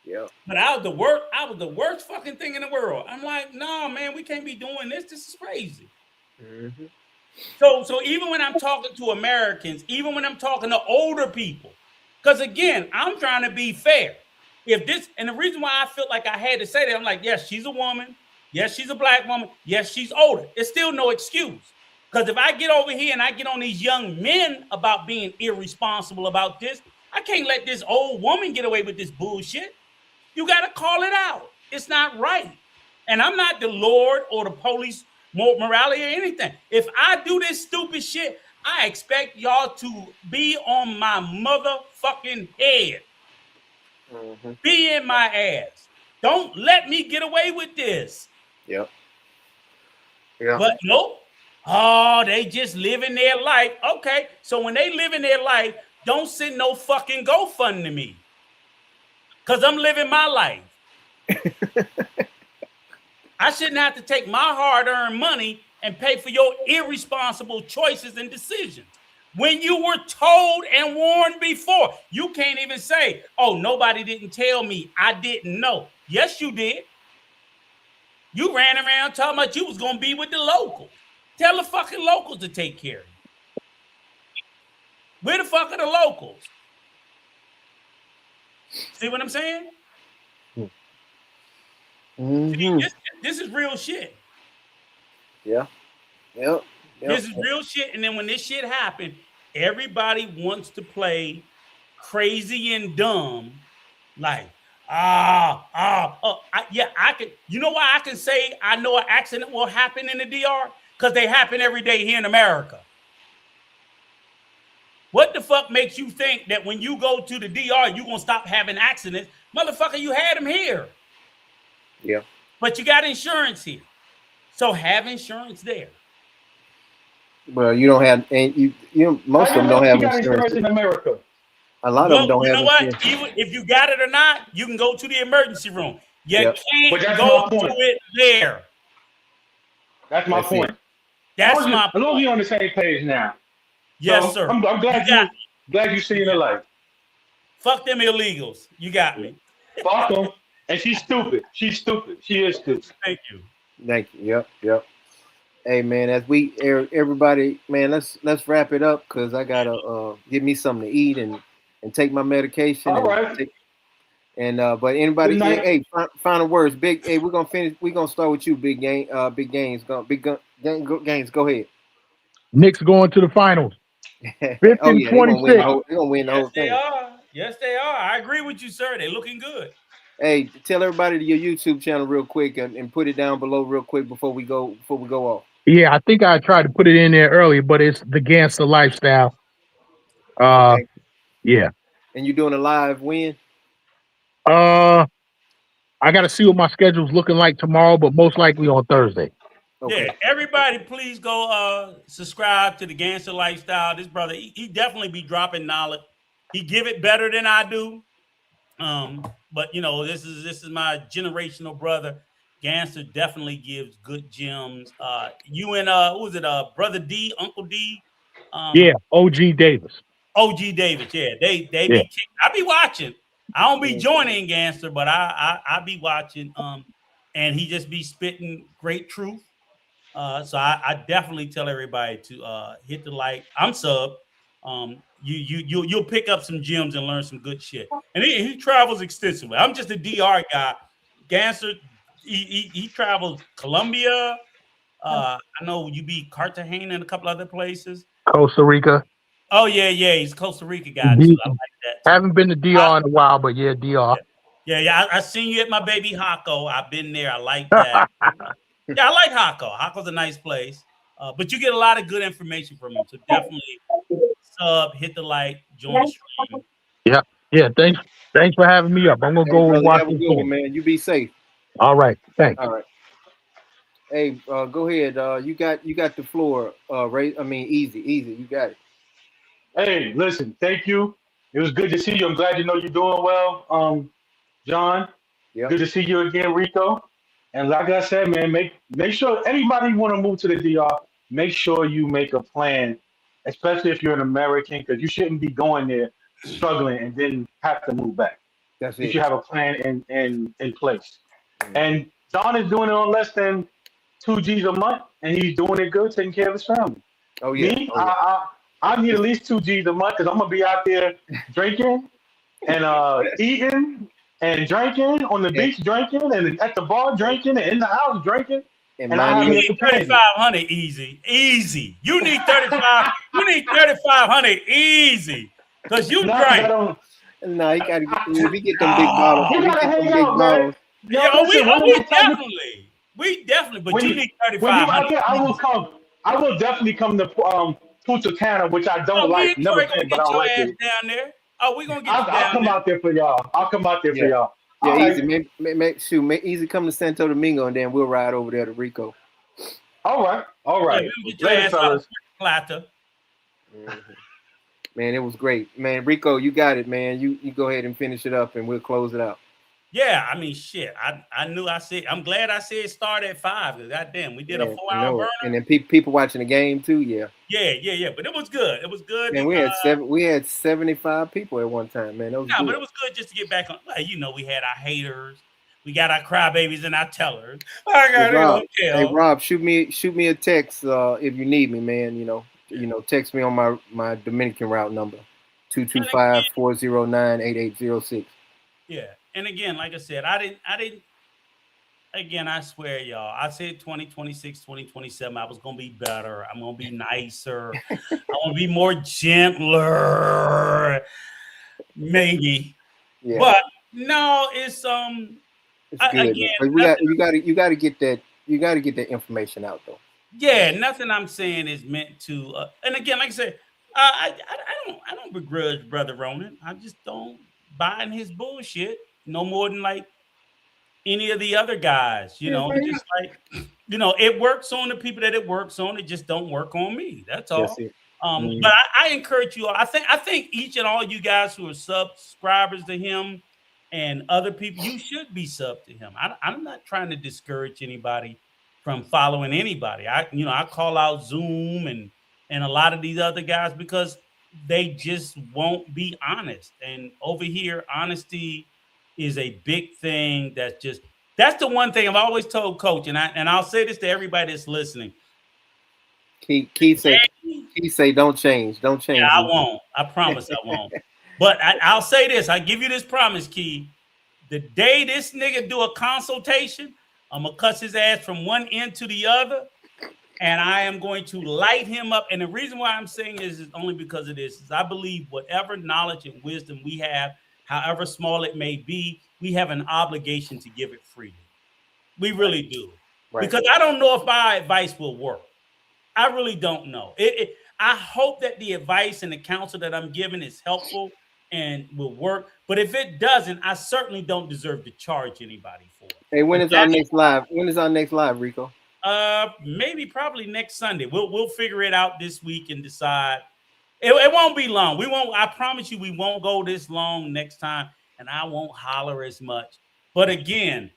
Yeah. But I was the worst fucking thing in the world. I'm like, no, man, we can't be doing this. This is crazy. Mm-hmm. So even when I'm talking to Americans, even when I'm talking to older people, because again, I'm trying to be fair. And the reason why I feel like I had to say that, I'm like, yes, she's a woman. Yes, she's a black woman. Yes, she's older. It's still no excuse. Because if I get over here and I get on these young men about being irresponsible about this, I can't let this old woman get away with this bullshit. You got to call it out. It's not right. And I'm not the Lord or the police morality or anything. If I do this stupid shit, I expect y'all to be on my motherfucking head. Mm-hmm. Be in my ass. Don't let me get away with this. Yep. Yeah. But nope. Oh, they just living their life. Okay. So when they living their life, don't send no fucking GoFundMe to me. Because I'm living my life. I shouldn't have to take my hard-earned money and pay for your irresponsible choices and decisions. When you were told and warned before, you can't even say, oh, nobody didn't tell me. I didn't know. Yes, you did. You ran around talking about you was going to be with the locals. Tell the fucking locals to take care of you. Where the fuck are the locals? See what I'm saying? Mm-hmm. See, this is real shit. Yeah. Yep. This is real shit. And then when this shit happened, everybody wants to play crazy and dumb. Like, I can. You know why I can say I know an accident will happen in the DR? Because they happen every day here in America. What the fuck makes you think that when you go to the DR, you're going to stop having accidents? Motherfucker, you had them here. Yeah. But you got insurance here. So have insurance there. Well, you don't have, and you most of them don't have insurance in America. A lot of them don't you have know insurance. what? Even if you got it or not, you can go to the emergency room. You Yep. can't go to it there. That's my point. That's my point. As long as you're on the same page now. Yes, so sir. I'm glad you see in the light. Fuck them illegals. You got me. Fuck them. And she's stupid. She's stupid. She is stupid. Thank you. Thank you. Yep. Hey man, as we everybody, man, let's wrap it up because I gotta get me something to eat and take my medication. All right. But anybody, Good night. hey, final words, big. Hey, we're gonna finish. We're gonna start with you, big games. Go ahead. Knicks going to the finals. 50 oh yeah, they're gonna win the whole. They're gonna win the whole thing. Yes, they are. I agree with you, sir. They're looking good. Hey, tell everybody your YouTube channel real quick and put it down below real quick before we go off. Yeah, I think I tried to put it in there earlier, but it's the Gangster Lifestyle. Okay. Yeah. And you doing a live when? I got to see what my schedule's looking like tomorrow, but most likely on Thursday. Okay. Yeah, everybody, please go subscribe to the Gangster Lifestyle. This brother, he definitely be dropping knowledge. He give it better than I do. But you know, this is my generational brother. Gangster definitely gives good gems. You and who was it? Brother D, Uncle D. Yeah, OG Davis. OG Davis. Yeah, they be. I be watching. I don't be joining Gangster, but I be watching. And he just be spitting great truth. So I definitely tell everybody to hit the like. I'm sub. You'll pick up some gems and learn some good shit. And he travels extensively. I'm just a DR guy. Gangster, he travels Colombia. I know you be Cartagena and a couple other places. Costa Rica. Oh yeah, he's a Costa Rica guy too. I like that too. Haven't been to DR in a while, but yeah, DR. Yeah. I seen you at my baby Hako. I've been there. I like that. Yeah, I like Hako. Hako's a nice place. But you get a lot of good information from him. So definitely sub, hit the like, join the stream. Yeah. Thanks for having me up. I'm gonna go and watch this one, man. You be safe. All right. Thanks. All right. Hey, go ahead. You got the floor. Easy. You got it. Hey, listen. Thank you. It was good to see you. I'm glad you're doing well, John. Yep. Good to see you again, Rico. And like I said, man, make sure anybody want to move to the DR, make sure you make a plan, especially if you're an American, because you shouldn't be going there struggling and then have to move back. That's it. You should have a plan in place. Mm-hmm. And John is doing it on less than 2 G's a month, and he's doing it good, taking care of his family. Oh yeah. Me, I need at least 2 G's a month because I'm gonna be out there drinking and eating. And drinking on the beach, drinking, and at the bar, drinking, and in the house, drinking. And I you need 3,500 easy. You need 35. You need 3,500 easy, cause you drink. No, he gotta get them big bottles. You gotta hang out, man. We definitely. But when you need 3,500. When you out there, I will definitely come to Punta Cana, which I don't Oh, me like. and Never Troy gonna been, but I get your like ass it. down there. Oh, we gonna get you I'll down come there. out there for y'all. I'll come out there for Yeah. y'all. Yeah, All easy. right. Make easy come to Santo Domingo, and then we'll ride over there to Rico. All right. All Yeah, right. we gonna get your Later, ass out of fellas. Plata. Mhm. Man, it was great. Man, Rico, you got it, man. You go ahead and finish it up, and we'll close it out. Yeah, I mean, shit. I knew I said. I'm glad I said start at 5. Cause goddamn, we did a Yeah, 4-hour burner. and then people watching the game too. Yeah. Yeah. But it was good. It was good. Man, we had 75 people at one time, man. That was No, but good. it was good just to get back on. Like, you know, we had our haters, we got our crybabies and our tellers. I got Hey, a Rob, hotel. shoot me a text if you need me, man. You know, text me on my Dominican route number, 225-409-8806. Yeah, and again, like I said, I didn't. Again, I swear, y'all. I said 2026, 2027. I was gonna be better. I'm gonna be nicer. I'm gonna be more gentler, maybe. Yeah, But no, it's it's good. again, But nothing. you got to get that information out though. Yeah, nothing I'm saying is meant to. And again, like I said, I don't begrudge Brother Ronan. I just don't buy in his bullshit no more than like any of the other guys. You know, it's just like it works on the people that it works on. It just don't work on me. That's all. That's it. Mhm. But I encourage you all. I think each and all you guys who are subscribers to him and other people, you should be sub to him. I'm not trying to discourage anybody from following anybody. I call out Zoom and a lot of these other guys because they just won't be honest. And over here, honesty is a big thing. That's the one thing I've always told Coach, and I'll say this to everybody that's listening. Keith say don't change. Don't change. Yeah, I won't. I promise I won't. But I'll say this. I give you this promise, Key. The day this nigga do a consultation, I'm going to cuss his ass from one end to the other, and I am going to light him up. And the reason why I'm saying this is only because of this. Is I believe whatever knowledge and wisdom we have, however small it may be, we have an obligation to give it freely. We really do. Right. Because I don't know if my advice will work. I really don't know. I hope that the advice and the counsel that I'm giving is helpful and will work. But if it doesn't, I certainly don't deserve to charge anybody for it. Hey, when is our next live? When is our next live, Rico? Maybe probably next Sunday. We'll figure it out this week and decide. It won't be long. We won't. I promise you, we won't go this long next time, and I won't holler as much. But again,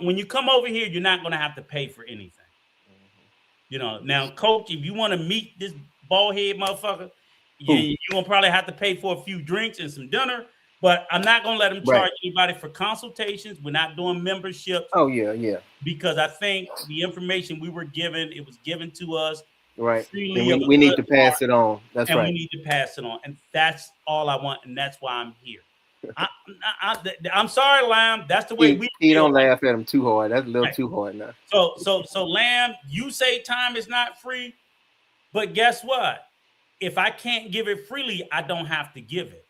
when you come over here, you're not going to have to pay for anything. Now, Coach, if you want to meet this bald head motherfucker, you're going to probably have to pay for a few drinks and some dinner. But I'm not going to let them charge anybody for consultations. We're not doing memberships. Oh, yeah. Because I think the information we were given, it was given to us. Right. And we need to pass it on. That's right. And we need to pass it on. And that's all I want. And that's why I'm here. I'm sorry, Lamb. That's the way we feel. Don't laugh at him too hard. That's a little too hard now. So Lamb, you say time is not free, but guess what? If I can't give it freely, I don't have to give it.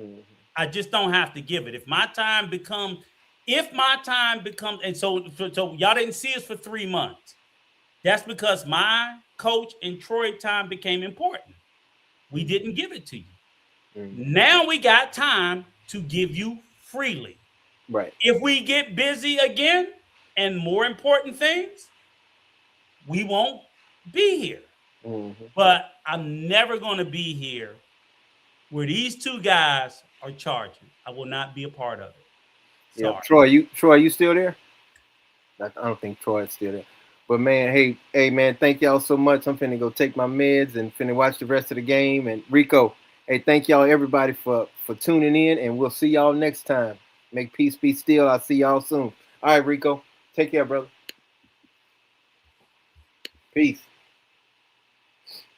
Mm-hmm. I just don't have to give it. If my time becomes, and so y'all didn't see us for 3 months. That's because my coach and Troy time became important. We didn't give it to you. Mm-hmm. Now we got time to give you freely. Right. If we get busy again and more important things, we won't be here. Mm-hmm. But I'm never going to be here where these two guys are charging. I will not be a part of it. Sorry. Yeah, Troy, you still there? I don't think Troy is still there. But man, hey man, thank y'all so much. I'm finna go take my meds and finna watch the rest of the game. And Rico, hey, thank y'all everybody for tuning in, and we'll see y'all next time. Make peace be still. I'll see y'all soon. All right, Rico, take care, brother. Peace.